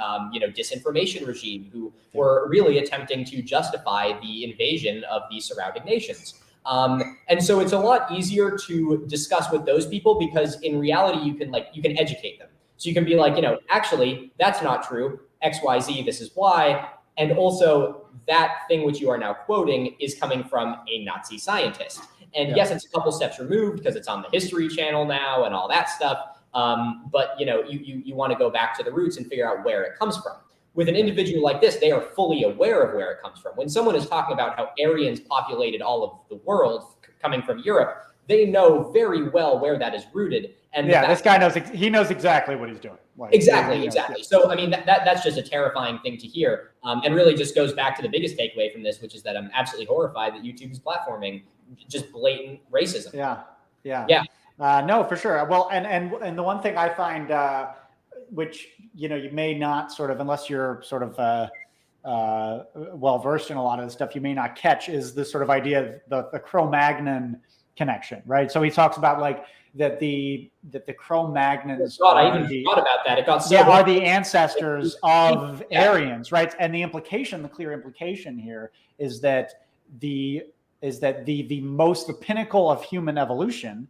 disinformation regime, who were really attempting to justify the invasion of the surrounding nations. And so it's a lot easier to discuss with those people because in reality, you can educate them. So you can be like, actually, that's not true. X, Y, Z, this is why. And also that thing which you are now quoting is coming from a Nazi scientist. And yes, it's a couple steps removed because it's on the History Channel now and all that stuff. But you want to go back to the roots and figure out where it comes from. With an individual like this, they are fully aware of where it comes from. When someone is talking about how Aryans populated all of the world coming from Europe, they know very well where that is rooted. And this guy knows exactly what he's doing. Exactly. So, I mean, that's just a terrifying thing to hear, and really just goes back to the biggest takeaway from this, which is that I'm absolutely horrified that YouTube is platforming just blatant racism. Yeah. No, for sure. Well, and the one thing I find, which you may not sort of, unless you're sort of well versed in a lot of this stuff, you may not catch, is this sort of idea of the Cro-Magnon connection, right? So he talks about like that the Cro-Magnons I even forgot about that. It got so are the ancestors of Aryans, right? And the clear implication here is that the pinnacle of human evolution,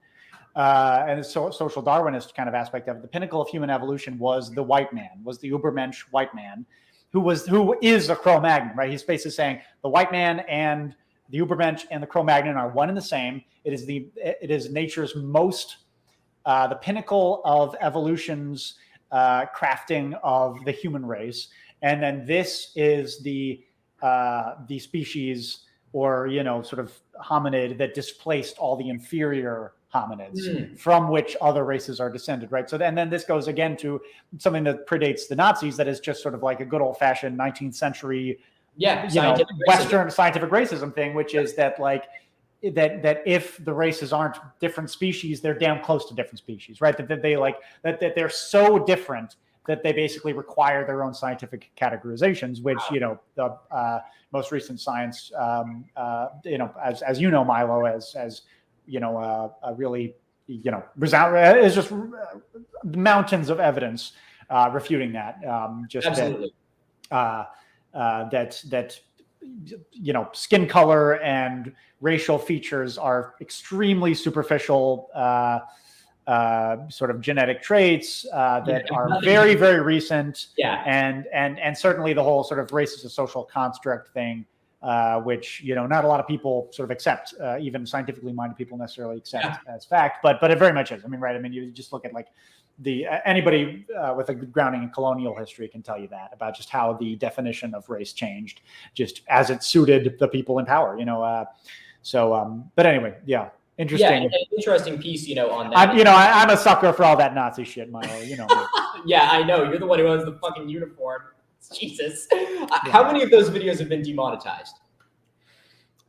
and the social Darwinist kind of aspect of it, the pinnacle of human evolution was the white man, was the Ubermensch white man, who is a Cro-Magnon, right? He's basically saying the white man and the Ubermensch and the Cro-Magnon are one and the same. It is nature's most, the pinnacle of evolution's crafting of the human race, and then this is the species or sort of hominid that displaced all the inferior hominids from which other races are descended, right? So then this goes again to something that predates the Nazis, that is just sort of like a good old-fashioned 19th century Western scientific racism thing, which is that that if the races aren't different species, they're damn close to different species, right? That they're so different that they basically require their own scientific categorizations, which the most recent science, as Milo, as really is just mountains of evidence refuting that. Absolutely. That skin color and racial features are extremely superficial sort of genetic traits that are very, very recent. And certainly the whole sort of race is a social construct thing, which not a lot of people sort of accept, even scientifically minded people necessarily accept as fact, but it very much is. I mean, right? I mean, you just look at like anybody with a good grounding in colonial history can tell you that about just how the definition of race changed just as it suited the people in power, but anyway, yeah. Interesting. Yeah, an interesting piece, on that. I'm a sucker for all that Nazi shit, Milo. Yeah, I know. You're the one who owns the fucking uniform. Jesus. How many of those videos have been demonetized?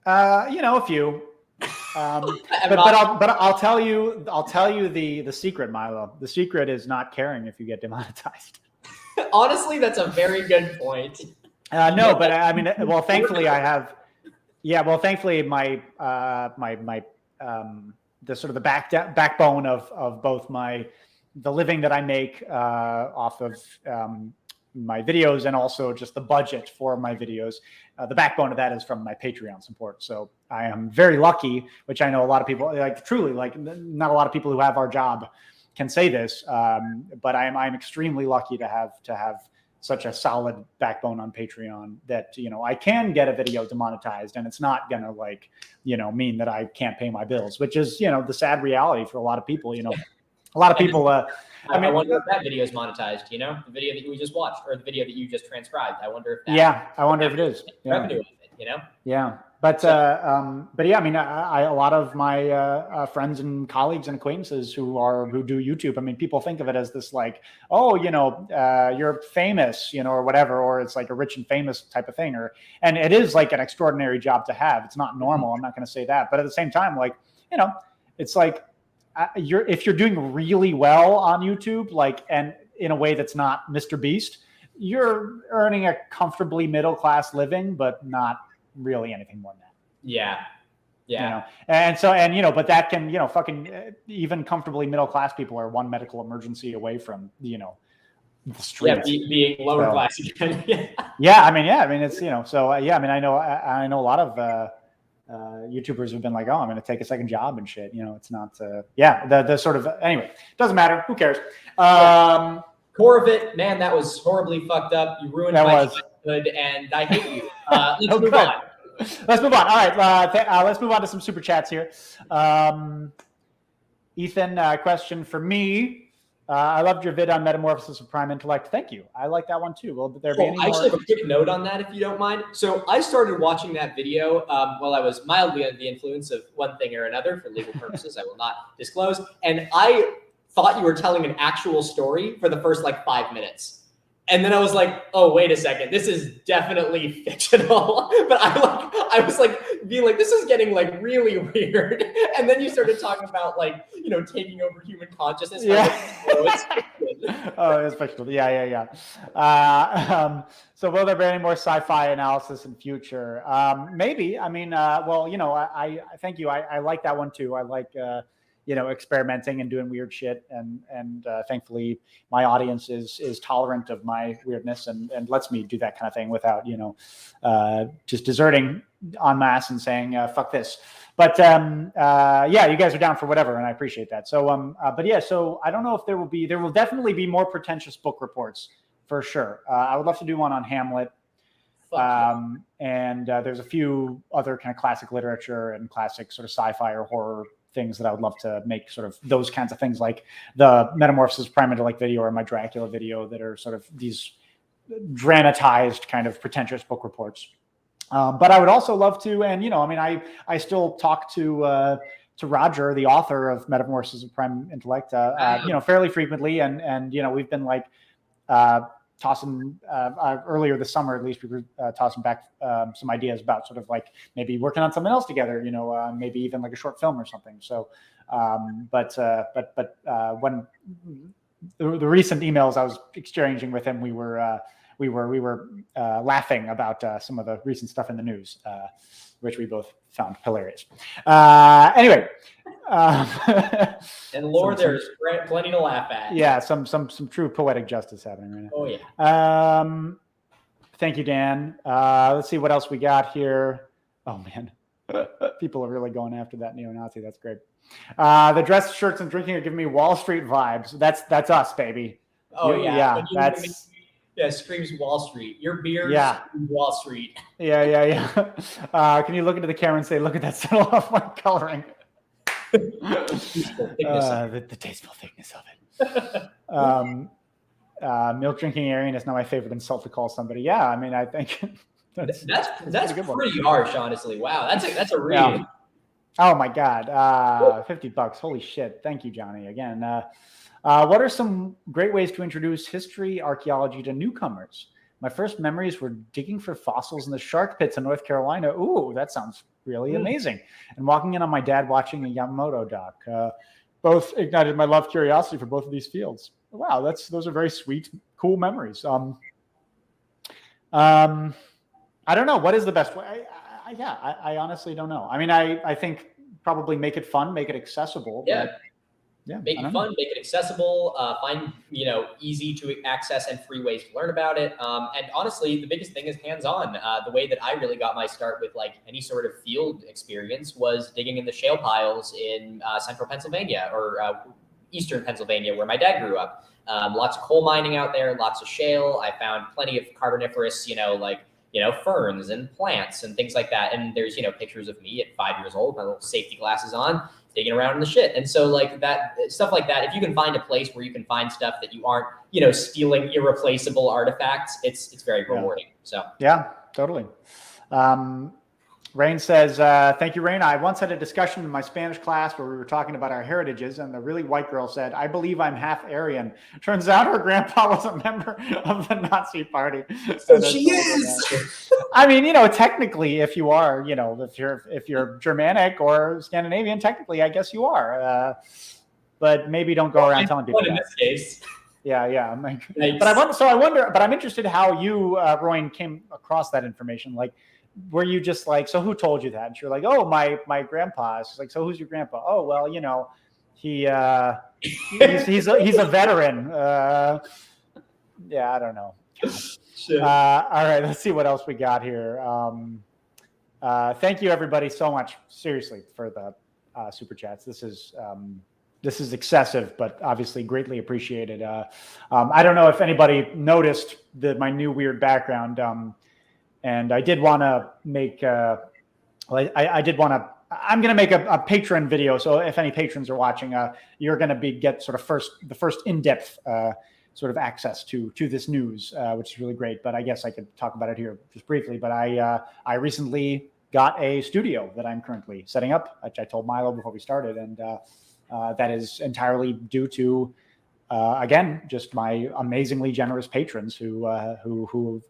A few. But I'll tell you the secret, Milo. The secret is not caring if you get demonetized. Honestly, that's a very good point. No, but I mean, well, thankfully I have. Yeah, well, thankfully my the sort of the backbone of both the living that I make off of my videos and also just the budget for my videos. The backbone of that is from my Patreon support. So I am very lucky, which I know a lot of people truly not a lot of people who have our job can say this, but I'm extremely lucky to have such a solid backbone on Patreon that, I can get a video demonetized and it's not going to mean that I can't pay my bills, which is, the sad reality for a lot of people, a lot of people, I wonder if that video is monetized, the video that we just watched or the video that you just transcribed. I wonder if that, I wonder if it is revenue of it, Yeah. But yeah, I mean, a lot of my friends and colleagues and acquaintances who do YouTube, I mean, people think of it as this you're famous, or whatever, or it's like a rich and famous type of thing, and it is like an extraordinary job to have. It's not normal. I'm not going to say that, but at the same time, it's like if you're doing really well on YouTube, and in a way that's not Mr. Beast, you're earning a comfortably middle-class living, but not really anything more than that. Yeah. But that can, fucking even comfortably middle-class people are one medical emergency away from, the streets. Yeah, being lower class again. I mean, it's, I know a lot of YouTubers have been like, oh, I'm going to take a second job and shit. It's not, the sort of, anyway, doesn't matter. Who cares? Core of it, man, that was horribly fucked up. You ruined my childhood and I hate you. Let's move on. Let's move on. All right. Let's move on to some super chats here. Ethan, question for me. I loved your vid on metamorphosis of prime intellect. Thank you. I like that one too. Will there be any I actually have a quick note on that, if you don't mind. So I started watching that video while I was mildly under the influence of one thing or another for legal purposes. I will not disclose. And I thought you were telling an actual story for the first 5 minutes. And then I was like, oh, wait a second. This is definitely fictional. But I was being like, this is getting really weird. And then you started talking about taking over human consciousness. It's fictional. Yeah. So will there be any more sci-fi analysis in future? Maybe. I mean, I thank you. I like that one too. I like, experimenting and doing weird shit. And thankfully my audience is tolerant of my weirdness and lets me do that kind of thing without, just deserting en masse and saying, fuck this. But you guys are down for whatever. And I appreciate that. So, so I don't know if there will definitely be more pretentious book reports for sure. I would love to do one on Hamlet. And there's a few other kind of classic literature and classic sort of sci-fi or horror things that I would love to make, sort of those kinds of things, like the Metamorphosis of Prime Intellect video or my Dracula video, that are sort of these dramatized kind of pretentious book reports. But I would also love to, and I still talk to Roger, the author of Metamorphosis of Prime Intellect, fairly frequently, and we've been tossing earlier this summer, at least we were tossing back some ideas about sort of maybe working on something else together, maybe even a short film or something. So, but when the recent emails I was exchanging with him, we were laughing about some of the recent stuff in the news, which we both found hilarious. Anyway. And Lord, there's plenty to laugh at. Yeah, some true poetic justice happening right now. Oh yeah. Thank you, Dan. Let's see what else we got here. Oh man, people are really going after that neo-Nazi. That's great. The dress shirts and drinking are giving me Wall Street vibes. That's us, baby. Oh yeah. That's. Yeah, screams Wall Street. Your beard screams Wall Street. Yeah. Can you look into the camera and say, look at that subtle off-white coloring? The tasteful thickness of it. Milk drinking Aryan is not my favorite insult to call somebody. Yeah, I mean, I think that's pretty pretty harsh, honestly. Wow, that's a read. Yeah. Oh my God, $50. Holy shit! Thank you, Johnny. Again, what are some great ways to introduce history, archaeology to newcomers? My first memories were digging for fossils in the shark pits in North Carolina. Ooh, that sounds really amazing. And walking in on my dad watching a Yamamoto doc. Both ignited my love curiosity for both of these fields. Wow, those are very sweet, cool memories. I don't know. What is the best way? I honestly don't know. I mean, I think probably make it fun, make it accessible. Yeah. Yeah, make it fun, make it accessible, find, easy to access and free ways to learn about it. And honestly, the biggest thing is hands-on. The way that I really got my start with like any sort of field experience was digging in the shale piles in central Pennsylvania or eastern Pennsylvania, where my dad grew up. Lots of coal mining out there, lots of shale. I found plenty of carboniferous, ferns and plants and things like that. And there's, pictures of me at 5 years old, my little safety glasses on, digging around in the shit. And so like that stuff like that, if you can find a place where you can find stuff that you aren't, stealing irreplaceable artifacts, it's very rewarding. So yeah, totally. Rain says, thank you, Rain. I once had a discussion in my Spanish class where we were talking about our heritages, and the really white girl said, I believe I'm half Aryan. Turns out her grandpa was a member of the Nazi party. So she is. I mean, technically, if you are, if you're Germanic or Scandinavian, technically, I guess you are. But maybe don't go around telling people in that. this case. Yeah. But I wonder, but I'm interested how you, Rowan, came across that information. Like, were you just like, so who told you that? And you're like, oh, my grandpa. She's like, so who's your grandpa? Oh, well, he's a veteran. Yeah, I don't know. Sure. All right, let's see what else we got here. Thank you everybody so much, seriously, for the super chats. This is excessive, but obviously greatly appreciated. I don't know if anybody noticed my new weird background. And I did want to make, I'm going to make a patron video. So if any patrons are watching, you're going to get sort of the first in-depth sort of access to this news, which is really great. But I guess I could talk about it here just briefly. But I recently got a studio that I'm currently setting up, which I told Milo before we started. And that is entirely due to, again, just my amazingly generous patrons who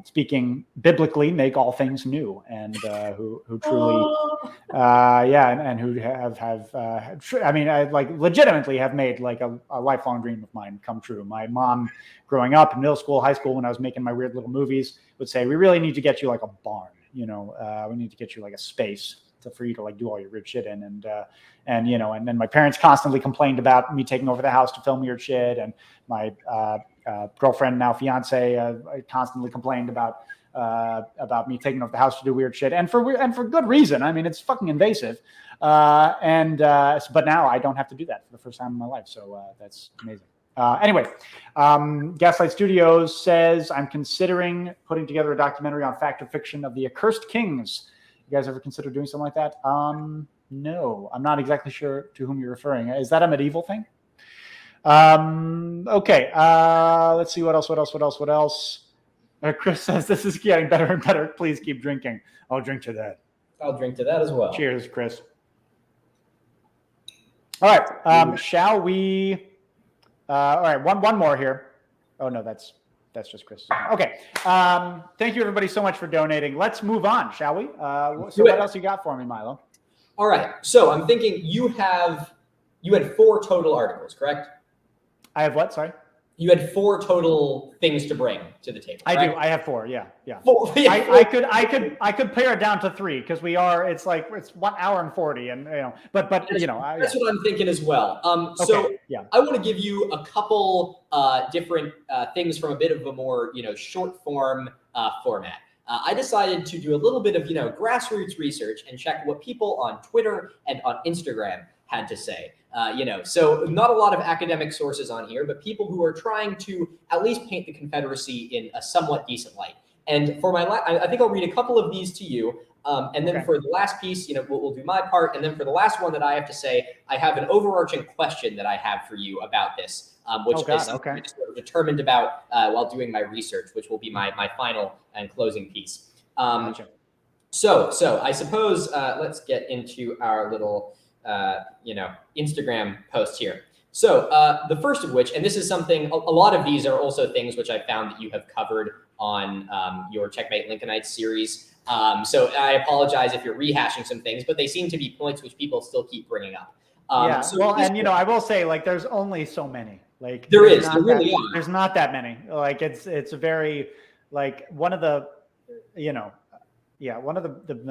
speaking biblically, make all things new, and who truly, and who I legitimately have made like a lifelong dream of mine come true. My mom, growing up in middle school, high school, when I was making my weird little movies, would say, "We really need to get you like a barn. We need to get you like a space for you to like do all your weird shit in." And then my parents constantly complained about me taking over the house to film weird shit, and my girlfriend, now fiance, constantly complained about me taking over the house to do weird shit, and for good reason. I mean, it's fucking invasive. But now I don't have to do that for the first time in my life, so that's amazing. Anyway, Gaslight Studios says, I'm considering putting together a documentary on fact or fiction of the accursed kings. You guys ever consider doing something like that? No, I'm not exactly sure to whom you're referring. Is that a medieval thing? Okay. Let's see what else. Chris says, this is getting better and better. Please keep drinking. I'll drink to that. I'll drink to that as well. Cheers, Chris. All right. Shall we? All right. One more here. Oh no, that's just Chris. Okay. Thank you everybody so much for donating. Let's move on, shall we? So what else you got for me, Milo? All right. So I'm thinking you had 4 total articles, correct? I have what? Sorry. You had 4 total things to bring to the table. I right? do. I have 4. Yeah. 4, yeah, I could pare it down to 3 because it's 1 hour and 40, and but that's what I'm thinking as well. Okay, so yeah. I want to give you a couple different things from a bit of a more short form format. I decided to do a little bit of grassroots research and check what people on Twitter and on Instagram had to say. So not a lot of academic sources on here, but people who are trying to at least paint the Confederacy in a somewhat decent light. And for I think I'll read a couple of these to you. And then for the last piece, we'll do my part. And then for the last one that I have to say, I have an overarching question that I have for you about this, which is something I sort of determined about while doing my research, which will be my final and closing piece. So I suppose let's get into our little, Instagram post here. So the first of which, and this is something, a lot of these are also things which I found that you have covered on your Checkmate Lincolnites series. So I apologize if you're rehashing some things, but they seem to be points which people still keep bringing up. I will say, like, there's only so many. Like, there really are. There's not that many. Like, it's a very, like, one of the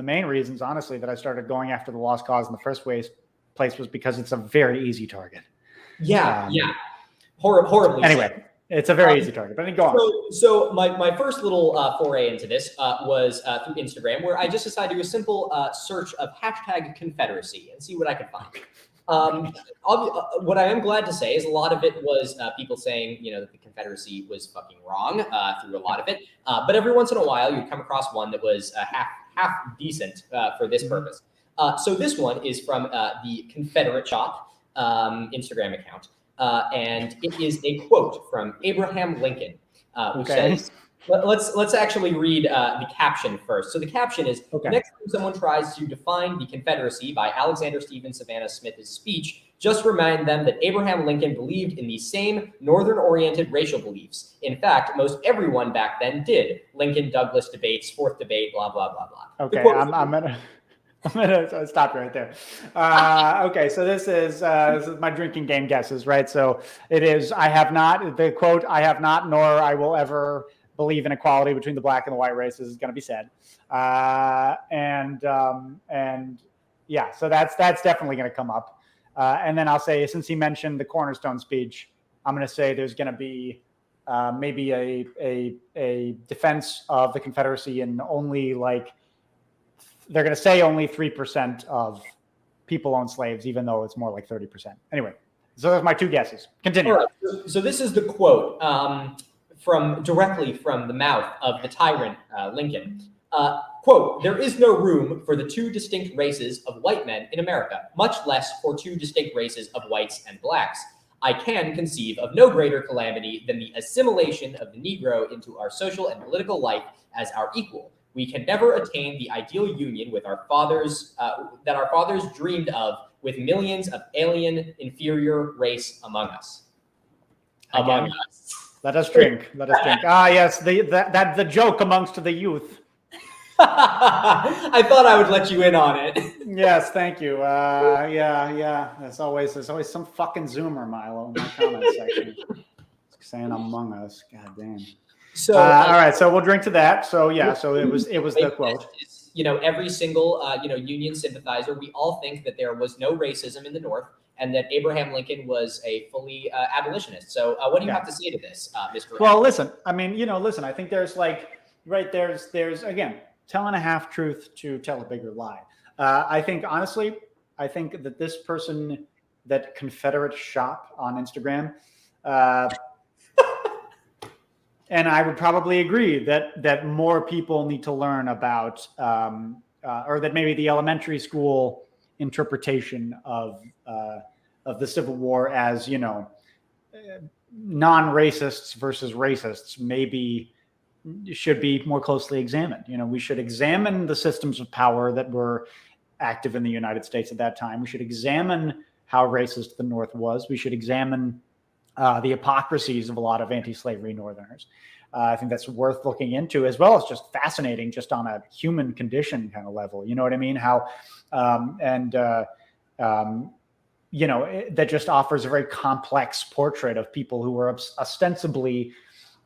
main reasons, honestly, that I started going after the lost cause in the first place was because it's a very easy target. Horribly. Anyway. It's a very easy target, but go on. So my first little foray into this was through Instagram, where I just decided to do a simple search of #Confederacy and see what I could find. What I am glad to say is a lot of it was people saying, that the Confederacy was fucking wrong through a lot of it. But every once in a while, you'd come across one that was half decent for this purpose. So this one is from the Confederate Shop Instagram account. And it is a quote from Abraham Lincoln, who says, let's actually read the caption first. So the caption is, next time someone tries to define the Confederacy by Alexander Stephen Savannah Smith's speech, just remind them that Abraham Lincoln believed in the same northern-oriented racial beliefs. In fact, most everyone back then did. Lincoln Douglas debates, fourth debate, blah, blah, blah, blah. Okay, I'm gonna stop right there. So this is my drinking game guesses, right? So it is, I have not, the quote, I have not, nor I will ever believe in equality between the black and the white races is going to be said. So that's definitely going to come up. And then I'll say, since he mentioned the cornerstone speech, I'm going to say there's going to be maybe a defense of the Confederacy in only they're going to say only 3% of people own slaves, even though it's more like 30%. Anyway, so those are my two guesses. Continue. All right. So this is the quote directly from the mouth of the tyrant Lincoln. Quote, there is no room for the two distinct races of white men in America, much less for two distinct races of whites and blacks. I can conceive of no greater calamity than the assimilation of the Negro into our social and political life as our equal. We can never attain the ideal union with our fathers that our fathers dreamed of, with millions of alien, inferior race among us. Let us drink. Let us drink. Yes, that's the joke amongst the youth. I thought I would let you in on it. Yes, thank you. There's always some fucking Zoomer, Milo, in my comment section saying among us. God damn. So all right, so we'll drink to that. So it was the quote. Every single Union sympathizer, we all think that there was no racism in the North, and that Abraham Lincoln was a fully abolitionist. So what do you have to say to this, Mr. Well, listen. I mean, I think there's there's again, telling a half truth to tell a bigger lie. I think honestly, that this person, that Confederate Shop on Instagram. And I would probably agree that more people need to learn about, or that maybe the elementary school interpretation of the Civil War as, non-racists versus racists maybe should be more closely examined. We should examine the systems of power that were active in the United States at that time. We should examine how racist the North was. We should examine the hypocrisies of a lot of anti-slavery Northerners. I think that's worth looking into, as well as just fascinating, just on a human condition kind of level. You know what I mean? How, that just offers a very complex portrait of people who were ostensibly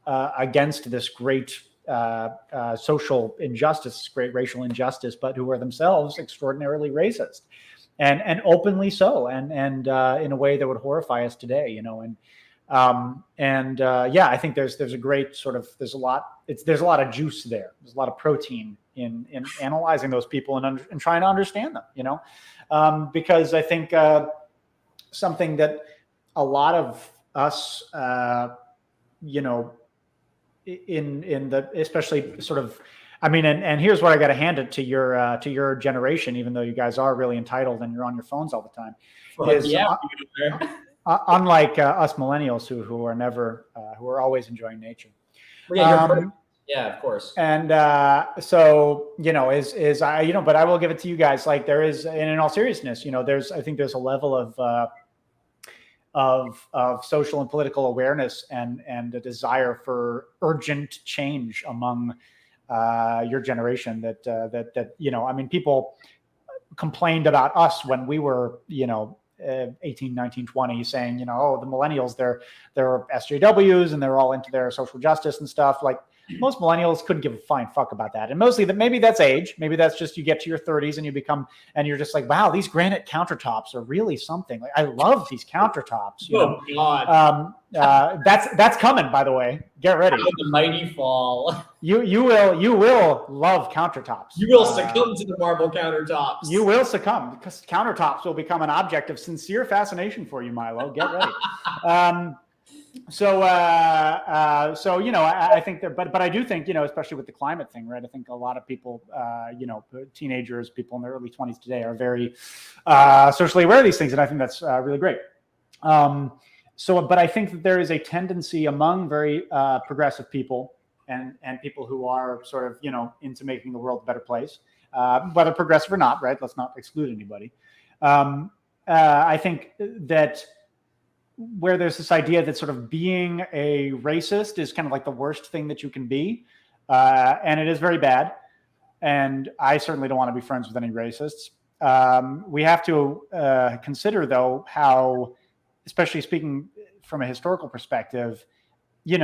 against this great social injustice, great racial injustice, but who are themselves extraordinarily racist, and openly so, and in a way that would horrify us today. I think there's a great sort of, there's a lot of juice there. There's a lot of protein in analyzing those people and trying to understand them, because I think something that a lot of us, in the, especially sort of I mean, and here's what I got to hand it to your generation, even though you guys are really entitled and you're on your phones all the time. Unlike us millennials who are never who are always enjoying nature. Yeah, of course. And so, is I, but I will give it to you guys. Like there is, and in all seriousness, I think there's a level of social and political awareness and a desire for urgent change among your generation that I mean, people complained about us when we were, 18, 19, 20, saying, oh, the millennials, they're SJWs and they're all into their social justice and stuff. Like most millennials couldn't give a flying fuck about that. And mostly that maybe that's age. Maybe that's just you get to your 30s and you're just like, wow, these granite countertops are really something. Like I love these countertops. God. That's coming, by the way. Get ready. How the mighty fall. You will love countertops. You will succumb to the marble countertops. You will succumb because countertops will become an object of sincere fascination for you, Milo. Get ready. I think that, but I do think, especially with the climate thing, right? I think a lot of people, teenagers, people in their early 20s today are very socially aware of these things, and I think that's really great. But I think that there is a tendency among very progressive people and people who are sort of, into making the world a better place, whether progressive or not, right? Let's not exclude anybody. I think that where there's this idea that sort of being a racist is kind of like the worst thing that you can be. And it is very bad. And I certainly don't want to be friends with any racists. We have to consider, though, how, especially speaking from a historical perspective, it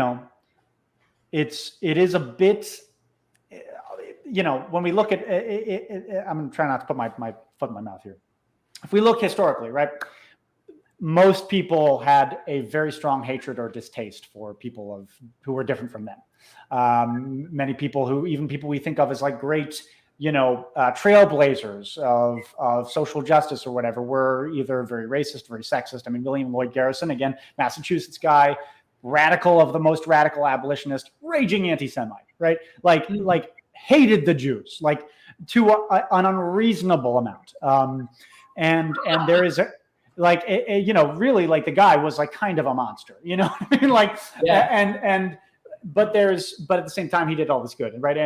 is a bit, when we look at it, I'm trying not to put my foot in my mouth here. If we look historically, right, most people had a very strong hatred or distaste for people who were different from them. Many people even people we think of as like great, trailblazers of social justice or whatever, were either very racist, very sexist. I mean, William Lloyd Garrison, again, Massachusetts guy, radical of the most radical abolitionist, raging anti-Semite, right? Like hated the Jews, like to an unreasonable amount. And there is really, like the guy was like kind of a monster, I mean? Like, yeah. But at the same time, he did all this good, right?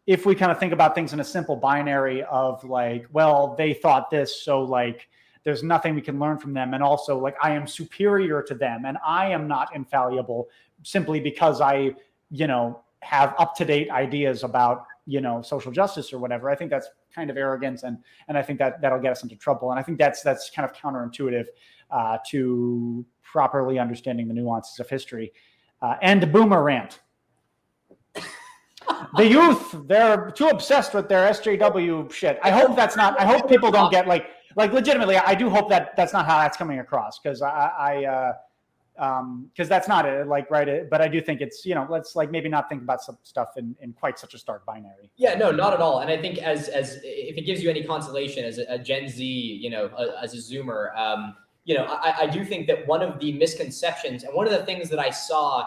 If we kind of think about things in a simple binary of like, well, they thought this, so like, there's nothing we can learn from them. And also like, I am superior to them and I am not infallible simply because I, have up-to-date ideas about, social justice or whatever. I think that's kind of arrogance. And I think that'll get us into trouble. And I think that's kind of counterintuitive to properly understanding the nuances of history. And boomer rant. The youth, they're too obsessed with their SJW shit. I hope people don't get like legitimately, I do hope that that's not how that's coming across. Cause because that's not it, like, right. But I do think it's, let's like maybe not think about some stuff in quite such a stark binary. Yeah, no, not at all. And I think as if it gives you any consolation as a Gen Z, as a Zoomer, I do think that one of the misconceptions and one of the things that I saw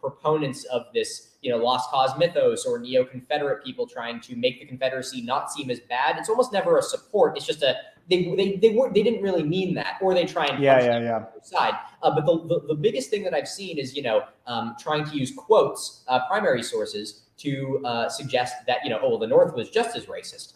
proponents of this, lost cause mythos or neo-Confederate people trying to make the Confederacy not seem as bad. It's almost never a support. It's just they didn't really mean that, or they try and punch the other side. But the biggest thing that I've seen is trying to use quotes, primary sources to suggest that the North was just as racist.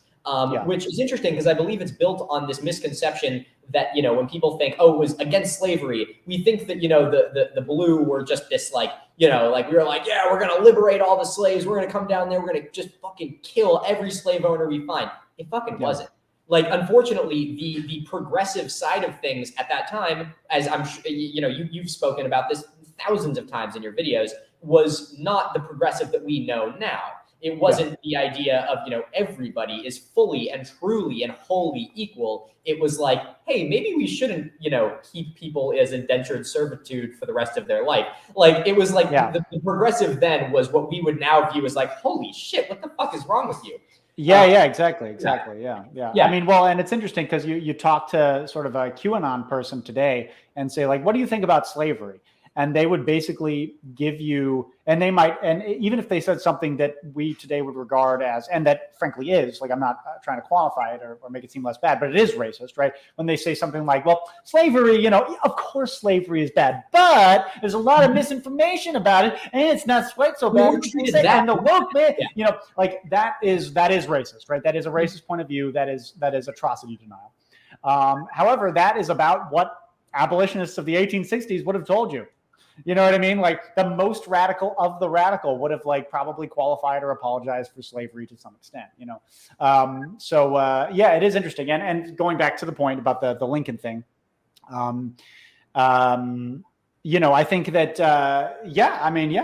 Which is interesting because I believe it's built on this misconception that, when people think, oh, it was against slavery, we think that, the blue were just this like we were like, yeah, we're going to liberate all the slaves. We're going to come down there. We're going to just fucking kill every slave owner we find. It fucking wasn't. Like, unfortunately, the progressive side of things at that time, as I'm sure, you've spoken about this thousands of times in your videos, was not the progressive that we know now. It wasn't the idea of, everybody is fully and truly and wholly equal. It was like, hey, maybe we shouldn't, keep people as indentured servitude for the rest of their life. Like, it was like the progressive then was what we would now view as like, holy shit, what the fuck is wrong with you? Exactly. Yeah. I mean, well, and it's interesting because you talk to sort of a QAnon person today and say like, what do you think about slavery? and they would basically give you, and they might, and even if they said something that we today would regard as, and that frankly is, like, I'm not trying to qualify it or make it seem less bad, but it is racist, right? When they say something like, well, slavery, of course slavery is bad, but there's a lot of misinformation about it, and it's not quite so bad. And the woke man, like that is racist, right? That is a racist point of view. That is atrocity denial. However, that is about what abolitionists of the 1860s would have told you. You know what I mean? Like the most radical of the radical would have like probably qualified or apologized for slavery to some extent, yeah, it is interesting. And going back to the point about the Lincoln thing, I think that,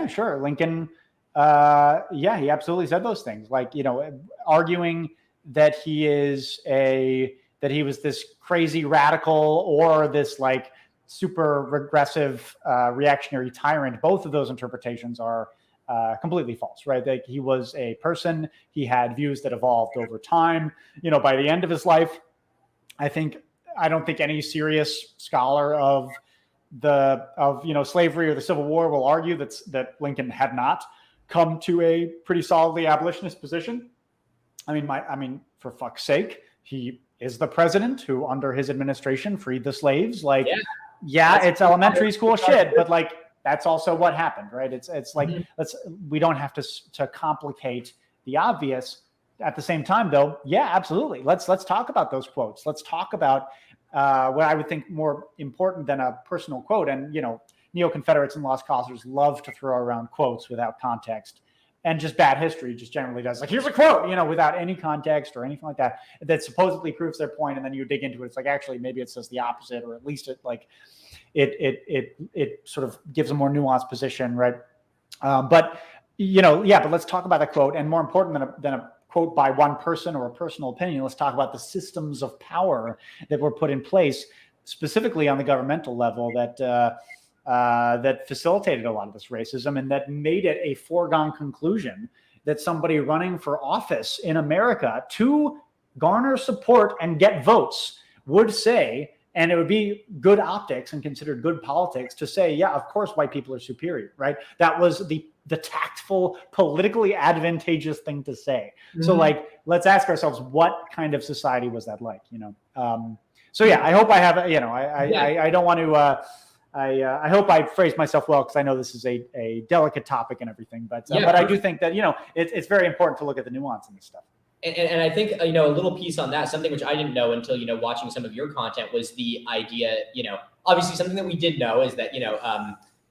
sure. Lincoln, he absolutely said those things, like, arguing that he was this crazy radical or this like super regressive reactionary tyrant. Both of those interpretations are completely false, right? Like he was a person, he had views that evolved over time. By the end of his life, I don't think any serious scholar of slavery or the Civil War will argue that Lincoln had not come to a pretty solidly abolitionist position. I mean, for fuck's sake, he is the president who, under his administration, freed the slaves. Like, yeah, it's elementary school shit, but like that's also what happened, right? It's like we don't have to complicate the obvious. At the same time, though, yeah, absolutely. Let's talk about those quotes. Let's talk about what I would think more important than a personal quote. And neo-Confederates and lost causers love to throw around quotes without context. And just bad history just generally does. Like, here's a quote, without any context or anything like that supposedly proves their point, and then you dig into it. It's like, actually, maybe it says the opposite, or at least it sort of gives a more nuanced position, right? But let's talk about the quote, and more important than a quote by one person or a personal opinion, let's talk about the systems of power that were put in place, specifically on the governmental level, that facilitated a lot of this racism and that made it a foregone conclusion that somebody running for office in America to garner support and get votes would say, and it would be good optics and considered good politics to say, yeah, of course, white people are superior, right? That was the tactful, politically advantageous thing to say. Mm-hmm. So like, let's ask ourselves, what kind of society was that like, So yeah, I hope I have, I don't want to, I hope I phrased myself well, because I know this is a delicate topic and everything, but I do think that, it's very important to look at the nuance in this stuff. And I think, a little piece on that, something which I didn't know until, watching some of your content, was the idea, obviously something that we did know is that,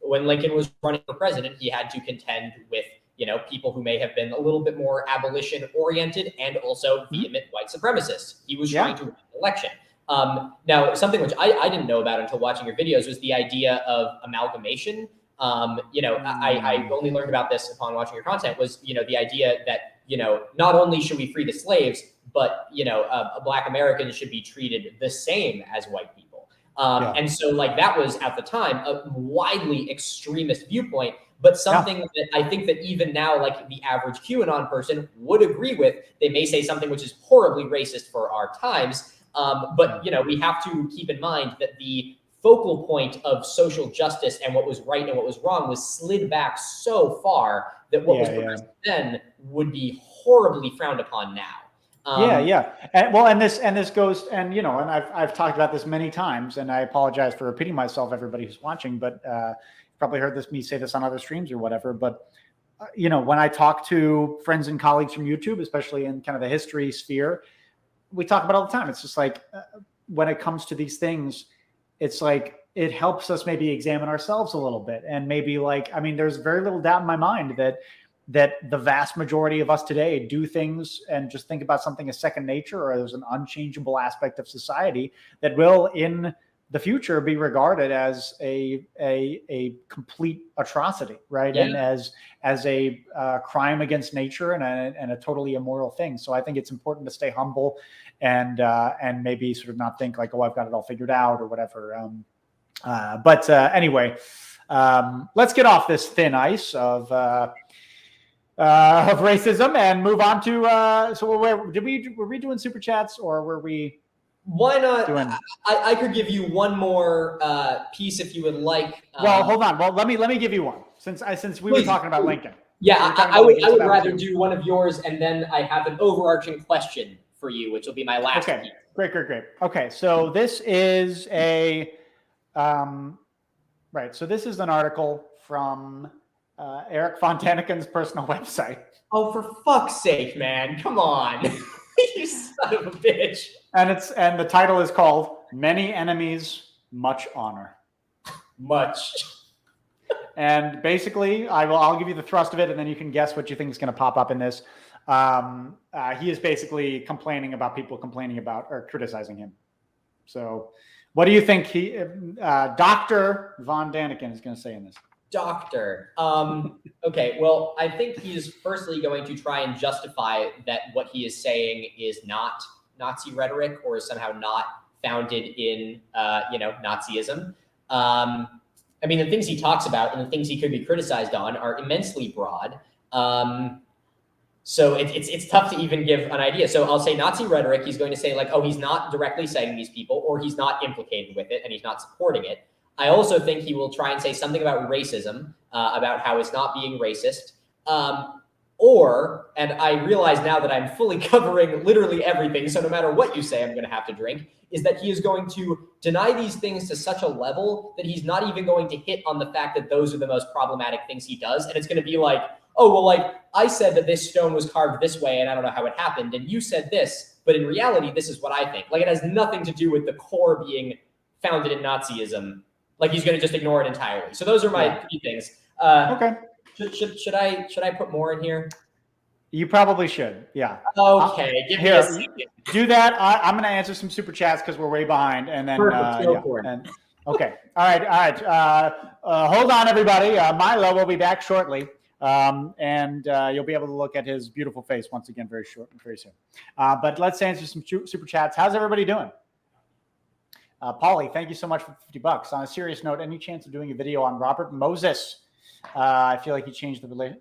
when Lincoln was running for president, he had to contend with, people who may have been a little bit more abolition oriented and also vehement white supremacists. He was trying to win the election. Now, something which I didn't know about until watching your videos was the idea of amalgamation. I only learned about this upon watching your content, was, the idea that, not only should we free the slaves, but, Black Americans should be treated the same as white people. And so like that was at the time a widely extremist viewpoint, but something that I think that even now, like the average QAnon person would agree with. They may say something which is horribly racist for our times. But, we have to keep in mind that the focal point of social justice and what was right and what was wrong was slid back so far that what was progressive then would be horribly frowned upon now. And this goes, and I've talked about this many times, and I apologize for repeating myself, everybody who's watching, but you've probably heard me say this on other streams or whatever. But when I talk to friends and colleagues from YouTube, especially in kind of the history sphere, we talk about it all the time. It's just like, when it comes to these things, it's like, it helps us maybe examine ourselves a little bit. And maybe there's very little doubt in my mind that the vast majority of us today do things and just think about something as second nature, or there's an unchangeable aspect of society that will in the future be regarded as a complete atrocity, right? Yeah. And as a crime against nature and a totally immoral thing. So I think it's important to stay humble and maybe sort of not think like, oh, I've got it all figured out or whatever. Anyway, let's get off this thin ice of racism and move on to. So were we doing super chats, or were we? Why not? Doing. I could give you one more piece if you would like. Well, hold on. Well, let me give you one since we were Please. talking about Lincoln. Yeah, We were talking I about would, Lincoln, I so would that was rather you. do one of yours, and then I have an overarching question for you, which will be my last Okay, piece. great. Okay, so this is a right. So this is an article from Eric Von Daniken's personal website. Oh, for fuck's sake, man! Come on, you son of a bitch! And the title is called "Many Enemies, Much Honor." Much. And basically, I'll give you the thrust of it, and then you can guess what you think is going to pop up in this. He is basically complaining about people complaining about or criticizing him. So, what do you think Dr. Von Daniken is going to say in this? Doctor. Okay, well, I think he is firstly going to try and justify that what he is saying is not Nazi rhetoric or is somehow not founded in, Nazism. I mean, the things he talks about and the things he could be criticized on are immensely broad. So it's tough to even give an idea. So I'll say Nazi rhetoric. He's going to say like, oh, he's not directly saying these people, or he's not implicated with it, and he's not supporting it. I also think he will try and say something about racism, about how it's not being racist. And I realize now that I'm fully covering literally everything, so no matter what you say, I'm going to have to drink, is that he is going to deny these things to such a level that he's not even going to hit on the fact that those are the most problematic things he does. And it's going to be like, oh, well, like I said that this stone was carved this way and I don't know how it happened. And you said this, but in reality, this is what I think. Like it has nothing to do with the core being founded in Nazism. Like he's going to just ignore it entirely. So those are my three things. Okay. Should I put more in here? You probably should. Yeah. Okay. Give me a second. Do that. I'm going to answer some super chats because we're way behind, and then okay. All right. Hold on, everybody. Milo will be back shortly, and you'll be able to look at his beautiful face once again very soon. But let's answer some super chats. How's everybody doing? Paulie, thank you so much for $50. On a serious note, any chance of doing a video on Robert Moses? I feel like he changed the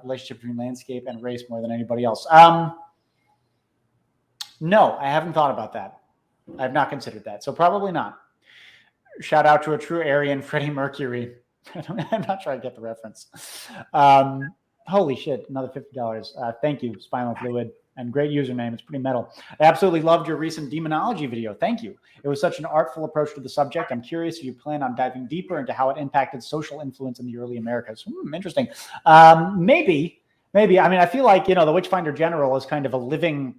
relationship between landscape and race more than anybody else. No, I haven't thought about that. I have not considered that. So probably not. Shout out to a true Aryan, Freddie Mercury. I'm not sure I get the reference. Holy shit, another $50. Thank you, Spinal Fluid. And great username. It's pretty metal. I absolutely loved your recent demonology video. Thank you. It was such an artful approach to the subject. I'm curious if you plan on diving deeper into how it impacted social influence in the early Americas. Interesting. Maybe. I mean, I feel like, the Witchfinder General is kind of a living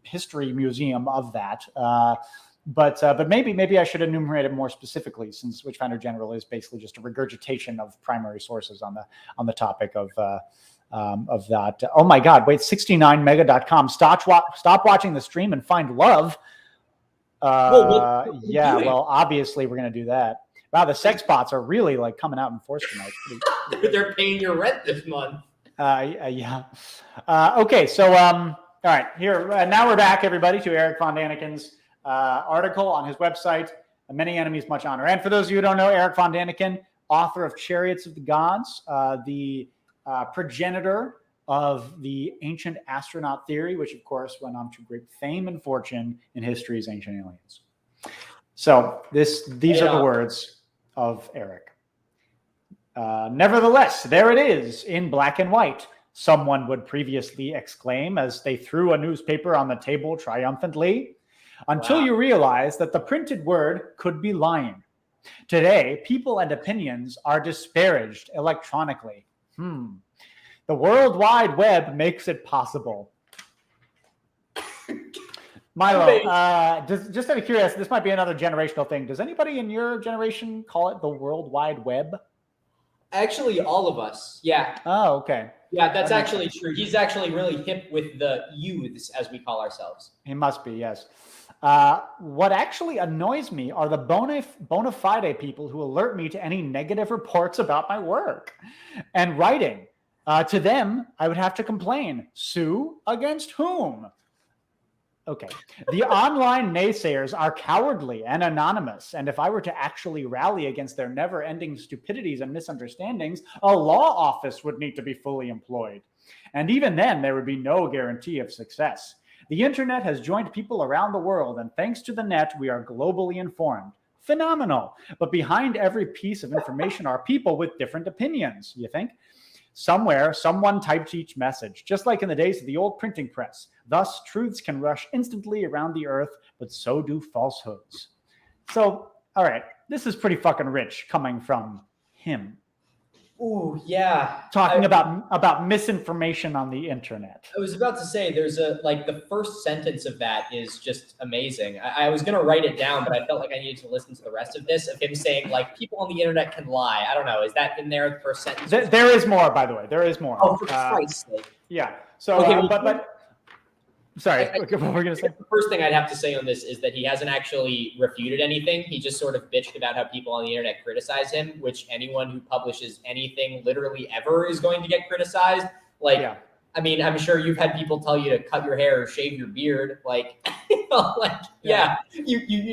history museum of that. But maybe I should enumerate it more specifically, since Witchfinder General is basically just a regurgitation of primary sources on the topic of that. Oh my God! Wait, 69mega.com. Stop watching the stream and find love. Well, obviously we're gonna do that. Wow, the sex bots are really like coming out in force tonight. They're paying your rent this month. Yeah. Okay, so all right, here now we're back, everybody, to Eric Von Daniken's article on his website, Many Enemies, Much Honor. And for those of you who don't know, Eric Von Daniken, author of Chariots of the Gods, the progenitor of the ancient astronaut theory, which of course went on to great fame and fortune in history's ancient aliens. So these are the words of Eric. Nevertheless, there it is in black and white, someone would previously exclaim as they threw a newspaper on the table triumphantly, until you realize that the printed word could be lying. Today, people and opinions are disparaged electronically. The World Wide Web makes it possible. Milo, just out of curiosity, this might be another generational thing. Does anybody in your generation call it the World Wide Web? Actually, all of us. Yeah. Oh, okay. Yeah, that's actually true. He's actually really hip with the youths, as we call ourselves. He must be, yes. What actually annoys me are the bona fide people who alert me to any negative reports about my work and writing. To them, I would have to complain. Sue against whom? Okay. The online naysayers are cowardly and anonymous, and if I were to actually rally against their never-ending stupidities and misunderstandings, a law office would need to be fully employed. And even then, there would be no guarantee of success. The internet has joined people around the world, and thanks to the net, we are globally informed. Phenomenal. But behind every piece of information are people with different opinions, you think? Somewhere, someone typed each message, just like in the days of the old printing press. Thus, truths can rush instantly around the earth, but so do falsehoods. So, all right, this is pretty fucking rich coming from him. Ooh, yeah. Talking about misinformation on the internet. I was about to say, there's the first sentence of that is just amazing. I was going to write it down, but I felt like I needed to listen to the rest of this, of him saying, like, people on the internet can lie. I don't know. Is that in there, the first sentence? There is more, by the way. There is more. Oh, for Christ's sake. Yeah. So, okay, sorry, what were we going to say? The first thing I'd have to say on this is that he hasn't actually refuted anything. He just sort of bitched about how people on the internet criticize him, which anyone who publishes anything literally ever is going to get criticized. Like, yeah. I mean, I'm sure you've had people tell you to cut your hair or shave your beard. Like, you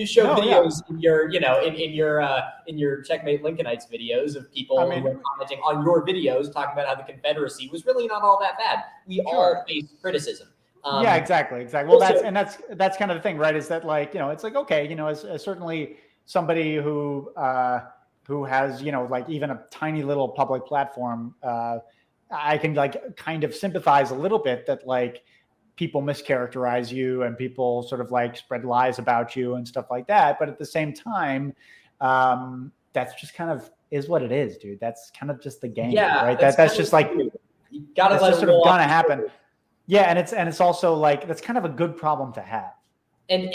show videos in your, in your Checkmate Lincolnites videos of people who are commenting on your videos talking about how the Confederacy was really not all that bad. We all face criticism. Yeah, exactly. Well, that's kind of the thing, right? Is that like, it's like, okay, as certainly somebody who has, like even a tiny little public platform, I can like kind of sympathize a little bit that like people mischaracterize you and people sort of like spread lies about you and stuff like that. But at the same time, that's just kind of is what it is, dude. That's kind of just the game, right? That's just like, you gotta let it sort of gonna happen. Yeah, and it's also like that's kind of a good problem to have. And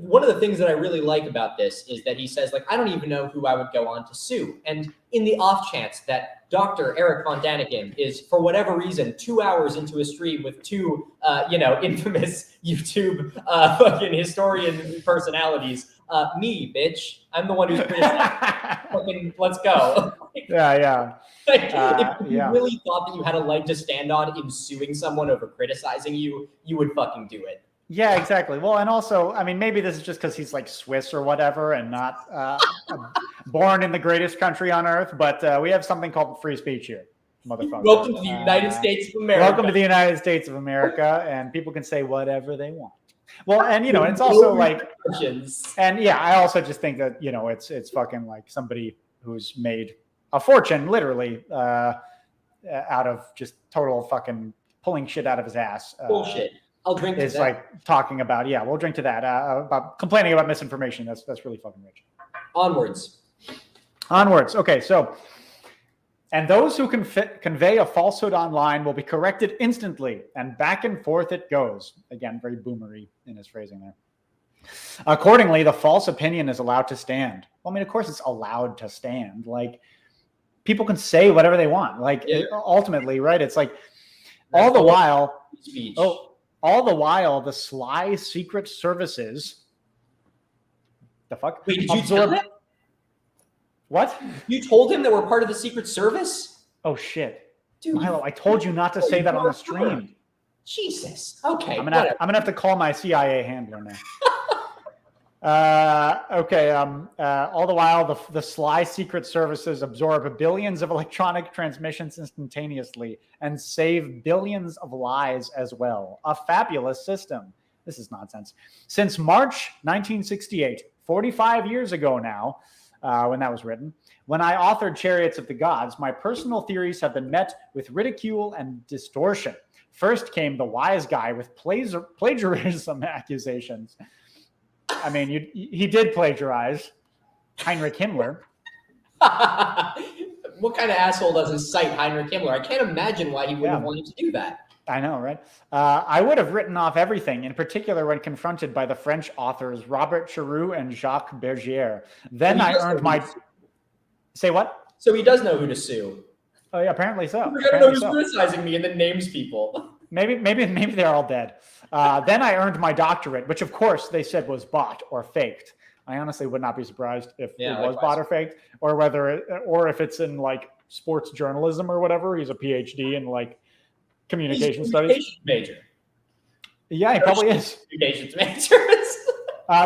one of the things that I really like about this is that he says, like, I don't even know who I would go on to sue. And in the off chance that Dr. Eric Von Daniken is, for whatever reason, 2 hours into a stream with two, infamous YouTube fucking historian personalities, me, bitch, I'm the one who's criticized. Fucking, let's go. Yeah. If you really thought that you had a leg to stand on in suing someone over criticizing you, you would fucking do it. Yeah, exactly. Well, and also, I mean, maybe this is just because he's like Swiss or whatever and not born in the greatest country on earth, but we have something called free speech here, motherfucker. Welcome to the United States of America. Welcome to the United States of America, and people can say whatever they want. Well, and, it's also like, and yeah, I also just think that, it's fucking like somebody who's made a fortune, literally, out of just total fucking pulling shit out of his ass. Bullshit. I'll drink to that. It's like talking about, we'll drink to that. About complaining about misinformation. That's really fucking rich. Onwards. Okay, so, and those who convey a falsehood online will be corrected instantly, and back and forth it goes. Again, very boomery in his phrasing there. Accordingly, the false opinion is allowed to stand. Well, I mean, of course it's allowed to stand. Like, people can say whatever they want. Like, ultimately, right? It's like, all the while, the sly secret services. The fuck? Wait, did you tell him? What? You told him that we're part of the Secret Service? Oh shit, dude! Milo, I told you not to say that on the stream. Jesus. Okay. I'm gonna have to call my CIA handler now. All the while, the sly secret services absorb billions of electronic transmissions instantaneously and save billions of lies as well. A fabulous system. This is nonsense. Since March 1968, 45 years ago now, when that was written, when I authored Chariots of the Gods, my personal theories have been met with ridicule and distortion. First came the wise guy with plagiarism accusations. I mean, he did plagiarize Heinrich Himmler. What kind of asshole doesn't cite Heinrich Himmler? I can't imagine why he would have wanted to do that. I know, right? I would have written off everything, in particular when confronted by the French authors Robert Charroux and Jacques Bergier. Then I earned my... Say what? So he does know who to sue. Oh, yeah, apparently so. We're going to know who's criticizing me and then names people. Maybe they're all dead. Then I earned my doctorate, which of course they said was bought or faked. I honestly would not be surprised if it was bought or faked, or if it's in like sports journalism or whatever. He's a PhD in like communication studies. Major. Yeah, he probably is. Communications majors.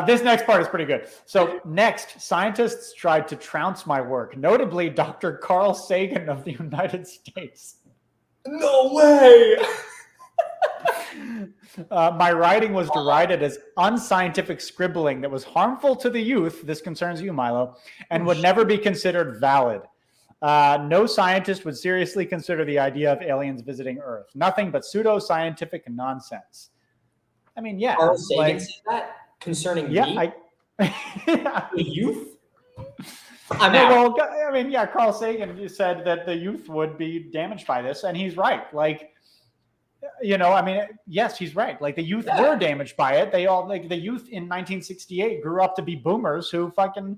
This next part is pretty good. So next, scientists tried to trounce my work, notably Dr. Carl Sagan of the United States. No way. My writing was derided as unscientific scribbling that was harmful to the youth. This concerns you, Milo, and would never be considered valid. No scientist would seriously consider the idea of aliens visiting Earth. Nothing but pseudo-scientific nonsense. I mean, yeah. Carl Sagan said that concerning me? The youth? I mean, yeah, Carl Sagan said that the youth would be damaged by this, and he's right. Like, you know, I mean, yes, he's right. Like, the youth were damaged by it. They all, like, the youth in 1968 grew up to be boomers who fucking,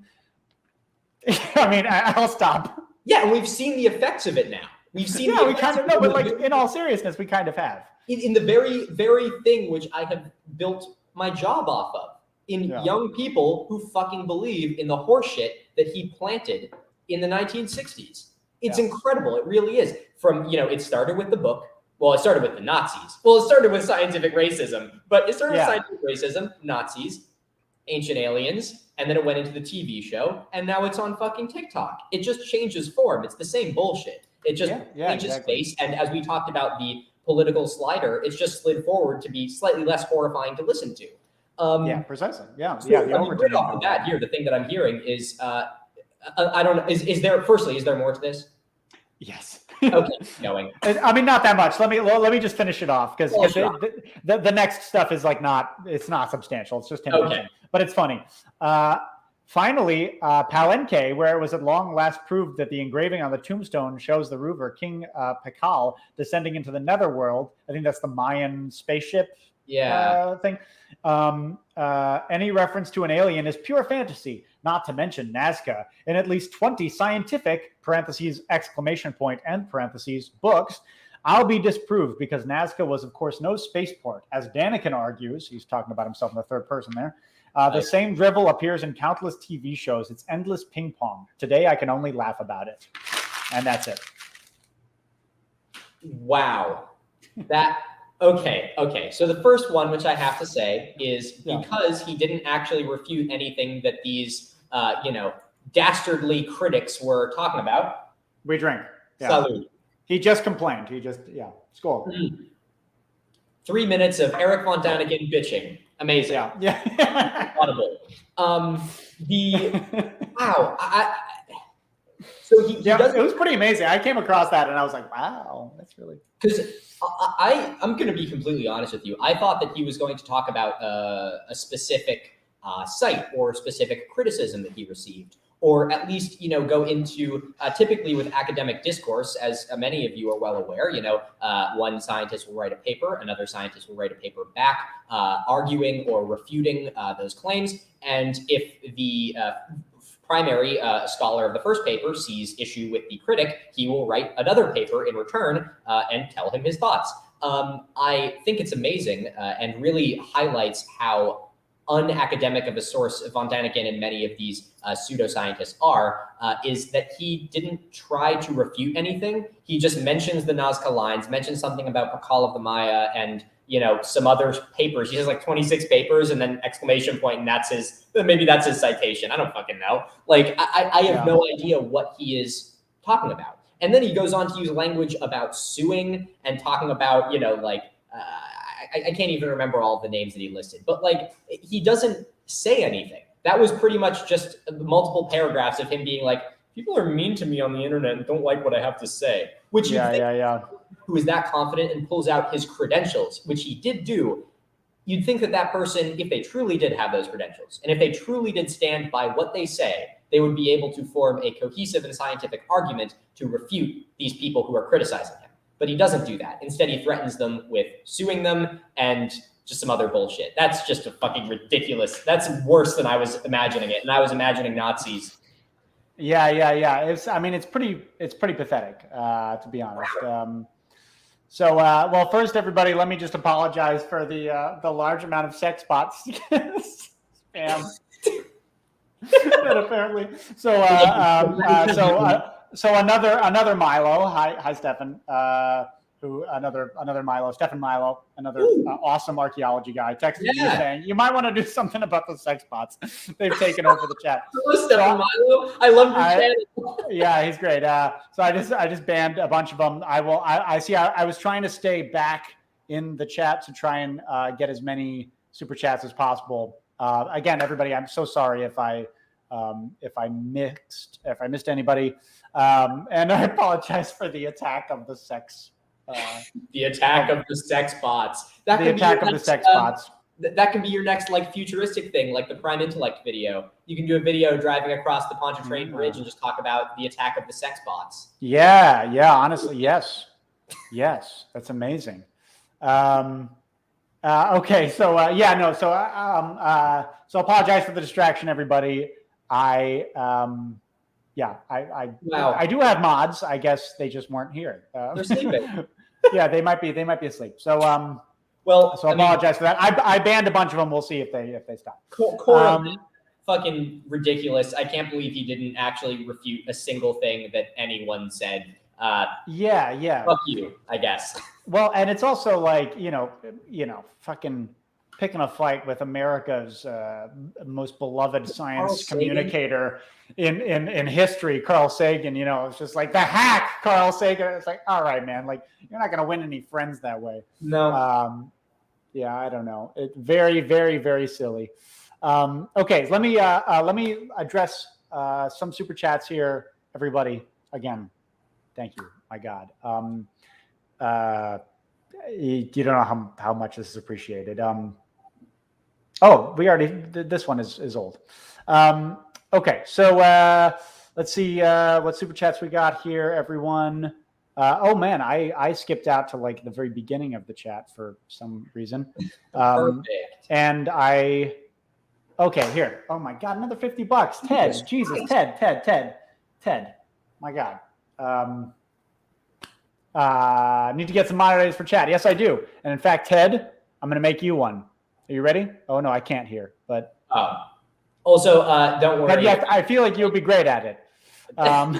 I mean, I'll stop. Yeah, and we've seen the effects of it now. We've seen we kind of know, but like, in all seriousness, we kind of have. In the very, very thing which I have built my job off of. In young people who fucking believe in the horseshit that he planted in the 1960s. It's incredible. It really is. From, you know, it started with the book. Well, it started with the Nazis. Well, it started with scientific racism, but it started with scientific racism, Nazis, ancient aliens, and then it went into the TV show, and now it's on fucking TikTok. It just changes form. It's the same bullshit. It just changes face, and as we talked about the political slider, it's just slid forward to be slightly less horrifying to listen to. Precisely. So, right off the bat here, the thing that I'm hearing is, I don't know, is there more to this? Yes. Okay, going. I mean, not that much. Let me just finish it off because the next stuff is like it's not substantial. It's just him, but it's funny. Finally, Palenque, where it was at long last proved that the engraving on the tombstone shows the rover King Pakal descending into the netherworld. I think that's the Mayan spaceship thing. Any reference to an alien is pure fantasy, not to mention Nazca. In at least 20 scientific (parentheses exclamation point and parentheses) books, I'll be disproved because Nazca was, of course, no spaceport. As Daniken argues, he's talking about himself in the third person there. The same drivel appears in countless TV shows. It's endless ping pong. Today, I can only laugh about it. And that's it. Wow. Okay. So the first one, which I have to say, is because he didn't actually refute anything that these, dastardly critics were talking about. We drink. Salud. He just complained. Score. 3 minutes of Eric Von Daniken bitching. Amazing. Yeah. Audible. Wow. So he does. It was pretty amazing. I came across that and I was like, wow, that's really. Because I'm going to be completely honest with you. I thought that he was going to talk about a specific site or specific criticism that he received, or at least, go into typically with academic discourse, as many of you are well aware, one scientist will write a paper, another scientist will write a paper back, arguing or refuting those claims. And if the primary scholar of the first paper sees issue with the critic, he will write another paper in return and tell him his thoughts. I think it's amazing and really highlights how unacademic of a source Von Daniken and many of these pseudoscientists are, is that he didn't try to refute anything. He just mentions the Nazca lines, mentions something about Pakal of the Maya and some other papers. He has like 26 papers and then exclamation point, and maybe that's his citation. I don't fucking know. Like, I have no idea what he is talking about. And then he goes on to use language about suing and talking about, I can't even remember all the names that he listed, but like, he doesn't say anything. That was pretty much just multiple paragraphs of him being like, people are mean to me on the internet and don't like what I have to say, which who is that confident and pulls out his credentials, which he did do. You'd think that person, if they truly did have those credentials, and if they truly did stand by what they say, they would be able to form a cohesive and scientific argument to refute these people who are criticizing him. But he doesn't do that. Instead, he threatens them with suing them and just some other bullshit. That's just a fucking ridiculous. That's worse than I was imagining it. And I was imagining Nazis. Yeah. It's pretty pathetic, to be honest. Well, first, everybody, let me just apologize for the large amount of sex bots spam that apparently. So another Milo. Hi, Stefan. Another Milo, Stefan Milo, another awesome archaeology guy, texted me saying you might want to do something about the sex bots. They've taken over the chat. Hello, Stefan Milo. I love your channel. Yeah, he's great. So I just banned a bunch of them. I was trying to stay back in the chat to try and get as many super chats as possible. Again, everybody, I'm so sorry if I missed anybody, and I apologize for the attack of the sex. The attack of the sex bots. That could be your next like futuristic thing, like the Prime Intellect video. You can do a video driving across the Pontchartrain Bridge and just talk about the attack of the sex bots. Yeah. Honestly, yes, that's amazing. Okay, so so apologize for the distraction, everybody. Wow. I do have mods. I guess they just weren't here. They're sleeping. Yeah, they might be asleep. So I apologize for that. I banned a bunch of them. We'll see if they stop. Fucking ridiculous. I can't believe he didn't actually refute a single thing that anyone said. Yeah. Fuck you, I guess. Well, and it's also like, fucking picking a fight with America's most beloved science communicator in history, Carl Sagan. It's just like the hack, Carl Sagan. It's like, all right, man, like you're not gonna win any friends that way. No. Yeah, I don't know. It's very, very, very silly. Okay, let me address some super chats here, everybody. Again, thank you. My God. You don't know how much this is appreciated. This one is old. Okay, so let's see what super chats we got here, everyone. Oh man, I skipped out to like the very beginning of the chat for some reason. Perfect. And okay, here. Oh my God, another $50. Ted, Jesus, Ted. My God. Need to get some moderators for chat. Yes, I do. And in fact, Ted, I'm going to make you one. Are you ready? Oh no, I can't hear. But also, don't worry. Yes, I feel like you'll be great at it. All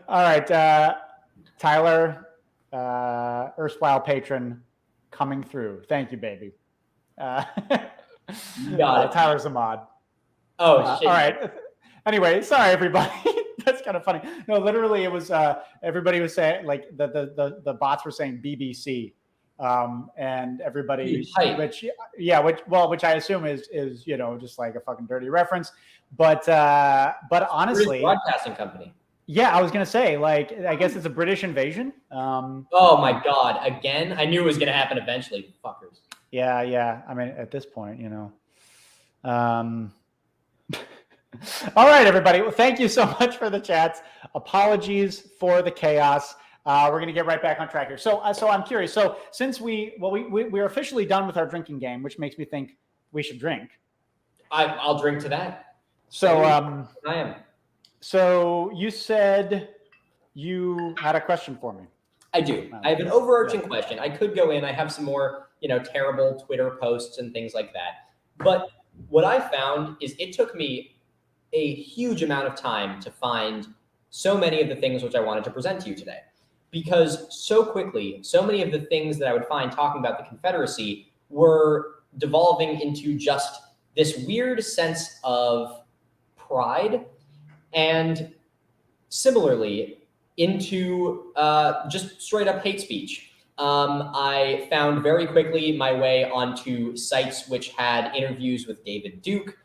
right, Tyler, erstwhile patron, coming through. Thank you, baby. You got it. Tyler's a mod. Oh, shit. All right. Anyway, sorry, everybody. That's kind of funny. No, literally, it was everybody was saying like the bots were saying BBC, and everybody, which I assume is just like a fucking dirty reference, but honestly, broadcasting company. Yeah, I was gonna say, like, I guess it's a British invasion. Oh my God! Again, I knew it was gonna happen eventually, fuckers. Yeah. I mean, at this point, All right, everybody. Well, thank you so much for the chats. Apologies for the chaos. We're going to get right back on track here. So I'm curious. So since we're officially done with our drinking game, which makes me think we should drink. I'll drink to that. So I am. So you said you had a question for me. I do. I have an overarching question. I could go in. I have some more, terrible Twitter posts and things like that. But what I found is it took me a huge amount of time to find so many of the things which I wanted to present to you today. Because so quickly, so many of the things that I would find talking about the Confederacy were devolving into just this weird sense of pride, and similarly into just straight up hate speech. I found very quickly my way onto sites which had interviews with David Duke,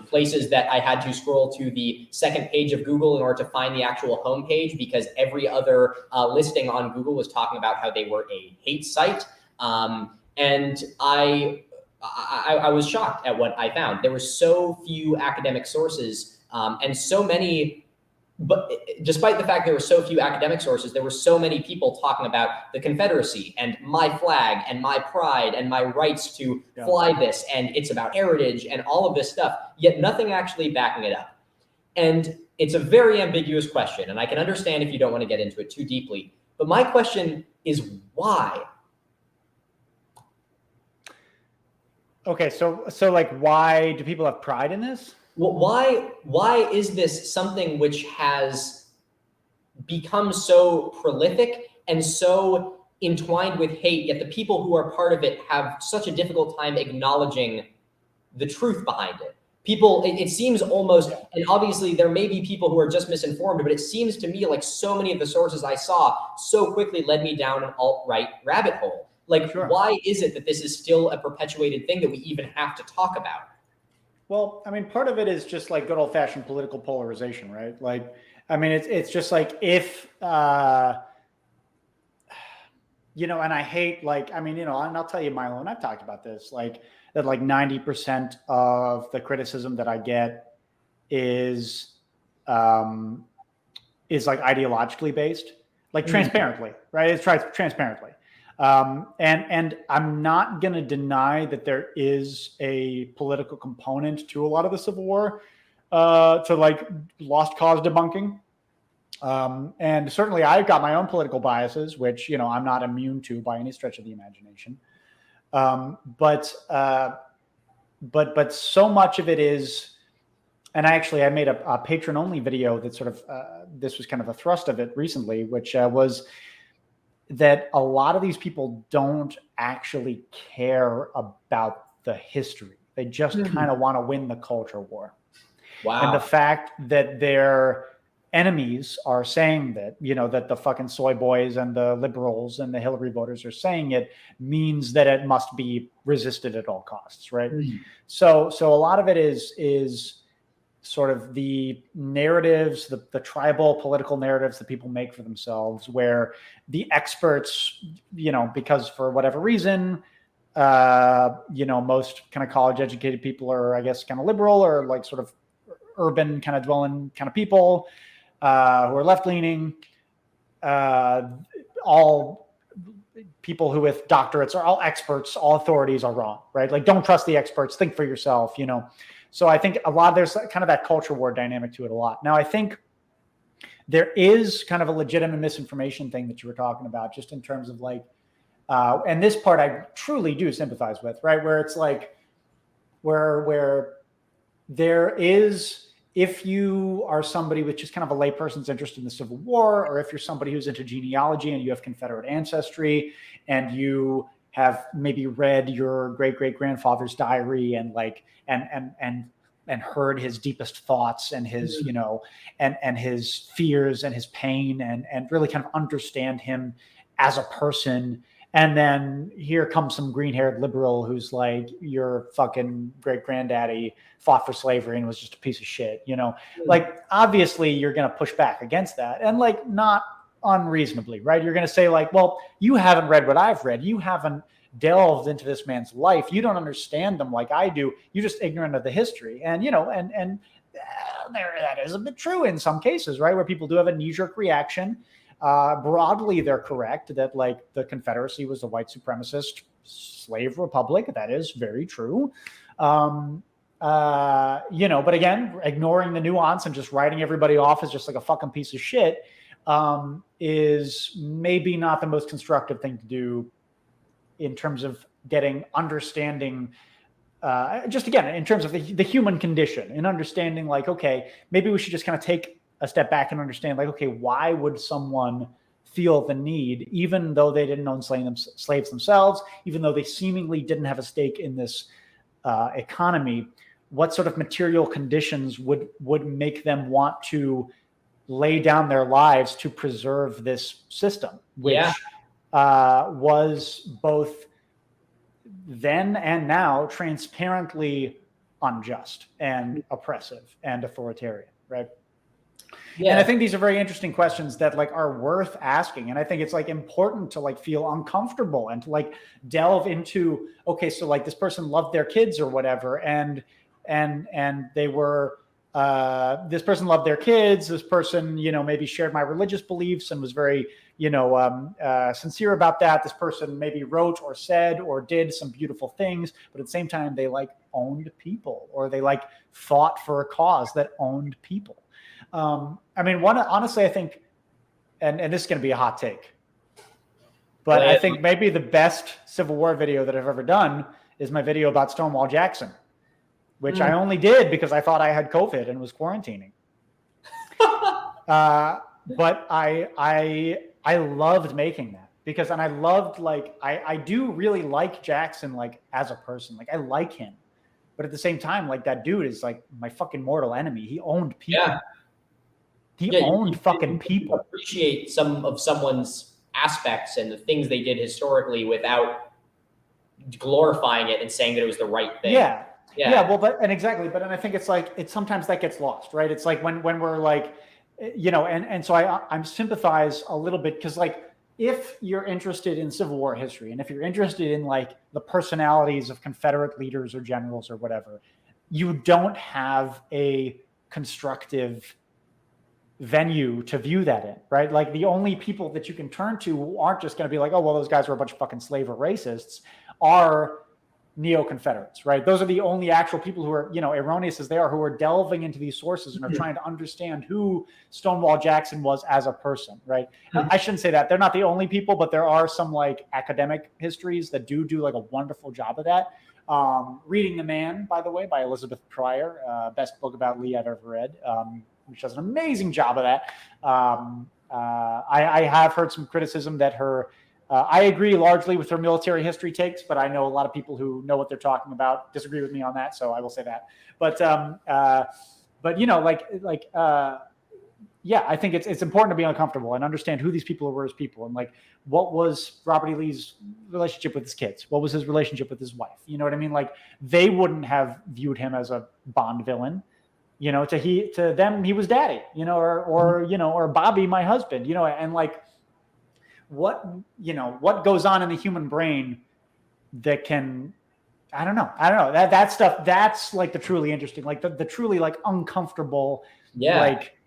places that I had to scroll to the second page of Google in order to find the actual homepage, because every other listing on Google was talking about how they were a hate site. And I was shocked at what I found. There were so few academic sources, and so many, but despite the fact there were so few academic sources, there were so many people talking about the Confederacy and my flag and my pride and my rights to fly this, and it's about heritage and all of this stuff, yet nothing actually backing it up. And it's a very ambiguous question, and I can understand if you don't want to get into it too deeply, but my question is why? Okay, so like, why do people have pride in this? Well, why is this something which has become so prolific and so entwined with hate, yet the people who are part of it have such a difficult time acknowledging the truth behind it? people, it seems almost, and obviously there may be people who are just misinformed, but it seems to me like so many of the sources I saw so quickly led me down an alt-right rabbit hole. Like, why is it that this is still a perpetuated thing that we even have to talk about? Well, I mean, part of it is just like good old fashioned political polarization, right? Like, I mean, it's just like if, you know, and I hate like, I mean, you know, and I'll tell you, Milo, and I've talked about this, like that, like 90% of the criticism that I get is like ideologically based, like transparently, right? It's transparently. And I'm not going to deny that there is a political component to a lot of the Civil War, to like lost cause debunking. And certainly I've got my own political biases, which, you know, I'm not immune to by any stretch of the imagination. But so much of it is, and I made a patron only video that sort of, this was kind of a thrust of it recently, which was that a lot of these people don't actually care about the history. They just kind of want to win the culture war. Wow. And the fact that their enemies are saying that, you know, that the fucking soy boys and the liberals and the Hillary voters are saying it means that it must be resisted at all costs, right? So a lot of it is sort of the narratives, the tribal political narratives that people make for themselves, where the experts, you know, because for whatever reason, you know, most kind of college educated people are, I guess, kind of liberal or like sort of urban kind of dwelling kind of people, who are left-leaning, all people who with doctorates are all experts, all authorities are wrong, right? Like, don't trust the experts, think for yourself, you know? So I think a lot, there's kind of that culture war dynamic to it a lot. Now, I think there is kind of a legitimate misinformation thing that you were talking about, just in terms of like, and this part I truly do sympathize with, right? Where it's like, where there is, if you are somebody with just kind of a layperson's interest in the Civil War, or if you're somebody who's into genealogy and you have Confederate ancestry and you have maybe read your great-great-grandfather's diary and like, and heard his deepest thoughts and his, you know, and his fears and his pain and really kind of understand him as a person. And then here comes some green-haired liberal who's like, your fucking great-granddaddy fought for slavery and was just a piece of shit, you know? Like, obviously, you're going to push back against that. And, like, not unreasonably, right? You're going to say, like, well, you haven't read what I've read. You haven't delved into this man's life. You don't understand them like I do. You're just ignorant of the history. And, you know, and that is a bit true in some cases, right? Where people do have a knee-jerk reaction. Broadly, they're correct that like the Confederacy was a white supremacist slave republic. That is very true. You know, but again, ignoring the nuance and just writing everybody off as just like a fucking piece of shit is maybe not the most constructive thing to do in terms of getting understanding. Just again, in terms of the human condition and understanding, like, okay, maybe we should just kind of take a step back and understand, like, okay, why would someone feel the need, even though they didn't own slaves themselves, even though they seemingly didn't have a stake in this economy, what sort of material conditions would make them want to lay down their lives to preserve this system, which was both then and now transparently unjust and oppressive and authoritarian, right? Yeah. And I think these are very interesting questions that like are worth asking. And I think it's like important to like feel uncomfortable and to like delve into, okay, so like this person loved their kids or whatever. And they were, this person loved their kids. This person, you know, maybe shared my religious beliefs and was very, you know, sincere about that. This person maybe wrote or said or did some beautiful things, but at the same time, they like owned people, or they like fought for a cause that owned people. I mean, honestly, I think, and this is going to be a hot take, but I think maybe the best Civil War video that I've ever done is my video about Stonewall Jackson, which I only did because I thought I had COVID and was quarantining. But I loved making that because, and I loved, like, I do really like Jackson, like as a person, like I like him. But at the same time, like that dude is like my fucking mortal enemy. He owned people. Yeah. He owned fucking people. Appreciate some of someone's aspects and the things they did historically without glorifying it and saying that it was the right thing. Yeah. Well, and I think it's like, it's sometimes that gets lost, right? It's like when we're like, and so I'm sympathize a little bit, because like, if you're interested in Civil War history, and if you're interested in like the personalities of Confederate leaders or generals or whatever, you don't have a constructive venue to view that in, right? Like the only people that you can turn to who aren't just going to be like, oh, well, those guys are a bunch of fucking slave or racists, are neo-Confederates, right? Those are the only actual people who are, erroneous as they are, who are delving into these sources and are trying to understand who Stonewall Jackson was as a person, right? I shouldn't say that. They're not the only people, but there are some like academic histories that do like a wonderful job of that. Reading the Man, by the way, by Elizabeth Pryor, best book about Lee I've ever read, which does an amazing job of that. I have heard some criticism that I agree largely with her military history takes, but I know a lot of people who know what they're talking about disagree with me on that, so I will say that. But I think it's important to be uncomfortable and understand who these people were as people, and like, what was Robert E. Lee's relationship with his kids? What was his relationship with his wife? You know what I mean? Like, they wouldn't have viewed him as a Bond villain. To them, he was daddy, or Bobby, my husband, and like, what goes on in the human brain that can, I don't know. That stuff, that's like the truly interesting, like the truly like uncomfortable, like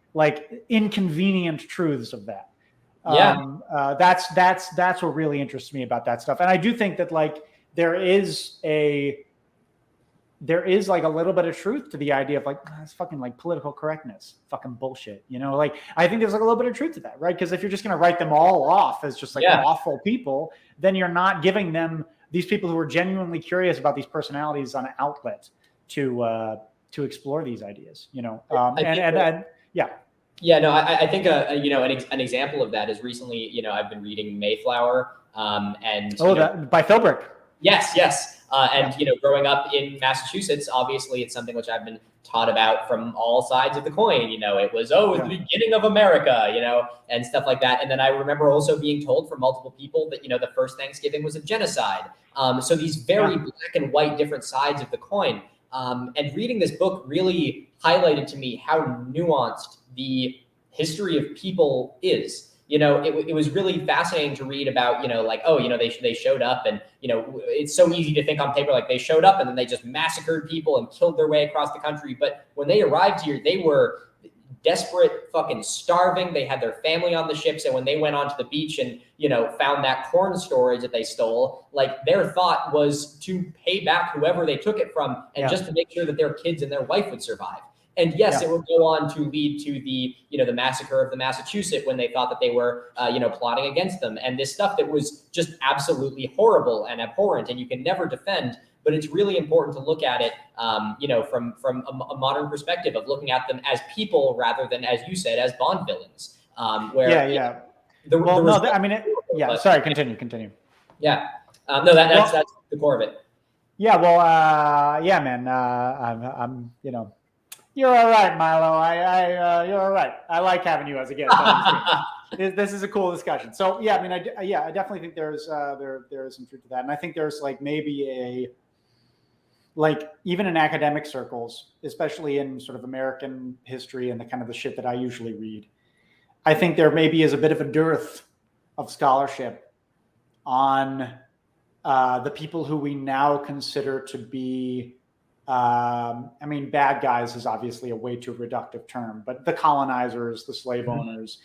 inconvenient truths of that. That's what really interests me about that stuff. And I do think that like, there is like a little bit of truth to the idea of like, it's fucking like political correctness, fucking bullshit. Like, I think there's like a little bit of truth to that, right? Because if you're just going to write them all off as just like awful people, then you're not giving them, these people who are genuinely curious about these personalities, on an outlet to explore these ideas, I think an example of that is recently, I've been reading Mayflower, by Philbrick. Yes. Growing up in Massachusetts, obviously it's something which I've been taught about from all sides of the coin. It was, the beginning of America, and stuff like that. And then I remember also being told from multiple people that, the first Thanksgiving was a genocide. So these very black and white different sides of the coin. And reading this book really highlighted to me how nuanced the history of people is. It was really fascinating to read about, they showed up, and, it's so easy to think on paper, like they showed up and then they just massacred people and killed their way across the country. But when they arrived here, they were desperate, fucking starving. They had their family on the ships. And when they went onto the beach and, found that corn storage that they stole, like their thought was to pay back whoever they took it from, and just to make sure that their kids and their wife would survive. And yes, it would go on to lead to the, the massacre of the Massachusetts, when they thought that they were, plotting against them. And this stuff that was just absolutely horrible and abhorrent, and you can never defend. But it's really important to look at it, from a modern perspective of looking at them as people rather than, as you said, as Bond villains. Sorry, continue. Yeah. That's the core of it. Yeah. Well, man. I'm you're all right, Milo. You're all right. I like having you as a guest. This is a cool discussion. So yeah, I mean, I definitely think there is some truth to that, and I think there's like maybe even in academic circles, especially in sort of American history and the kind of the shit that I usually read, I think there maybe is a bit of a dearth of scholarship on the people who we now consider to be. Bad guys is obviously a way too reductive term, but the colonizers, the slave owners,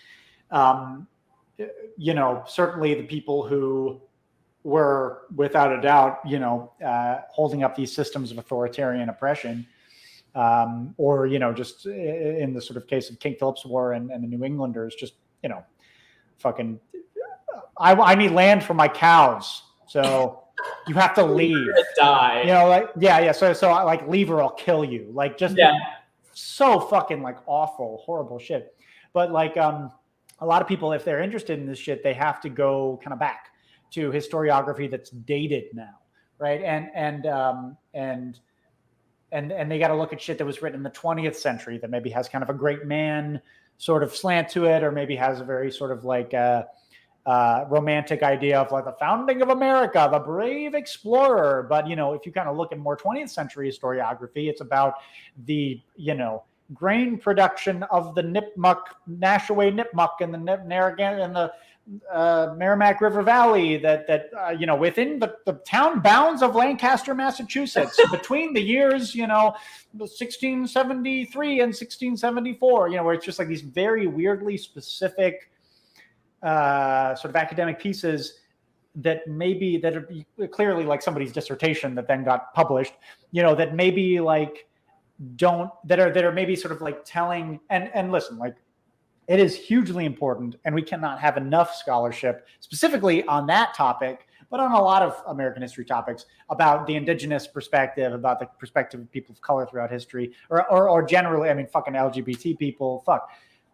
certainly the people who were, without a doubt, holding up these systems of authoritarian oppression, or, just in the sort of case of King Philip's War and the New Englanders, just, fucking, I need land for my cows. So you have to leave. Die. So I like, leave or I'll kill you. Like, just so fucking like awful, horrible shit. But like a lot of people, if they're interested in this shit, they have to go kind of back to historiography that's dated now, right? And and they got to look at shit that was written in the 20th century that maybe has kind of a great man sort of slant to it, or maybe has a very sort of like romantic idea of like the founding of America, the brave explorer. But, you know, if you kind of look at more 20th century historiography, it's about the, you know, grain production of the Nashaway Nipmuc and the Narragansett and the Merrimack River Valley that you know, within the town bounds of Lancaster, Massachusetts, between the years, you know, 1673 and 1674, you know, where it's just like these very weirdly specific sort of academic pieces that maybe that are clearly like somebody's dissertation that then got published, you know, that maybe like that are maybe sort of like telling and listen, like, it is hugely important, and we cannot have enough scholarship specifically on that topic, but on a lot of American history topics about the indigenous perspective, about the perspective of people of color throughout history, or generally, I mean, fucking LGBT people,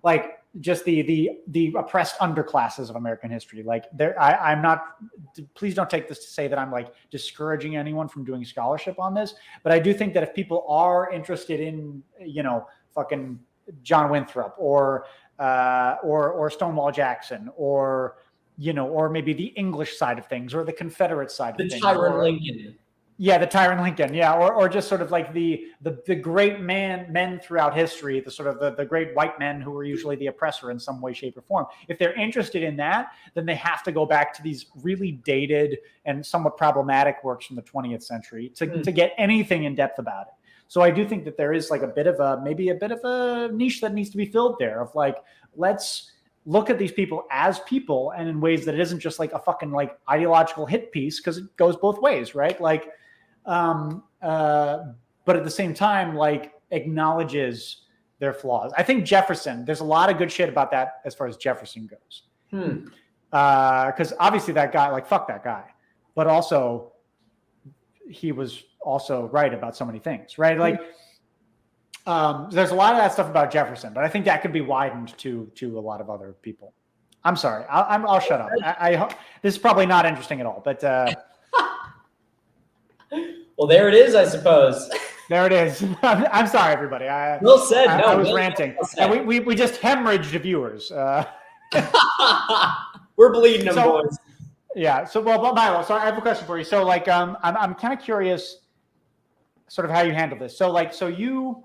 like just the oppressed underclasses of American history. Like I'm not, please don't take this to say that I'm like discouraging anyone from doing scholarship on this, but I do think that if people are interested in, you know, fucking John Winthrop or Stonewall Jackson, or, you know, or maybe the English side of things, or the Confederate side of things. The Tyrant Lincoln. Yeah, the Tyrant Lincoln. Yeah, or just sort of like the great men throughout history, the sort of the great white men who were usually the oppressor in some way, shape, or form. If they're interested in that, then they have to go back to these really dated and somewhat problematic works from the 20th century to get anything in depth about it. So I do think that there is like maybe a bit of a niche that needs to be filled there of like, let's look at these people as people, and in ways that it isn't just like a fucking like ideological hit piece, because it goes both ways, right? Like, but at the same time, like, acknowledges their flaws. I think Jefferson, there's a lot of good shit about that as far as Jefferson goes. Because obviously that guy, like, fuck that guy, but also he was also right about so many things, right? Like, there's a lot of that stuff about Jefferson, but I think that could be widened to a lot of other people. I'm sorry, I'll shut up. I this is probably not interesting at all, but well, there it is, I suppose. There it is. I'm sorry, everybody. Well said. I was ranting. And we just hemorrhaged viewers. We're bleeding them, boys. Yeah. So, well, Milo, so I have a question for you. So, like, I'm kind of curious, sort of how you handle this. So, like, so you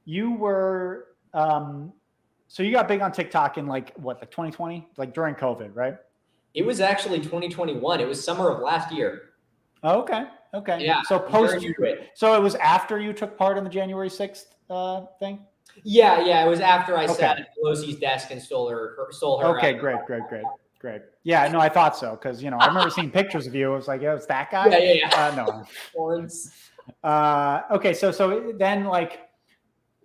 were, so you got big on TikTok in like 2020, like during COVID, right? It was actually 2021. It was summer of last year. Oh, okay. Yeah. So so it was after you took part in the January 6th thing? Yeah. It was after I sat at Pelosi's desk and stole her. Okay, great. Yeah, no, I thought so, because, you know, I remember seeing pictures of you. I was like, it's that guy? Yeah. No. Lawrence. Okay, so then, like,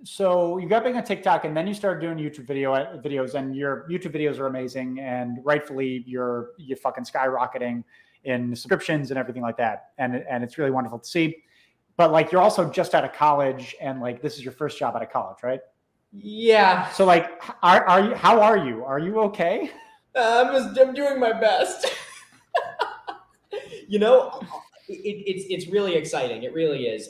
so you got big on TikTok, and then you started doing YouTube videos, and your YouTube videos are amazing, and rightfully you're fucking skyrocketing in subscriptions and everything like that, and it's really wonderful to see. But, like, you're also just out of college, and, like, this is your first job out of college, right? Yeah. So, like, are you? How are you? Are you okay? I'm doing my best. You know, it's really exciting. It really is.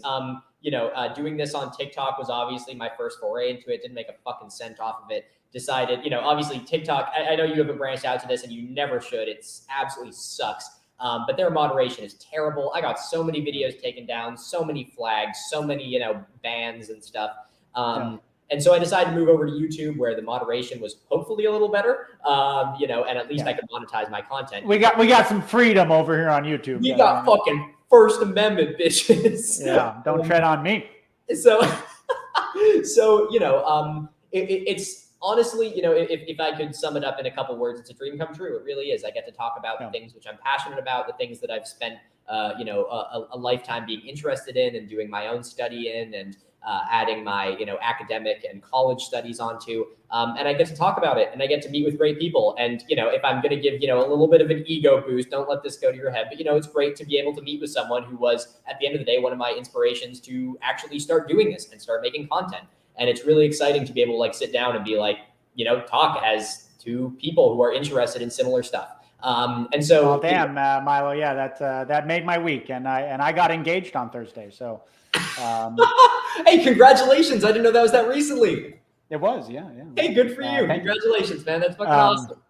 You know, doing this on TikTok was obviously my first foray into it. Didn't make a fucking cent off of it. Decided, you know, obviously TikTok, I know you haven't branched out to this, and you never should. It's absolutely sucks. But their moderation is terrible. I got so many videos taken down, so many flags, so many, you know, bans and stuff. And so I decided to move over to YouTube, where the moderation was hopefully a little better, you know, and at least I could monetize my content. We got some freedom over here on YouTube. We got fucking First Amendment, bitches. Yeah, don't tread on me. So you know, it's honestly, you know, if I could sum it up in a couple words, it's a dream come true. It really is. I get to talk about the things which I'm passionate about, the things that I've spent, you know, a lifetime being interested in and doing my own study in, and adding my, you know, academic and college studies onto, and I get to talk about it, and I get to meet with great people. And, you know, if I'm going to give, you know, a little bit of an ego boost, don't let this go to your head, but, you know, it's great to be able to meet with someone who was, at the end of the day, one of my inspirations to actually start doing this and start making content. And it's really exciting to be able to, like, sit down and be like, you know, talk as two people who are interested in similar stuff. And so, well, damn, Milo, yeah, that made my week, and I got engaged on Thursday, so. Hey, congratulations! I didn't know that was that recently. It was, yeah. Hey, good for you! Congratulations, man. That's fucking awesome.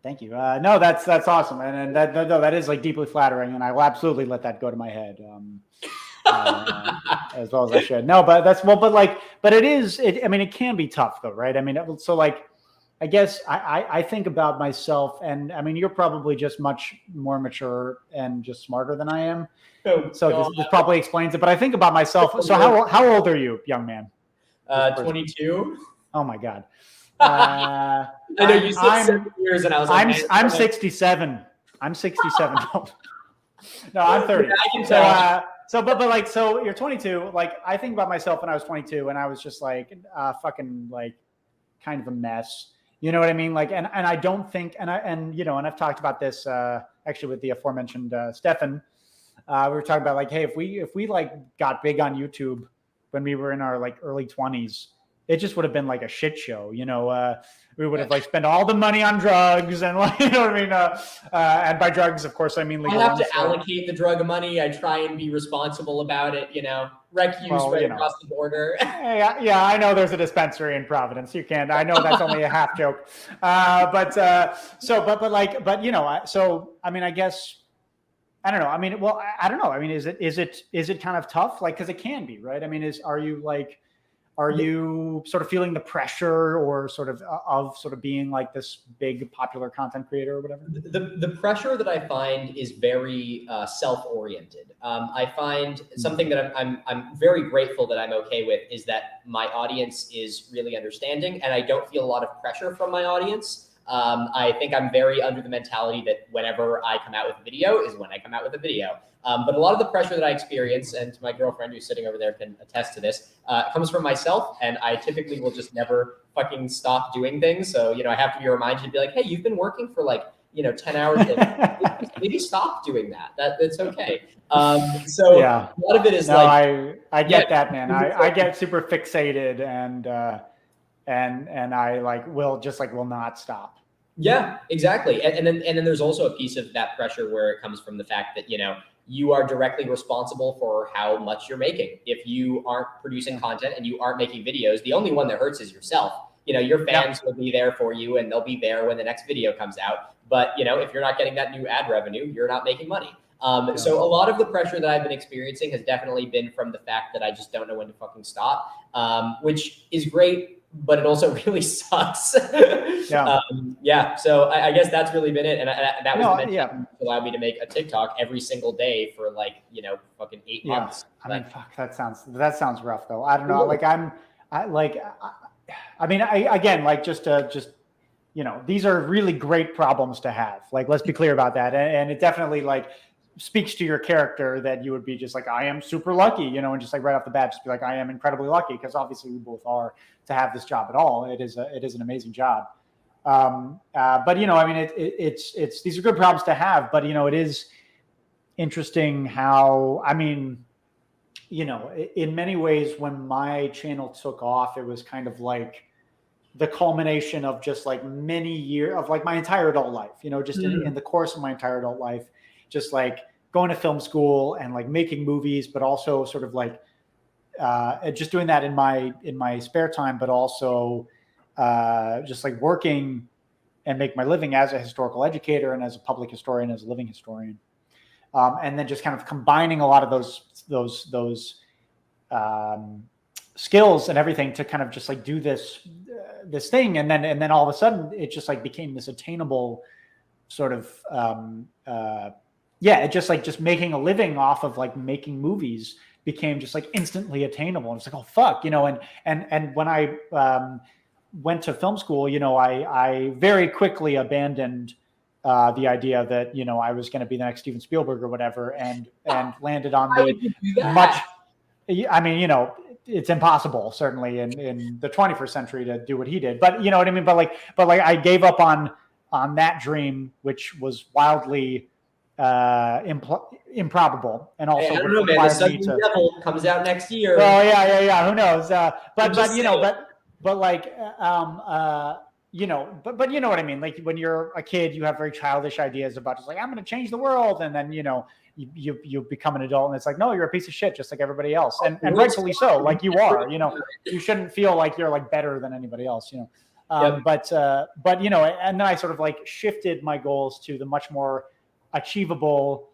Thank you. No, that's awesome, and that is like deeply flattering, and I will absolutely let that go to my head, as well as I should. No, but but it is. I mean, it can be tough, though, right? I mean, so like, I guess I think about myself, and I mean, you're probably just much more mature and just smarter than I am. Oh, so this probably explains it. But I think about myself. So how old are you, young man? 22. Oh my God. I know you said 7 years, and I was like, I'm 67. I'm 67. No, I'm 30. I can tell. So you're 22. Like, I think about myself when I was 22, and I was just like, fucking like, kind of a mess. You know what I mean? Like, and I don't think, and I've talked about this actually with the aforementioned Stefan. We were talking about like, hey, if we like got big on YouTube when we were in our like early 20s, it just would have been like a shit show, we would have like spent all the money on drugs and like, you know what I mean? And by drugs, of course, I mean legal. I have to allocate the drug money. I try and be responsible about it, rec use across the border. Yeah, I know there's a dispensary in Providence. You can't, I know that's only a half joke. So, I mean, I guess, I don't know. I mean, well, I don't know. I mean, is it kind of tough? Like, cause it can be, right? I mean, are you sort of feeling the pressure or sort of being like this big popular content creator or whatever? The pressure that I find is very self-oriented. I find something that I'm very grateful that I'm okay with is that my audience is really understanding, and I don't feel a lot of pressure from my audience. I think I'm very under the mentality that whenever I come out with a video is when I come out with a video. But a lot of the pressure that I experience, and my girlfriend who's sitting over there can attest to this, comes from myself. And I typically will just never fucking stop doing things. So, I have to be reminded to be like, hey, you've been working for like, 10 hours. Maybe stop doing that. That's okay. So yeah. A lot of it is I get that, man. I get super fixated and I like will not stop. Yeah, exactly. And then there's also a piece of that pressure where it comes from the fact that, you are directly responsible for how much you're making. If you aren't producing content and you aren't making videos, the only one that hurts is yourself. Your fans will be there for you and they'll be there when the next video comes out. But, if you're not getting that new ad revenue, you're not making money. So a lot of the pressure that I've been experiencing has definitely been from the fact that I just don't know when to fucking stop, which is great, but it also really sucks. So I guess that's really been it. And that was meant to allow me to make a TikTok every single day for like, fucking 8 months. I mean, fuck, that sounds rough though. I don't know. Like these are really great problems to have. Like, let's be clear about that. And it definitely like speaks to your character that you would be just like, I am super lucky, and just like right off the bat, just be like, I am incredibly lucky, because obviously we both are, to have this job at all. It is an amazing job. But I mean, it's these are good problems to have, but it is interesting how, I mean, in many ways when my channel took off, it was kind of like the culmination of just like many years of like my entire adult life, just in the course of my entire adult life, just like going to film school and like making movies, but also sort of like just doing that in my spare time, but also just like working and make my living as a historical educator and as a public historian, as a living historian. And then just kind of combining a lot of those skills and everything to kind of just like do this thing. And then all of a sudden it just like became this attainable sort of, it just making a living off of like making movies became just like instantly attainable. And it's like, oh fuck, and when I went to film school, I very quickly abandoned the idea that, I was going to be the next Steven Spielberg or whatever, and landed on the much, I mean, it's impossible certainly in the 21st century to do what he did, but you know what I mean? But like I gave up on that dream, which was wildly improbable, and also I don't know, man. The Sunday Devil comes out next year. Oh yeah. Who knows? but you know what I mean? Like when you're a kid, you have very childish ideas about just like, I'm going to change the world. And then, you become an adult and it's like, no, you're a piece of shit, just like everybody else. And rightfully so, like you are, you shouldn't feel like you're like better than anybody else, Yep. But and then I sort of like shifted my goals to the much more achievable,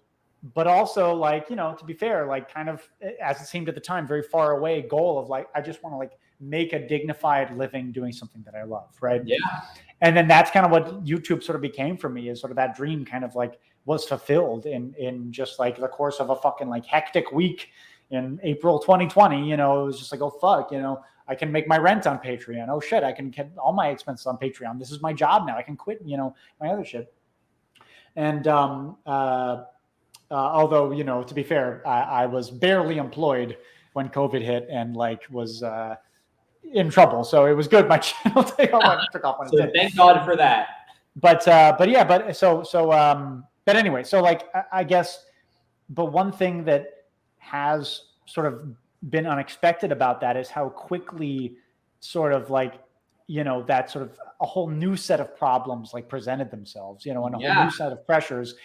but also like, to be fair, like kind of as it seemed at the time, very far away goal of like, I just want to like make a dignified living doing something that I love. Right. Yeah. And then that's kind of what YouTube sort of became for me, is sort of that dream kind of like was fulfilled in just like the course of a fucking like hectic week in April 2020. It was just like, oh fuck, I can make my rent on Patreon. Oh shit, I can get all my expenses on Patreon. This is my job now. I can quit, my other shit. And although, to be fair, I was barely employed when COVID hit and like was in trouble. So it was good. My channel took off on So thank God for that. But anyway, so like I guess, but one thing that has sort of been unexpected about that is how quickly sort of like, that sort of a whole new set of problems like presented themselves, and a whole new set of pressures.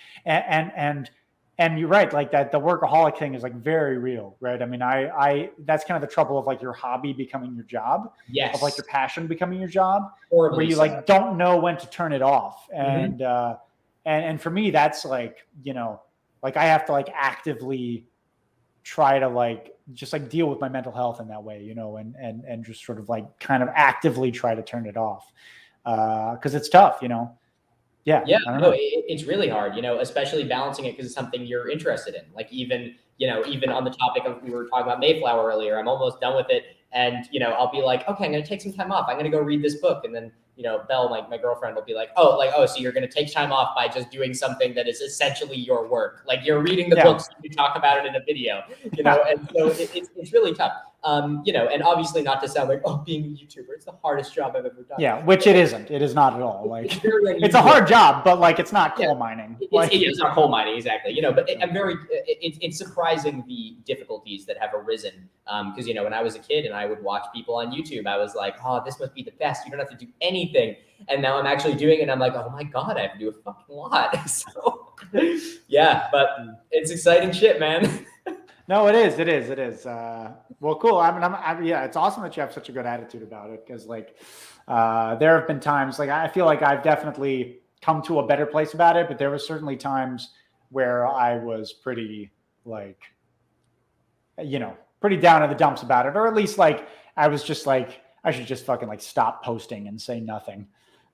And you're right, like that the workaholic thing is like very real, right? I mean, I that's kind of the trouble of like your hobby becoming your job, of like your passion becoming your job, where you like don't know when to turn it off. And and for me, that's like, like I have to like actively try to like just like deal with my mental health in that way, and just sort of like kind of actively try to turn it off, because it's tough, Yeah, no, it's really hard, especially balancing it because it's something you're interested in. Like even on the topic of, we were talking about Mayflower earlier, I'm almost done with it. And, I'll be like, okay, I'm going to take some time off. I'm going to go read this book. And then, Belle, my girlfriend, will be like, oh, so you're going to take time off by just doing something that is essentially your work. Like you're reading the book so you can talk about it in a video, and so it's really tough. And obviously not to sound like, being a YouTuber, it's the hardest job I've ever done. Yeah, which it isn't. It is not at all. Like it's a hard job, but like it's not coal mining. It's not coal mining, exactly. But it's surprising the difficulties that have arisen. Because when I was a kid and I would watch people on YouTube, I was like, oh, this must be the best. You don't have to do anything. And now I'm actually doing it. And I'm like, oh my God, I have to do a fucking lot. So yeah, but it's exciting shit, man. No, it is. Well, cool. Yeah, it's awesome that you have such a good attitude about it, because like there have been times like I feel like I've definitely come to a better place about it, but there were certainly times where I was pretty like, pretty down in the dumps about it, or at least like I was just like, I should just fucking like stop posting and say nothing.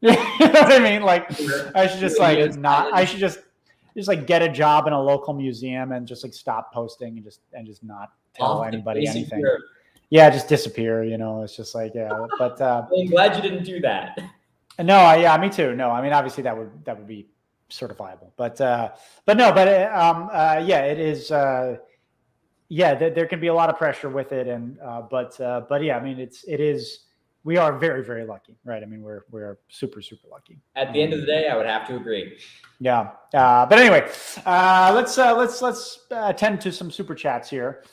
You know what I mean? Like I should just like not. I should just like get a job in a local museum and just like stop posting and just not tell anybody anything. Yeah, just disappear. It's just like But I'm glad you didn't do that. No, yeah, me too. No, I mean obviously that would be certifiable, but yeah, it is. Yeah, there can be a lot of pressure with it, and but yeah, I mean it is. We are very, very lucky, right? I mean, we're super, super lucky. At the end of the day, I would have to agree. Yeah, but anyway, let's attend to some super chats here.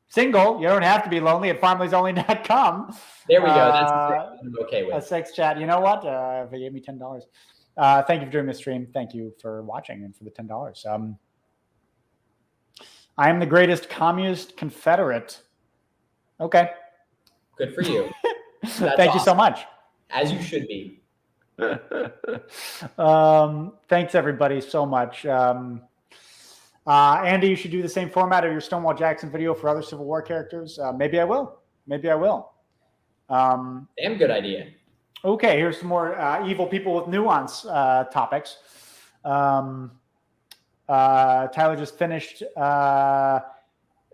Single, you don't have to be lonely at farmleysonly.com. There we go. That's I'm okay with. A sex chat. You know what? They gave me $10. Thank you for doing this stream. Thank you for watching and for the $10. I am the greatest communist Confederate. Okay. Good for you. Thank you so much. As you should be. Thanks everybody so much. Andy, you should do the same format of your Stonewall Jackson video for other Civil War characters. Maybe I will. Damn good idea. Okay, here's some more evil people with nuance topics. Tyler just finished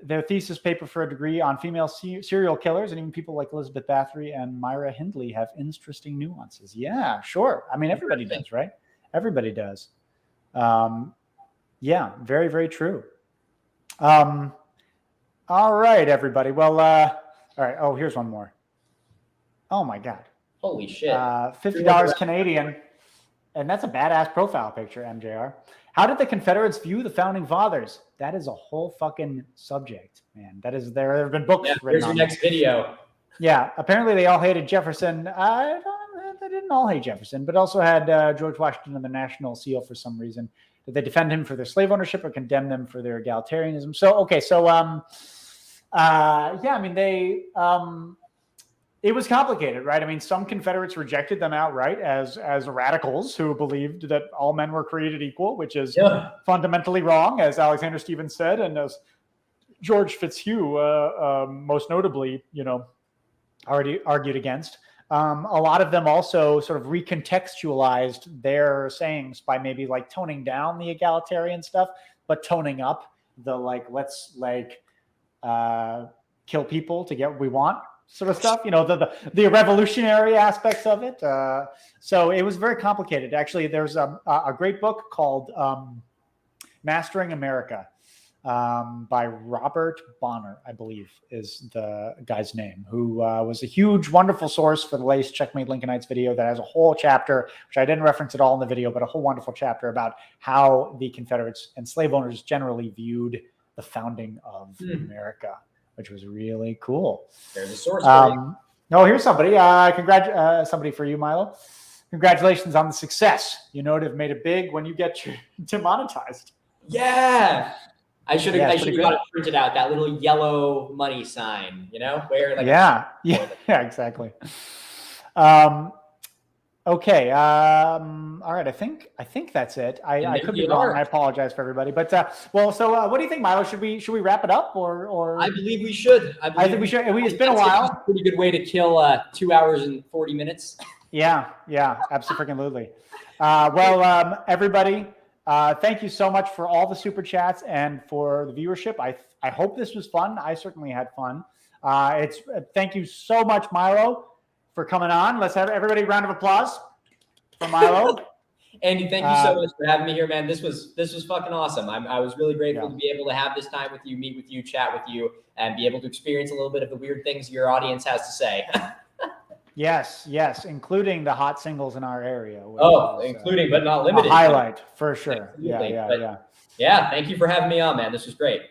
their thesis paper for a degree on female serial killers, and even people like Elizabeth Bathory and Myra Hindley have interesting nuances. Yeah, sure. I mean, everybody does, right? Everybody does. Yeah, very, very true. All right, everybody. Well, all right. Oh, here's one more. Oh my God. Holy shit. $50 Canadian. And that's a badass profile picture, MJR. How did the Confederates view the founding fathers? That is a whole fucking subject, man. That is, there have been books written on. Here's your next video. Yeah, apparently they all hated Jefferson. I don't didn't all hate Jefferson, but also had George Washington and the national seal for some reason. Did they defend him for their slave ownership or condemn them for their egalitarianism? So, okay. So, I mean, it was complicated, right? I mean, some Confederates rejected them outright as radicals who believed that all men were created equal, which is fundamentally wrong, as Alexander Stephens said, and as George Fitzhugh, most notably, already argued against. A lot of them also sort of recontextualized their sayings by maybe like toning down the egalitarian stuff, but toning up the let's kill people to get what we want sort of stuff, the revolutionary aspects of it. So it was very complicated. Actually, there's a great book called Mastering America by Robert Bonner, I believe is the guy's name, who was a huge, wonderful source for the latest Checkmate Lincolnites video that has a whole chapter, which I didn't reference at all in the video, but a whole wonderful chapter about how the Confederates and slave owners generally viewed the founding of America, which was really cool. There's a source for you. No, here's somebody. Somebody for you, Milo. Congratulations on the success. You know to have made it big when you get demonetized. Yeah. I should have got it printed out, that little yellow money sign, where yeah, exactly. Okay. All right. I think that's it. I could be wrong. I apologize for everybody. But so what do you think, Milo? Should we wrap it up or? I believe we should. I think we should. It's been a while. A pretty good way to kill 2 hours and 40 minutes. Yeah, absolutely. Everybody, thank you so much for all the super chats and for the viewership. I hope this was fun. I certainly had fun. Thank you so much, Milo, for coming on. Let's have everybody a round of applause for Milo. Andy, thank you so much for having me here, man. This was fucking awesome. I was really grateful to be able to have this time with you, meet with you, chat with you, and be able to experience a little bit of the weird things your audience has to say. Yes, including the hot singles in our area. Including but not limited. A highlight for sure. Absolutely. Yeah. Thank you for having me on, man. This was great.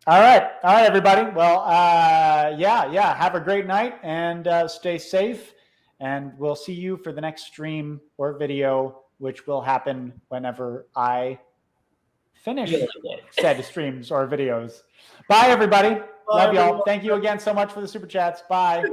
All right, everybody. Well, have a great night and stay safe. And we'll see you for the next stream or video, which will happen whenever I finish said streams or videos. Bye, everybody. Love y'all. Thank you again so much for the super chats. Bye.